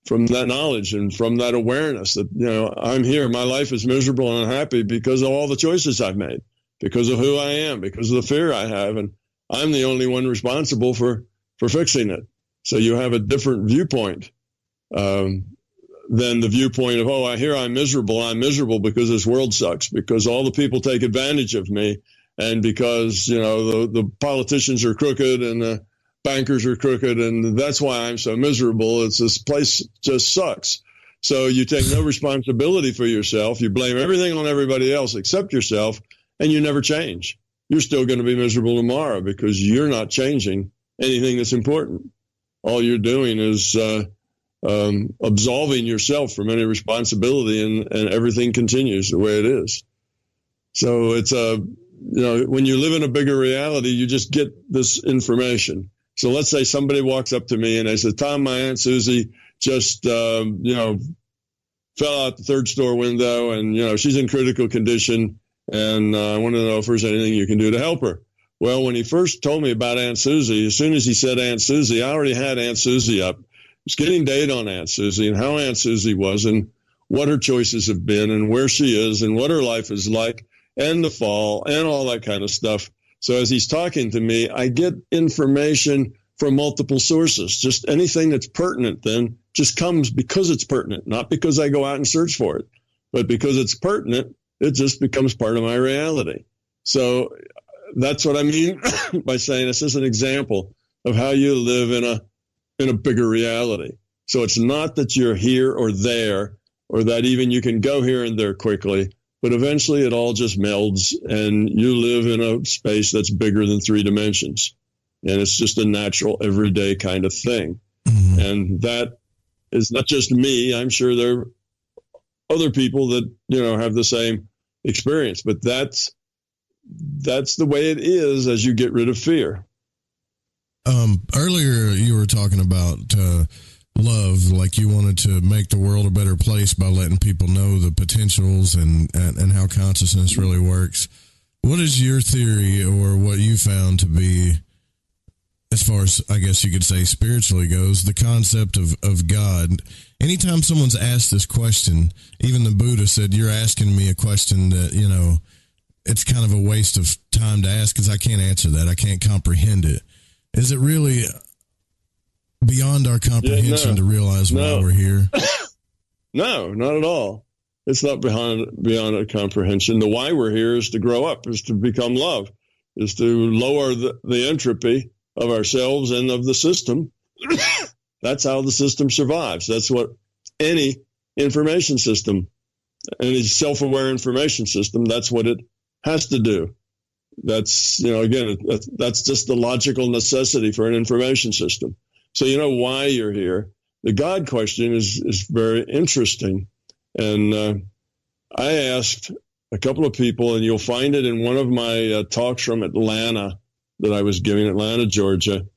knowledge and from that awareness that, I'm here. My life is miserable and unhappy because of all the choices I've made, because of who I am, because of the fear I have. And I'm the only one responsible for fixing it. So you have a different viewpoint than the viewpoint of, I'm miserable. I'm miserable because this world sucks, because all the people take advantage of me, and because, the politicians are crooked and the bankers are crooked, and that's why I'm so miserable. It's this place just sucks. So you take no responsibility for yourself. You blame everything on everybody else except yourself, and you never change. You're still going to be miserable tomorrow because you're not changing anything that's important. All you're doing is absolving yourself from any responsibility, and everything continues the way it is. So it's when you live in a bigger reality, you just get this information. So let's say somebody walks up to me and they say, Tom, my Aunt Susie just, fell out the third store window, and, she's in critical condition, and I want to know if there's anything you can do to help her. Well, when he first told me about Aunt Susie, as soon as he said Aunt Susie, I already had Aunt Susie up. I was getting data on Aunt Susie and how Aunt Susie was and what her choices have been and where she is and what her life is like and the fall and all that kind of stuff. So as he's talking to me, I get information from multiple sources. Just anything that's pertinent then just comes because it's pertinent, not because I go out and search for it, but because it's pertinent, it just becomes part of my reality. So that's what I mean by saying this is an example of how you live in a bigger reality. So it's not that you're here or there, or that even you can go here and there quickly, but eventually it all just melds and you live in a space that's bigger than 3 dimensions. And it's just a natural, everyday kind of thing. Mm-hmm. And that is not just me. I'm sure there are other people that, have the same experience, but that's the way it is as you get rid of fear. Earlier you were talking about love, like you wanted to make the world a better place by letting people know the potentials and how consciousness really works. What is your theory, or what you found to be, as far as I guess you could say spiritually goes, the concept of God? Anytime someone's asked this question, even the Buddha said, you're asking me a question that, it's kind of a waste of time to ask because I can't answer that. I can't comprehend it. Is it really beyond our comprehension to realize why we're here? No, not at all. It's not beyond our comprehension. The why we're here is to grow up, is to become love. is to lower the entropy of ourselves and of the system. That's how the system survives. That's what any information system, any self-aware information system, that's what it has to do. That's, again, that's just the logical necessity for an information system. So you know why you're here. The God question is very interesting. And I asked a couple of people, and you'll find it in one of my talks from Atlanta that I was giving, Atlanta, Georgia.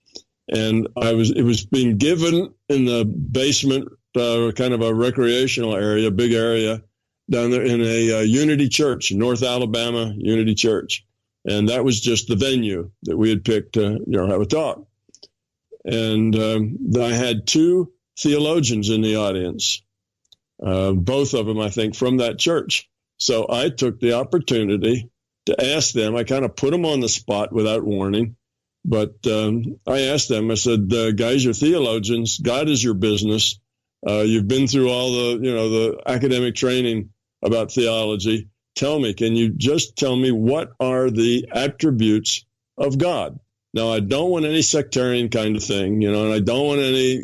And it was being given in the basement, kind of a recreational area, big area down there in a Unity Church, North Alabama Unity Church. And that was just the venue that we had picked to have a talk. And I had two theologians in the audience, both of them, I think, from that church. So I took the opportunity to ask them. I kind of put them on the spot without warning. But I asked them, I said, guys, you're theologians. God is your business. You've been through all the academic training about theology. Can you just tell me what are the attributes of God? Now, I don't want any sectarian kind of thing, and I don't want any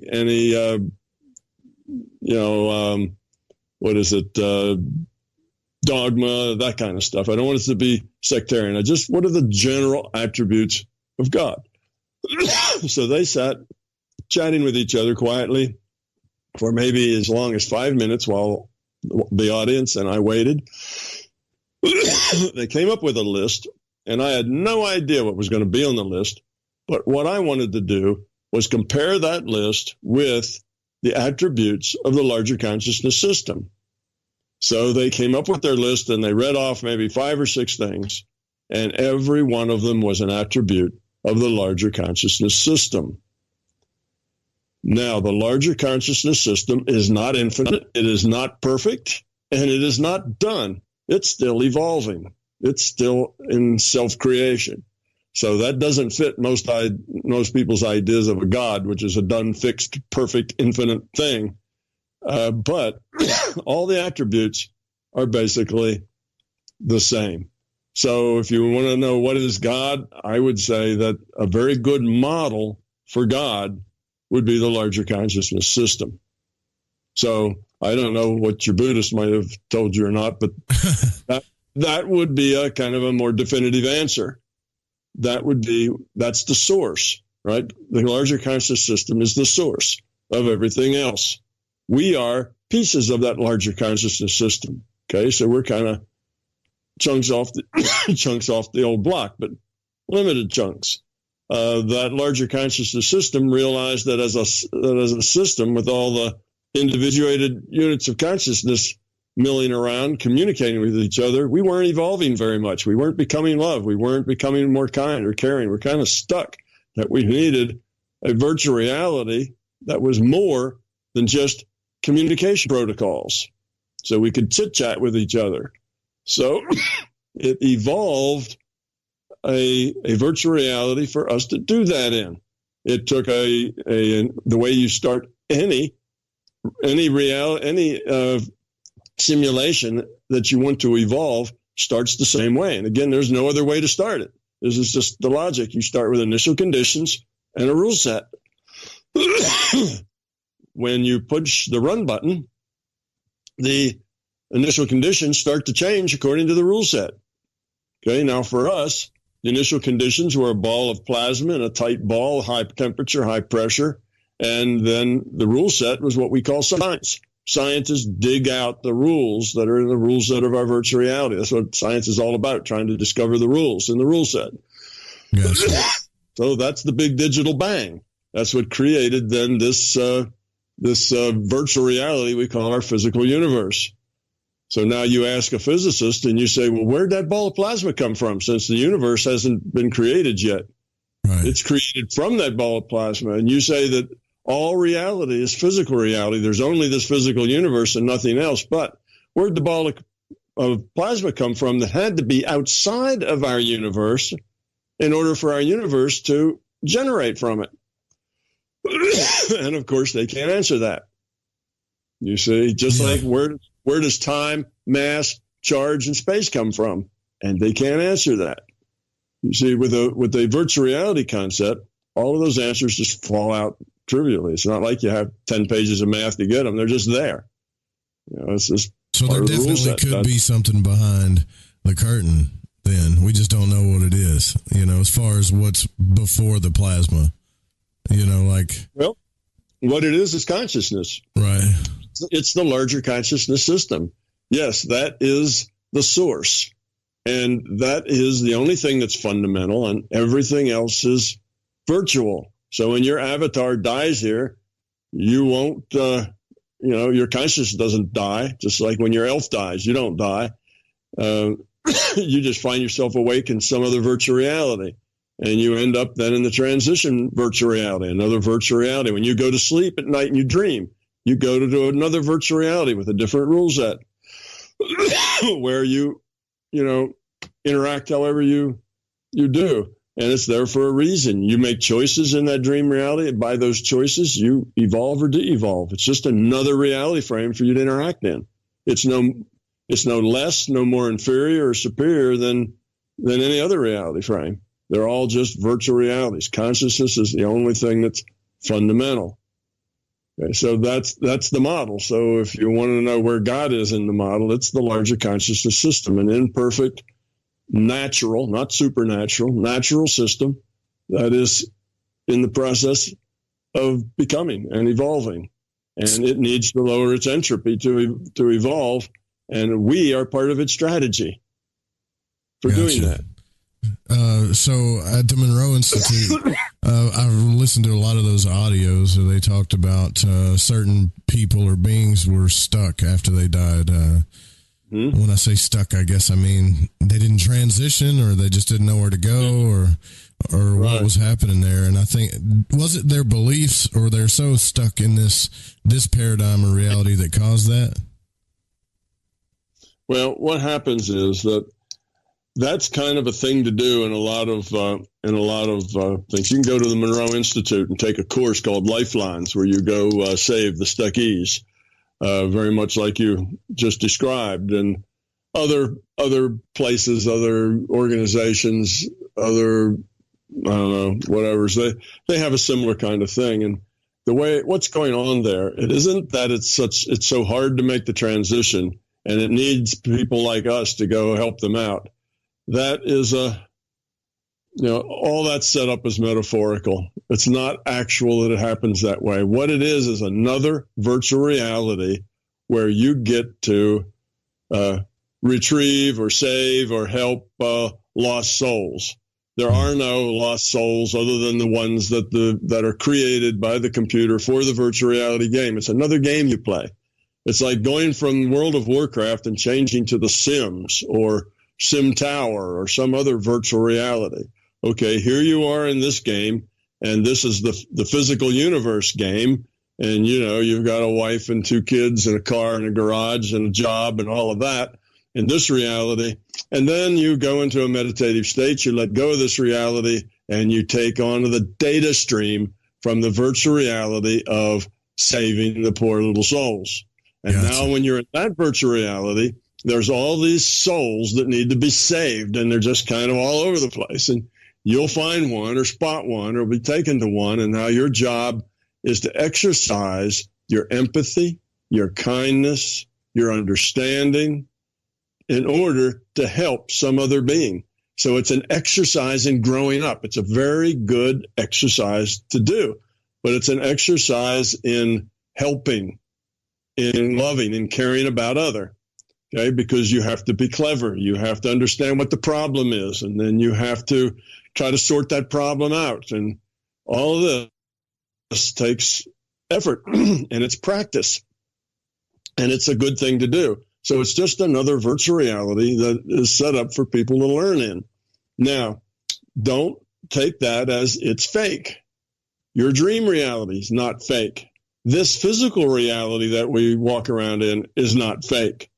dogma, that kind of stuff. I don't want it to be sectarian. What are the general attributes of God? So they sat chatting with each other quietly for maybe as long as 5 minutes while the audience and I waited. They came up with a list, and I had no idea what was going to be on the list. But what I wanted to do was compare that list with the attributes of the larger consciousness system. So they came up with their list, and they read off maybe 5 or 6 things, and every one of them was an attribute of the larger consciousness system. Now, the larger consciousness system is not infinite, it is not perfect, and it is not done. It's still evolving. It's still in self-creation. So that doesn't fit most people's ideas of a God, which is a done, fixed, perfect, infinite thing. But all the attributes are basically the same. So if you want to know what is God, I would say that a very good model for God would be the larger consciousness system. So I don't know what your Buddhist might have told you or not, but that would be a kind of a more definitive answer. That's the source, right? The larger conscious system is the source of everything else. We are pieces of that larger consciousness system. Okay, so we're kind of chunks off the old block, but limited chunks. That larger consciousness system realized that as a system with all the individuated units of consciousness milling around, communicating with each other, we weren't evolving very much. We weren't becoming love. We weren't becoming more kind or caring. We're kind of stuck, that we needed a virtual reality that was more than just communication protocols, so we could chit-chat with each other. So it evolved a virtual reality for us to do that in. It took the way you start any simulation that you want to evolve starts the same way. And again, there's no other way to start it. This is just the logic. You start with initial conditions and a rule set. When you push the run button, the initial conditions start to change according to the rule set. Okay, now for us, the initial conditions were a ball of plasma in a tight ball, high temperature, high pressure. And then the rule set was what we call science. Scientists dig out the rules that are in the rule set of our virtual reality. That's what science is all about, trying to discover the rules in the rule set. Yes. So that's the big digital bang. That's what created then this virtual reality we call our physical universe. So now you ask a physicist and you say, well, where'd that ball of plasma come from, since the universe hasn't been created yet? Right. It's created from that ball of plasma. And you say that all reality is physical reality. There's only this physical universe and nothing else. But where'd the ball of plasma come from that had to be outside of our universe in order for our universe to generate from it? And of course, they can't answer that. You see, just like where does time, mass, charge, and space come from? And they can't answer that. You see, with a virtual reality concept, all of those answers just fall out trivially. It's not like you have 10 pages of math to get them. They're just there. It's just so there definitely could be something behind the curtain then. We just don't know what it is, as far as what's before the plasma, Well, what it is consciousness. Right. It's the larger consciousness system. Yes, that is the source. And that is the only thing that's fundamental, and everything else is virtual. So when your avatar dies here, you won't, your consciousness doesn't die. Just like when your elf dies, you don't die. You just find yourself awake in some other virtual reality. And you end up then in the transition virtual reality, another virtual reality. When you go to sleep at night and you dream, you go to another virtual reality with a different rule set where you interact however you do. And it's there for a reason. You make choices in that dream reality, and by those choices, you evolve or de-evolve. It's just another reality frame for you to interact in. It's no less, no more inferior or superior than any other reality frame. They're all just virtual realities. Consciousness is the only thing that's fundamental. Okay, so that's the model. So if you want to know where God is in the model, it's the larger consciousness system, an imperfect, natural, not supernatural, natural system that is in the process of becoming and evolving. And it needs to lower its entropy to evolve. And we are part of its strategy for doing that. So at the Monroe Institute, I've listened to a lot of those audios where they talked about certain people or beings were stuck after they died. When I say stuck, I guess I mean they didn't transition, or they just didn't know where to go, or what was happening there. And I think, was it their beliefs, or they're so stuck in this paradigm of reality that caused that? Well, what happens is that's kind of a thing to do in a lot of things. You can go to the Monroe Institute and take a course called Lifelines, where you go save the stuckees, very much like you just described, and other places, other organizations, other I don't know, whatever. They have a similar kind of thing, and what's going on there, it isn't that it's so hard to make the transition, and it needs people like us to go help them out. That is all that's set up as metaphorical. It's not actual that it happens that way. What it is another virtual reality where you get to retrieve or save or help lost souls. There are no lost souls other than the ones that are created by the computer for the virtual reality game. It's another game you play. It's like going from World of Warcraft and changing to The Sims or Sim Tower or some other virtual reality. Okay, here you are in this game, and this is the physical universe game, and you've got a wife and 2 kids and a car and a garage and a job and all of that in this reality. And then you go into a meditative state, you let go of this reality, and you take on the data stream from the virtual reality of saving the poor little souls. And now when you're in that virtual reality, there's all these souls that need to be saved, and they're just kind of all over the place. And you'll find one or spot one or be taken to one, and now your job is to exercise your empathy, your kindness, your understanding in order to help some other being. So it's an exercise in growing up. It's a very good exercise to do, but it's an exercise in helping, in loving, in caring about other. Okay, because you have to be clever. You have to understand what the problem is, and then you have to try to sort that problem out. And all of this takes effort, and it's practice, and it's a good thing to do. So it's just another virtual reality that is set up for people to learn in. Now, don't take that as it's fake. Your dream reality is not fake. This physical reality that we walk around in is not fake.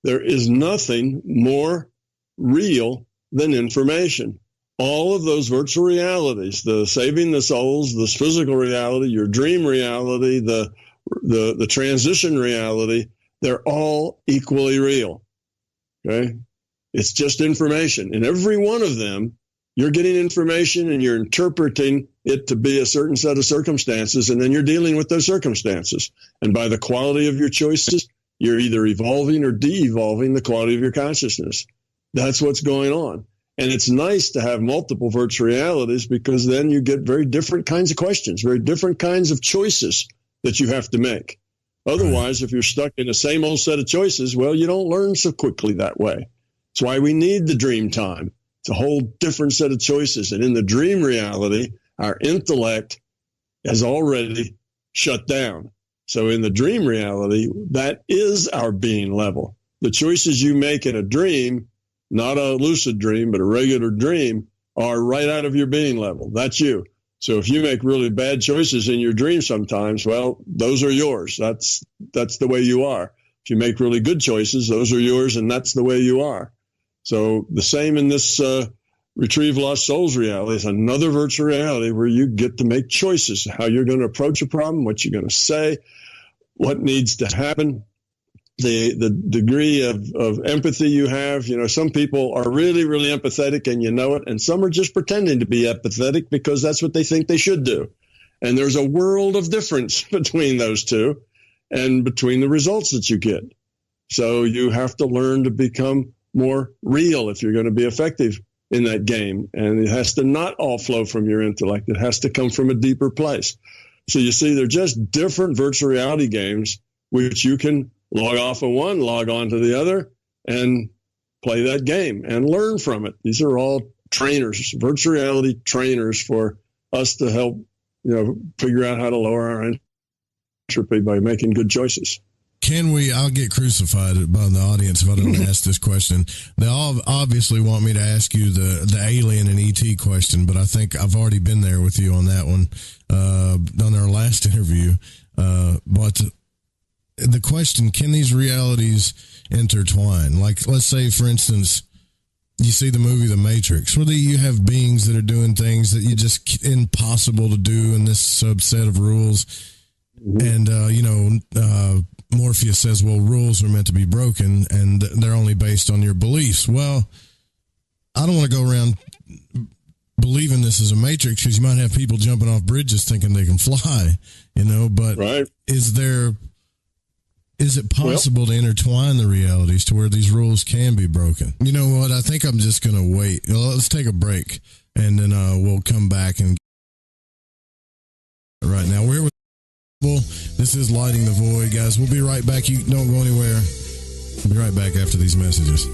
There is nothing more real than information. All of those virtual realities, the saving the souls, this physical reality, your dream reality, the transition reality, they're all equally real. Okay? It's just information. And every one of them You're getting information and you're interpreting it to be a certain set of circumstances, and then you're dealing with those circumstances. And by the quality of your choices, you're either evolving or de-evolving the quality of your consciousness. That's what's going on. And it's nice to have multiple virtual realities, because then you get very different kinds of questions, very different kinds of choices that you have to make. Otherwise, if you're stuck in the same old set of choices, well, you don't learn so quickly that way. That's why we need the dream time. It's a whole different set of choices. And in the dream reality, our intellect has already shut down. So in the dream reality, that is our being level. The choices you make in a dream, not a lucid dream, but a regular dream, are right out of your being level. That's you. So if you make really bad choices in your dream sometimes, well, those are yours. That's the way you are. If you make really good choices, those are yours, and that's the way you are. So the same in this Retrieve Lost Souls reality. It's another virtual reality where you get to make choices, how you're going to approach a problem, what you're going to say, what needs to happen, the degree of empathy you have. You know, some people are really, really empathetic and you know it, and some are just pretending to be empathetic because that's what they think they should do. And there's a world of difference between those two and between the results that you get. So you have to learn to become more real if you're going to be effective in that game. And it has to not all flow from your intellect. It has to come from a deeper place. So you see, they're just different virtual reality games, which you can log off of one, log on to the other, and play that game and learn from it. These are all trainers, virtual reality trainers, for us to help, figure out how to lower our entropy by making good choices. I'll get crucified by the audience if I don't ask this question. They all obviously want me to ask you the alien and ET question, but I think I've already been there with you on that one, on our last interview. But the question, can these realities intertwine? Like, let's say, for instance, you see the movie The Matrix, where you have beings that are doing things that you just impossible to do in this subset of rules. And, Morpheus says, well, rules are meant to be broken and they're only based on your beliefs. Well, I don't want to go around believing this is a matrix, because you might have people jumping off bridges thinking they can fly, but right. Is it possible to intertwine the realities to where these rules can be broken? You know what? I think I'm just going to wait. Let's take a break and then we'll come back. And right now we're with this is Lighting the Void, guys. We'll be right back. You don't go anywhere. We'll be right back after these messages.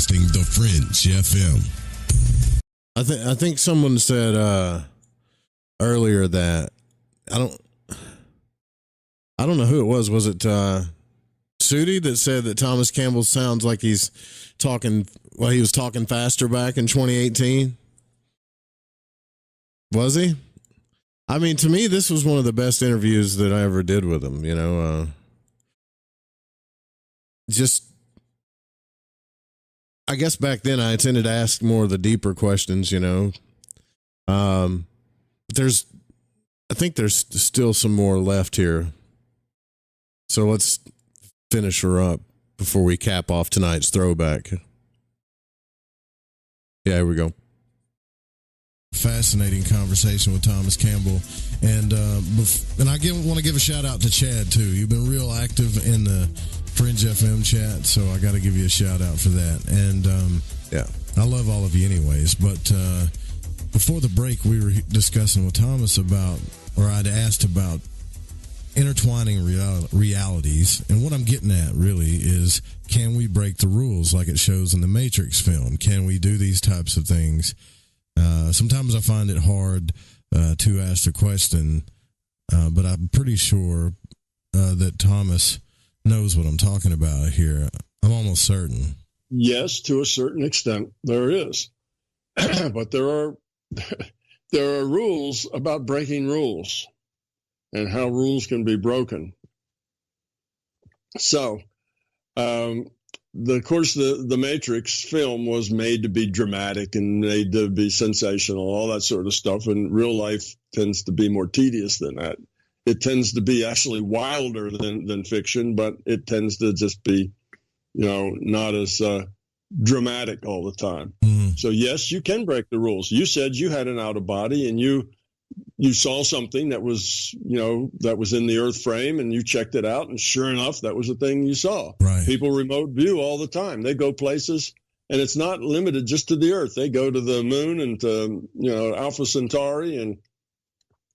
The Fringe FM. I think someone said earlier that I don't know who it was. Was it Sudi that said that Thomas Campbell sounds like he's talking? Well, he was talking faster back in 2018. Was he? I mean, to me, this was one of the best interviews that I ever did with him. I guess back then I tended to ask more of the deeper questions, I think there's still some more left here. So let's finish her up before we cap off tonight's throwback. Yeah, here we go. Fascinating conversation with Thomas Campbell. And I want to give a shout out to Chad, too. You've been real active in the Fringe FM chat, so I got to give you a shout out for that. And I love all of you anyways. But before the break, we were discussing with Thomas I'd asked about intertwining realities. And what I'm getting at really is, can we break the rules like it shows in the Matrix film? Can we do these types of things? Sometimes I find it hard to ask the question, but I'm pretty sure that Thomas knows what I'm talking about here. I'm almost certain. Yes, to a certain extent, there is. But there are rules about breaking rules and how rules can be broken. So, of course, the Matrix film was made to be dramatic and made to be sensational, all that sort of stuff. And real life tends to be more tedious than that. It tends to be actually wilder than fiction, but it tends to just be, not as dramatic all the time. Mm-hmm. So yes, you can break the rules. You said you had an out of body and you saw something that was, that was in the earth frame, and you checked it out, and sure enough, that was the thing you saw. Right. People remote view all the time. They go places, and it's not limited just to the earth. They go to the moon and to, Alpha Centauri and,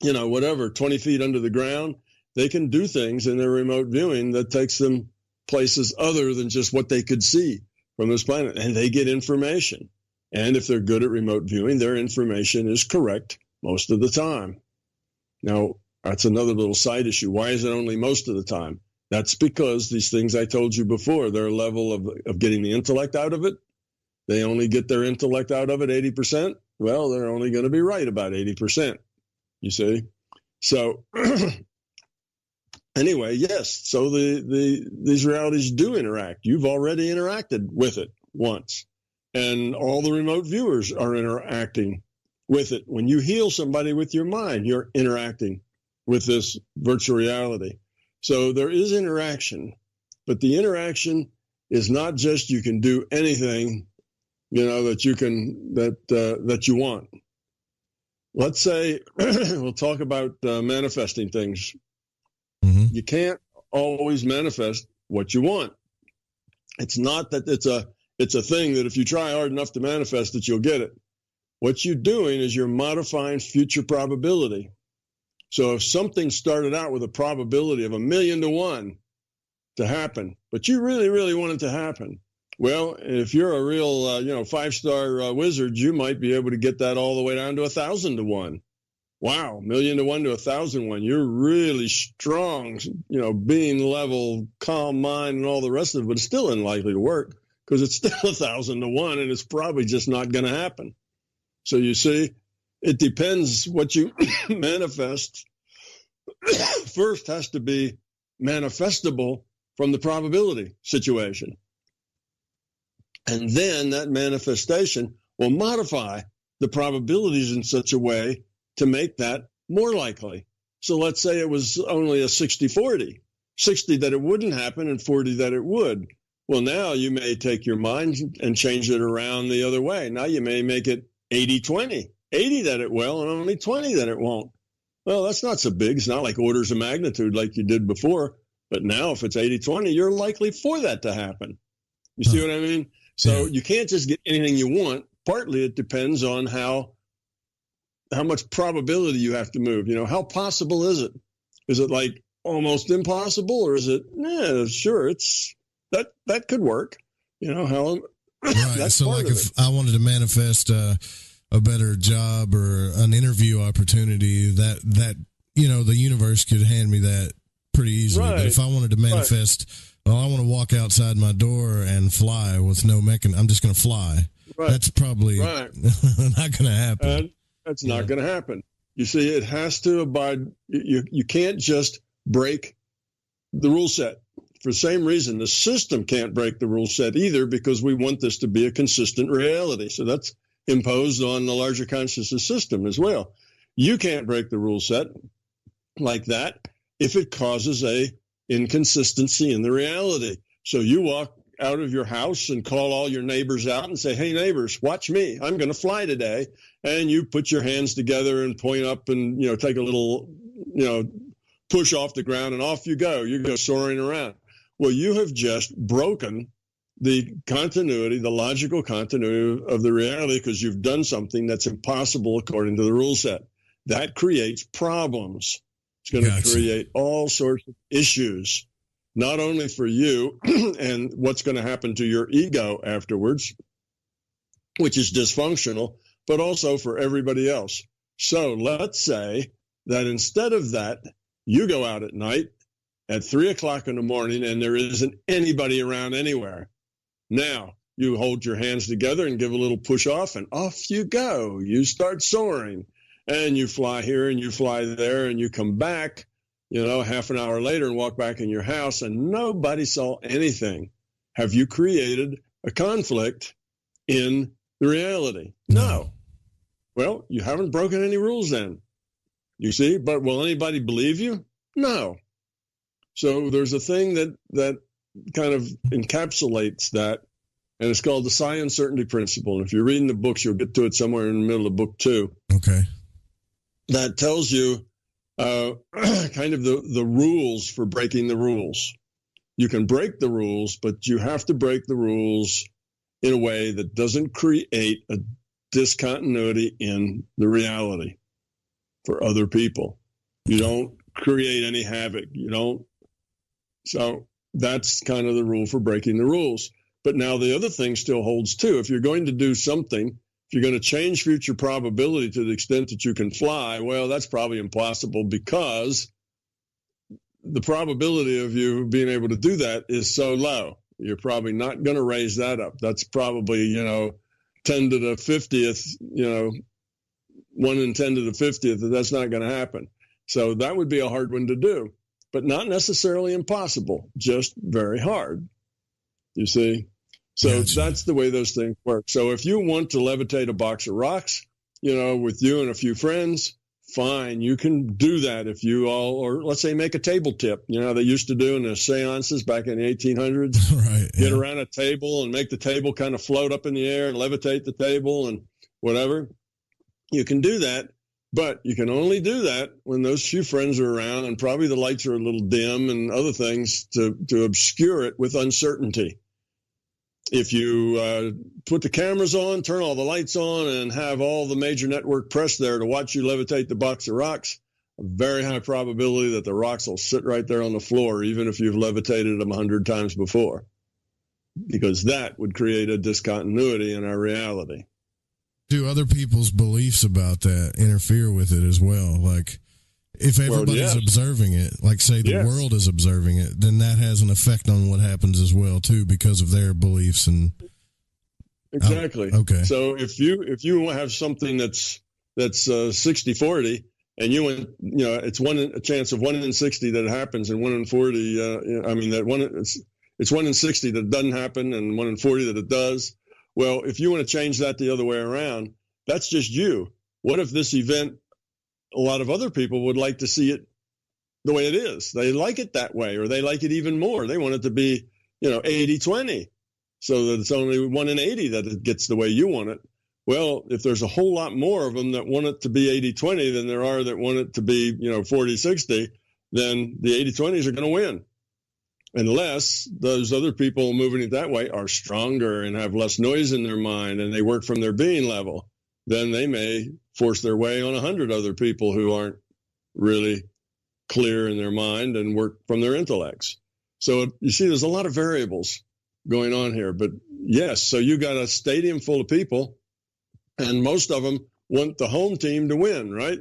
whatever, 20 feet under the ground. They can do things in their remote viewing that takes them places other than just what they could see from this planet, and they get information. And if they're good at remote viewing, their information is correct most of the time. Now, that's another little side issue. Why is it only most of the time? That's because these things I told you before, their level of getting the intellect out of it, they only get their intellect out of it 80%. Well, they're only going to be right about 80%, you see? So anyway, yes, so these realities do interact. You've already interacted with it once, and all the remote viewers are interacting with it. When you heal somebody with your mind, you're interacting with this virtual reality. So there is interaction, but the interaction is not just you can do anything, that you want. Let's say we'll talk about manifesting things. Mm-hmm. You can't always manifest what you want. It's not that it's a thing that if you try hard enough to manifest it, you'll get it. What you're doing is you're modifying future probability. So if something started out with a probability of 1,000,000 to 1 to happen, but you really, really want it to happen, well, if you're a real, 5-star wizard, you might be able to get that all the way down to 1,000 to 1. Wow, 1,000,000 to 1 to 1,000 to 1. You're really strong, being level, calm mind, and all the rest of it, but it's still unlikely to work because it's still 1,000 to 1, and it's probably just not going to happen. So you see, it depends what you manifest. First has to be manifestable from the probability situation. And then that manifestation will modify the probabilities in such a way to make that more likely. So let's say it was only a 60-40, 60 that it wouldn't happen and 40 that it would. Well, now you may take your mind and change it around the other way. Now you may make it 80-20, 80 that it will and only 20 that it won't. Well, that's not so big. It's not like orders of magnitude like you did before. But now if it's 80-20, you're likely for that to happen. You see what I mean? So you can't just get anything you want. Partly it depends on how much probability you have to move. How possible is it? Is it like almost impossible, or is it, sure, it's that could work. How right. That's so like if I wanted to manifest a better job or an interview opportunity, that the universe could hand me that pretty easily. Right. But if I wanted to manifest, I want to walk outside my door and fly with no mechanism, I'm just going to fly. Right. That's probably not going to happen. That's not going to happen. You see, it has to abide. You can't just break the rule set. For the same reason, the system can't break the rule set either, because we want this to be a consistent reality. So that's imposed on the larger consciousness system as well. You can't break the rule set like that if it causes a inconsistency in the reality. So you walk out of your house and call all your neighbors out and say, hey, neighbors, watch me. I'm going to fly today. And you put your hands together and point up and, take a little, push off the ground, and off you go. You go soaring around. Well, you have just broken the continuity, the logical continuity of the reality, because you've done something that's impossible according to the rule set. That creates problems. It's going to Gotcha. create all sorts of issues, not only for you and what's going to happen to your ego afterwards, which is dysfunctional, but also for everybody else. So let's say that instead of that, you go out at night at 3 o'clock in the morning and there isn't anybody around anywhere. Now you hold your hands together and give a little push off and off you go. You start soaring and you fly here and you fly there and you come back, half an hour later and walk back in your house and nobody saw anything. Have you created a conflict in the reality? No. Well, you haven't broken any rules then. You see, but will anybody believe you? No. So there's a thing that kind of encapsulates that, and it's called the psi uncertainty principle. And if you're reading the books, you'll get to it somewhere in the middle of book 2. Okay. That tells you kind of the rules for breaking the rules. You can break the rules, but you have to break the rules in a way that doesn't create a discontinuity in the reality for other people. You don't create any havoc. You don't. So that's kind of the rule for breaking the rules. But now the other thing still holds too. If you're going to do something, if you're going to change future probability to the extent that you can fly, well, that's probably impossible because the probability of you being able to do that is so low. You're probably not going to raise that up. That's probably, 10 to the 50th, 1 in 10 to the 50th, that's not going to happen. So that would be a hard one to do, but not necessarily impossible, just very hard. You see? So Gotcha. That's the way those things work. So if you want to levitate a box of rocks, with you and a few friends, fine, you can do that if you all, or let's say make a table tip. They used to do in the seances back in the 1800s. Right. Yeah. Get around a table and make the table kind of float up in the air and levitate the table and whatever. You can do that, but you can only do that when those few friends are around and probably the lights are a little dim and other things to obscure it with uncertainty. If you put the cameras on, turn all the lights on, and have all the major network press there to watch you levitate the box of rocks, a very high probability that the rocks will sit right there on the floor, even if you've levitated them 100 times before, because that would create a discontinuity in our reality. Do other people's beliefs about that interfere with it as well? Like, if everybody's observing it, like say the world is observing it, then that has an effect on what happens as well too, because of their beliefs and. Exactly. Okay. So if you have something that's 60-40, and it's a chance of 1 in 60 that it happens, and 1 in 40. It's 1 in 60 that it doesn't happen, and 1 in 40 that it does. Well, if you want to change that the other way around, that's just you. What if this event? A lot of other people would like to see it the way it is. They like it that way, or they like it even more. They want it to be, 80-20, so that it's only 1 in 80 that it gets the way you want it. Well, if there's a whole lot more of them that want it to be 80-20 than there are that want it to be, 40-60, then the 80-20s are going to win. Unless those other people moving it that way are stronger and have less noise in their mind and they work from their being level, then they may force their way on 100 other people who aren't really clear in their mind and work from their intellects. So you see, there's a lot of variables going on here. But yes, so you got a stadium full of people, and most of them want the home team to win, right?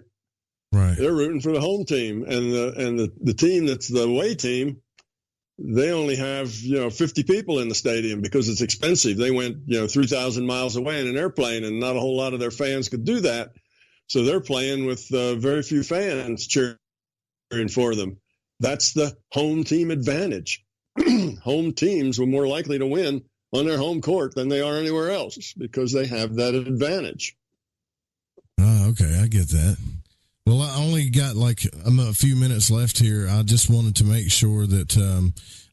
Right. They're rooting for the home team, and the team that's the away team, they only have 50 people in the stadium because it's expensive. They went 3,000 miles away in an airplane, and not a whole lot of their fans could do that. So they're playing with very few fans cheering for them. That's the home team advantage. Home teams were more likely to win on their home court than they are anywhere else because they have that advantage. Oh, okay, I get that. Well, I only got a few minutes left here. I just wanted to make sure that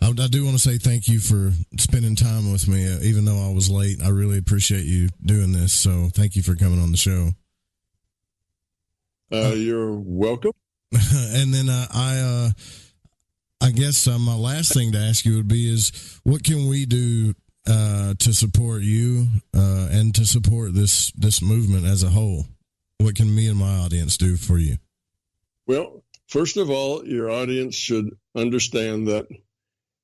I do want to say thank you for spending time with me, even though I was late. I really appreciate you doing this. So thank you for coming on the show. You're welcome. And then I guess my last thing to ask you would be is, what can we do to support you and to support this movement as a whole? What can me and my audience do for you? Well, First of all, your audience should understand that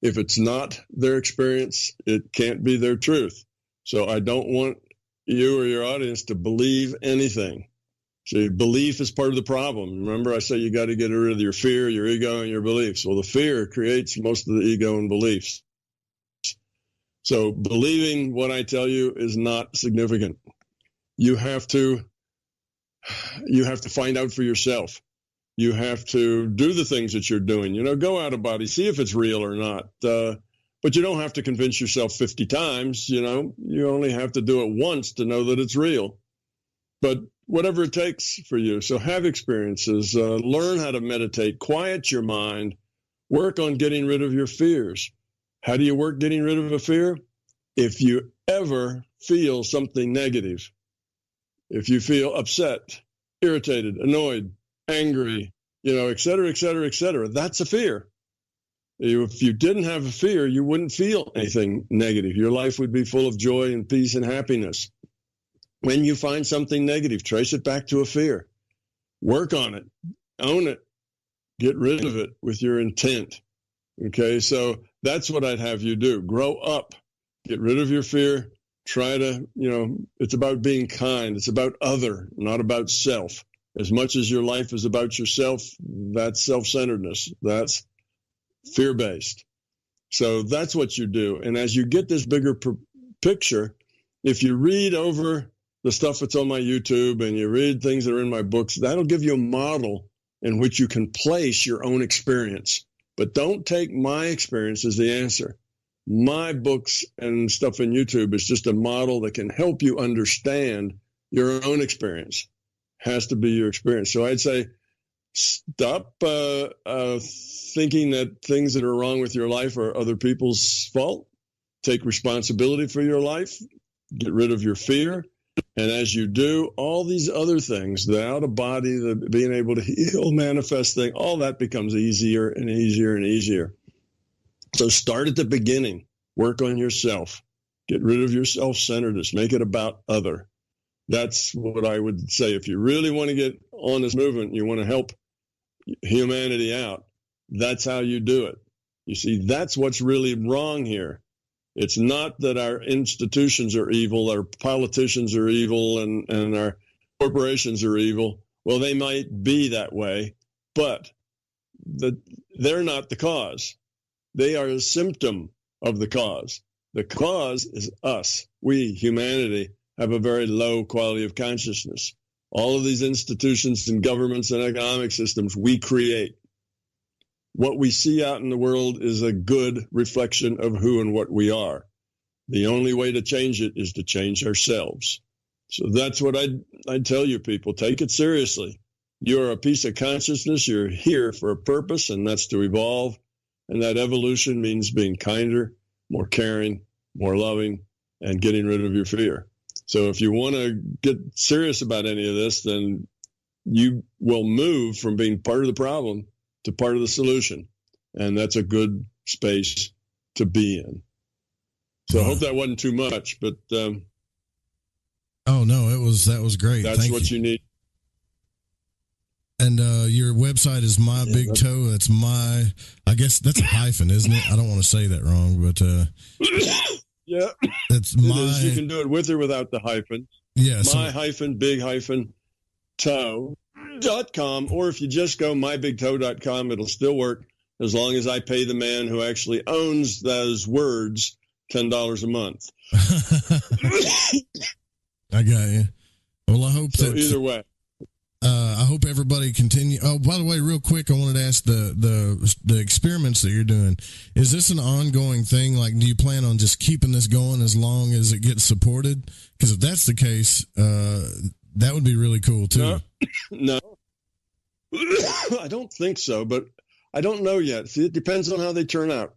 if it's not their experience, it can't be their truth. So I don't want you or your audience to believe anything. See, belief is part of the problem. Remember, I say you got to get rid of your fear, your ego, and your beliefs. Well, the fear creates most of the ego and beliefs. So believing what I tell you is not significant. You have to find out for yourself. You have to do the things that you're doing. Go out of body, see if it's real or not. But you don't have to convince yourself 50 times. You only have to do it once to know that it's real. But whatever it takes for you. So have experiences, learn how to meditate, quiet your mind, work on getting rid of your fears. How do you work getting rid of a fear? If you ever feel something negative, if you feel upset, irritated, annoyed, angry, et cetera, et cetera, et cetera, that's a fear. If you didn't have a fear, you wouldn't feel anything negative. Your life would be full of joy and peace and happiness. When you find something negative, trace it back to a fear. Work on it. Own it. Get rid of it with your intent. Okay, so that's what I'd have you do. Grow up. Get rid of your fear. Try to, it's about being kind. It's about other, not about self. As much as your life is about yourself, that's self-centeredness. That's fear-based. So that's what you do. And as you get this bigger picture, if you read over the stuff that's on my YouTube and you read things that are in my books, that'll give you a model in which you can place your own experience. But don't take my experience as the answer. My books and stuff in YouTube is just a model that can help you understand your own experience. Has to be your experience. So I'd say stop thinking that things that are wrong with your life are other people's fault. Take responsibility for your life. Get rid of your fear. And as you do, all these other things, the out of body, the being able to heal, manifest thing, all that becomes easier and easier and easier. So start at the beginning. Work on yourself. Get rid of your self-centeredness. Make it about other. That's what I would say. If you really want to get on this movement, you want to help humanity out, that's how you do it. You see, that's what's really wrong here. It's not that our institutions are evil, our politicians are evil, and our corporations are evil. Well, they might be that way, but they're not the cause. They are a symptom of the cause. The cause is us. We, humanity, have a very low quality of consciousness. All of these institutions and governments and economic systems we create. What we see out in the world is a good reflection of who and what we are. The only way to change it is to change ourselves. So that's what I'd tell you people. Take it seriously. You're a piece of consciousness. You're here for a purpose, and that's to evolve. And that evolution means being kinder, more caring, more loving, and getting rid of your fear. So if you want to get serious about any of this, then you will move from being part of the problem to part of the solution. And that's a good space to be in. So I hope that wasn't too much, but oh no, that was great. That's what you need. And your website is My Big Toe. That's I guess that's a hyphen, isn't it? I don't want to say that wrong, but yeah, it's my. You can do it with or without the hyphen. Yeah, my-big-toe.com, or if you just go mybigtoe.com, it'll still work as long as I pay the man who actually owns those words $10 a month. I got you. Well, I hope so. Either way. I hope everybody continue. Oh, by the way, real quick, I wanted to ask the experiments that you're doing. Is this an ongoing thing? Like, do you plan on just keeping this going as long as it gets supported? Because if that's the case, that would be really cool too. No, I don't think so, but I don't know yet. See, it depends on how they turn out.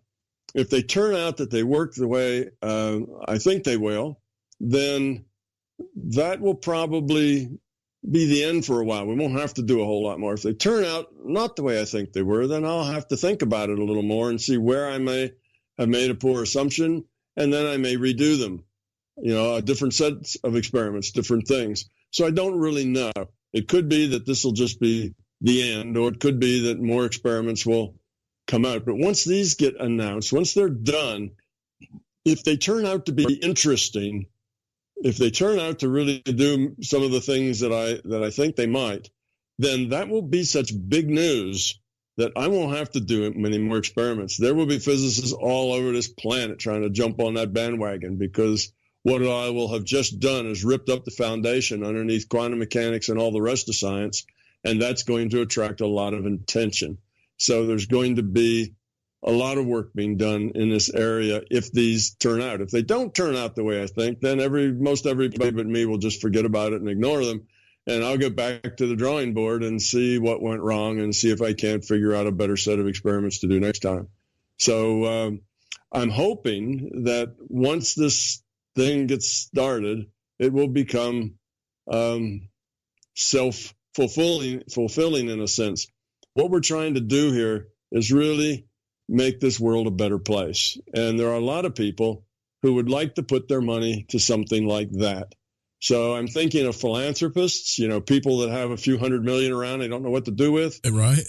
If they turn out that they work the way I think they will, then that will probably be the end for a while. We won't have to do a whole lot more. If they turn out not the way I think they were, then I'll have to think about it a little more and see where I may have made a poor assumption, and then I may redo them. Different sets of experiments, different things. So I don't really know. It could be that this will just be the end, or it could be that more experiments will come out. But once these get announced, once they're done, if they turn out to be interesting, if they turn out to really do some of the things that I think they might, then that will be such big news that I won't have to do many more experiments. There will be physicists all over this planet trying to jump on that bandwagon, because what I will have just done is ripped up the foundation underneath quantum mechanics and all the rest of science, and that's going to attract a lot of attention. So there's going to be a lot of work being done in this area if these turn out. If they don't turn out the way I think, then most everybody but me will just forget about it and ignore them. And I'll go back to the drawing board and see what went wrong and see if I can't figure out a better set of experiments to do next time. So I'm hoping that once this thing gets started, it will become self-fulfilling in a sense. What we're trying to do here is really make this world a better place. And there are a lot of people who would like to put their money to something like that. So I'm thinking of philanthropists, people that have a few $100 million around they don't know what to do with. Right.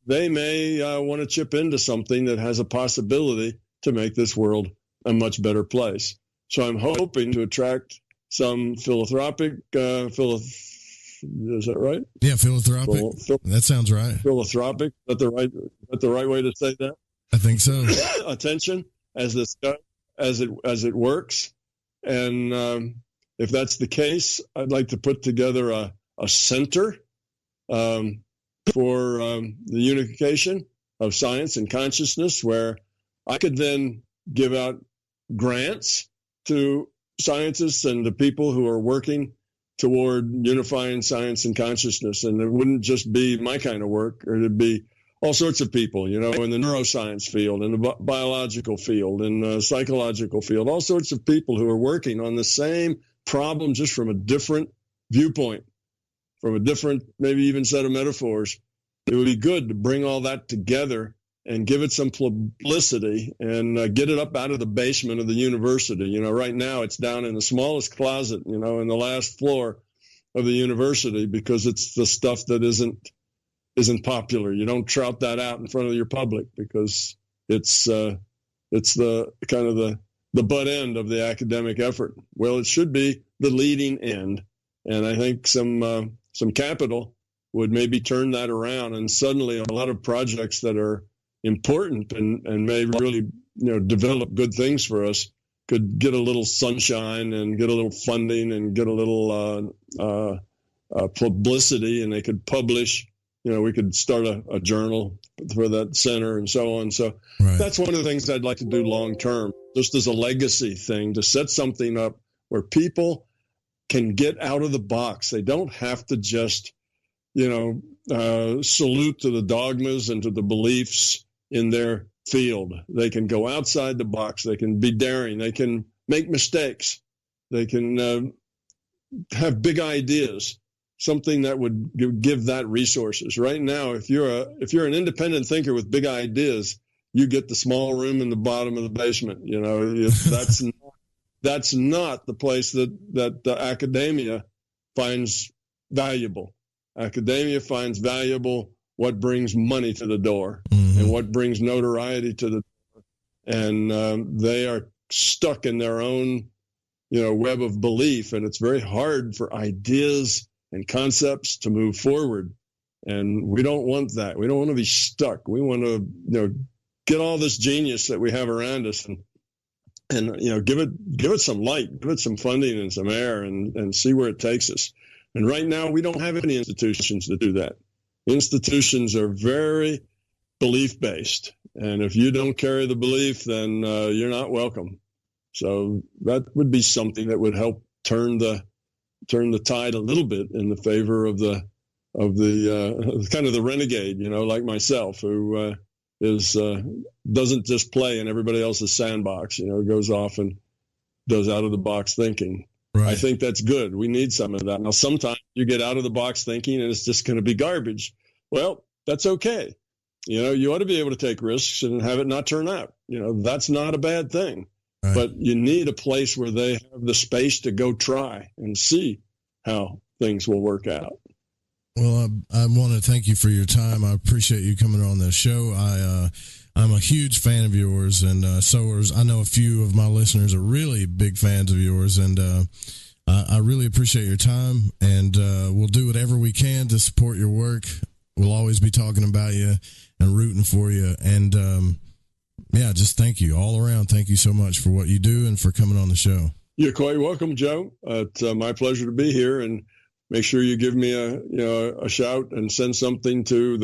They may want to chip into something that has a possibility to make this world a much better place. So I'm hoping to attract some philanthropic, is that right? Yeah, philanthropic. That sounds right. Philanthropic. Is that the right way to say that? I think so. Attention as it works. And if that's the case, I'd like to put together a center for the unification of science and consciousness, where I could then give out grants to scientists and the people who are working toward unifying science and consciousness. And it wouldn't just be my kind of work, or it'd be all sorts of people, in the neuroscience field, in the biological field, in the psychological field, all sorts of people who are working on the same problem, just from a different viewpoint, from a different, maybe even set of metaphors. It would be good to bring all that together and give it some publicity and get it up out of the basement of the university. Right now it's down in the smallest closet, in the last floor of the university, because it's the stuff that isn't popular. You don't trout that out in front of your public, because it's the kind of the butt end of the academic effort. Well, it should be the leading end. And I think some capital would maybe turn that around, and suddenly a lot of projects that are important and may really develop good things for us could get a little sunshine and get a little funding and get a little publicity, and they could publish. We could start a journal for that center and so on. So right. That's one of the things I'd like to do long term, just as a legacy thing, to set something up where people can get out of the box. They don't have to just, salute to the dogmas and to the beliefs in their field. They can go outside the box. They can be daring. They can make mistakes. They can have big ideas. Something that would give that resources. Right now, if you're an independent thinker with big ideas, you get the small room in the bottom of the basement. That's not the place that academia finds valuable. Academia finds valuable what brings money to the door, mm-hmm. and what brings notoriety to the door, and they are stuck in their own web of belief, and it's very hard for ideas and concepts to move forward. And we don't want that. We don't want to be stuck. We want to, get all this genius that we have around us and give it some light, give it some funding and some air, and see where it takes us. And right now we don't have any institutions to do that. Institutions are very belief based. And if you don't carry the belief, then you're not welcome. So that would be something that would help turn the tide a little bit in the favor of the kind of the renegade, like myself, who doesn't just play in everybody else's sandbox, goes off and does out of the box thinking. Right. I think that's good. We need some of that. Now, sometimes you get out of the box thinking and it's just going to be garbage. Well, that's okay. You ought to be able to take risks and have it not turn out. That's not a bad thing. Right. But you need a place where they have the space to go try and see how things will work out. Well, I want to thank you for your time. I appreciate you coming on the show. I'm a huge fan of yours, and I know a few of my listeners are really big fans of yours, and I really appreciate your time, and we'll do whatever we can to support your work. We'll always be talking about you and rooting for you, and just thank you all around. Thank you so much for what you do and for coming on the show. You're quite welcome, Joe. It's my pleasure to be here, and make sure you give me a shout and send something to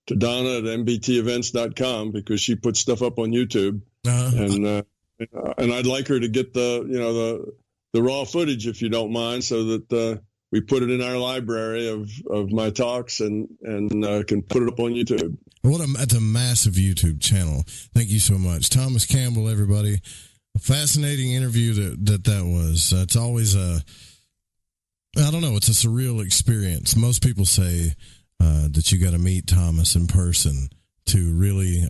Donna at mbtevents.com, because she puts stuff up on YouTube, and I'd like her to get the raw footage, if you don't mind, so that we put it in our library of my talks and can put it up on YouTube. That's a massive YouTube channel. Thank you so much, Thomas Campbell. Everybody, a fascinating interview that was. It's always I don't know. It's a surreal experience. Most people say that you got to meet Thomas in person to really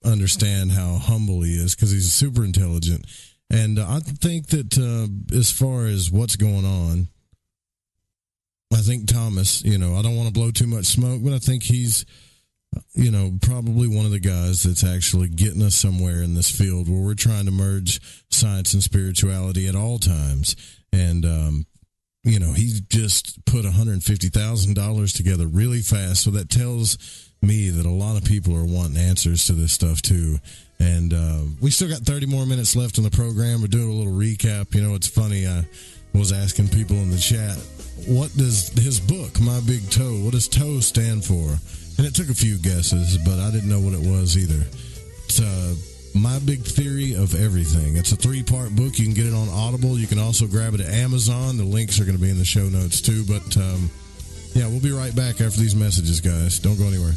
understand how humble he is, because he's super intelligent. And I think that as far as what's going on, I think Thomas, I don't want to blow too much smoke, but I think he's, probably one of the guys that's actually getting us somewhere in this field where we're trying to merge science and spirituality at all times. And, he just put $150,000 together really fast. So that tells me that a lot of people are wanting answers to this stuff too. And we still got 30 more minutes left in the program. We're doing a little recap. It's funny. I was asking people in the chat, what does his book, My Big Toe, what does toe stand for? And it took a few guesses, but I didn't know what it was either. It's My Big Theory of Everything. It's a 3-part book. You can get it on Audible. You can also grab it at Amazon. The links are going to be in the show notes too. But we'll be right back after these messages, guys. Don't go anywhere.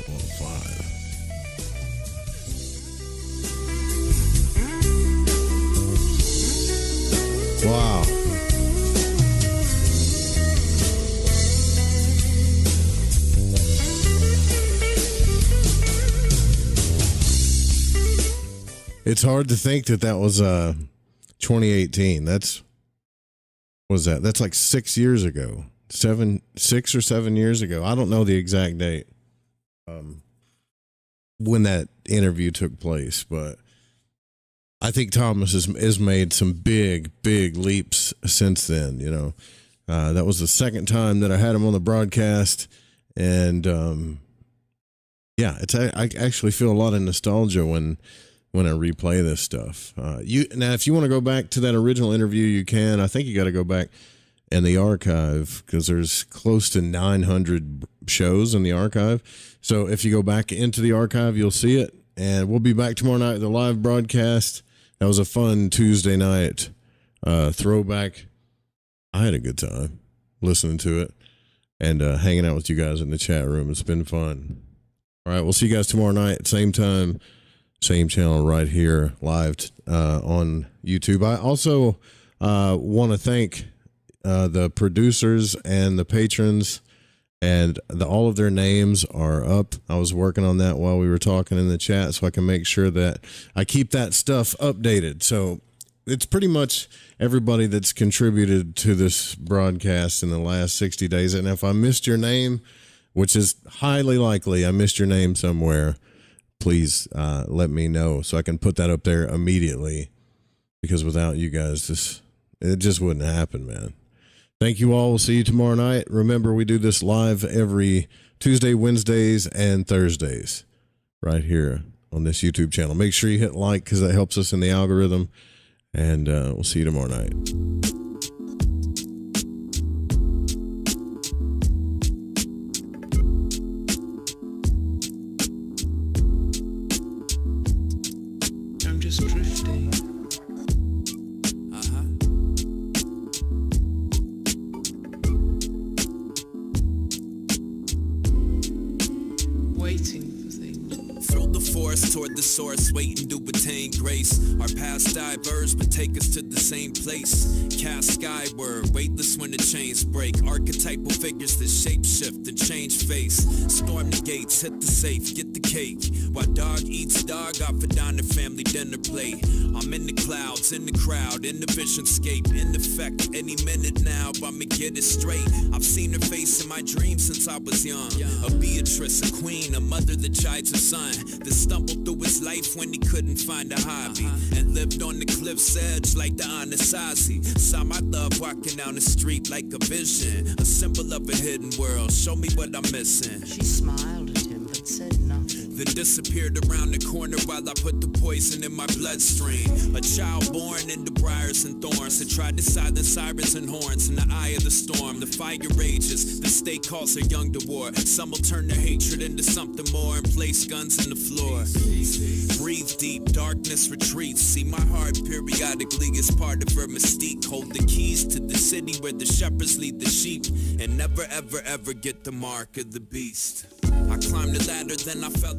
105. Wow. It's hard to think that was 2018. That's like 6 years ago. 6 or 7 years ago. I don't know the exact date when that interview took place, but I think Thomas has made some big leaps since then. That was the second time that I had him on the broadcast, and I actually feel a lot of nostalgia when I replay this stuff. Now, if you want to go back to that original interview, you can. I think you got to go back in the archive, because there's close to 900 shows in the archive. So if you go back into the archive, you'll see it. And we'll be back tomorrow night with the live broadcast. That was a fun Tuesday night throwback. I had a good time listening to it and hanging out with you guys in the chat room. It's been fun. All right, we'll see you guys tomorrow night, same time, same channel right here, live on YouTube. I also want to thank the producers and the patrons, and all of their names are up. I was working on that while we were talking in the chat, so I can make sure that I keep that stuff updated. So it's pretty much everybody that's contributed to this broadcast in the last 60 days. And if I missed your name, which is highly likely I missed your name somewhere, please let me know so I can put that up there immediately, because without you guys, it just wouldn't happen, man. Thank you all. We'll see you tomorrow night. Remember, we do this live every Tuesday, Wednesdays, and Thursdays right here on this YouTube channel. Make sure you hit like, because that helps us in the algorithm. And we'll see you tomorrow night. I'm just drifting. Waiting for things. Throw the before us toward the source, waiting to attain grace. Our paths diverge, but take us to the same place. Cast skyward, weightless when the chains break. Archetypal figures that shape shift and change face. Storm the gates, hit the safe, get the cake. While dog eats dog off a diner family dinner plate. I'm in the clouds, in the crowd, in the visionscape, in effect. Any minute now, I'ma get it straight. I've seen her face in my dreams since I was young. A Beatrice, a queen, a mother that chides her son, that stumbled through his life when he couldn't find a hobby, and lived on the cliff's edge like the Anasazi. Saw my love walking down the street like a vision, a symbol of a hidden world. Show me what I'm missing. She smiled at him but said nothing. Then disappeared around the corner while I put the poison in my bloodstream. A child born into briars and thorns that tried to silence sirens and horns in the eye of the storm. The fire rages, the state calls her young to war. Some will turn their hatred into something more and place guns in the floor. Breathe deep, darkness retreats. See my heart periodically is part of her mystique. Hold the keys to the city where the shepherds lead the sheep, and never ever ever get the mark of the beast. I climbed the ladder, then I fell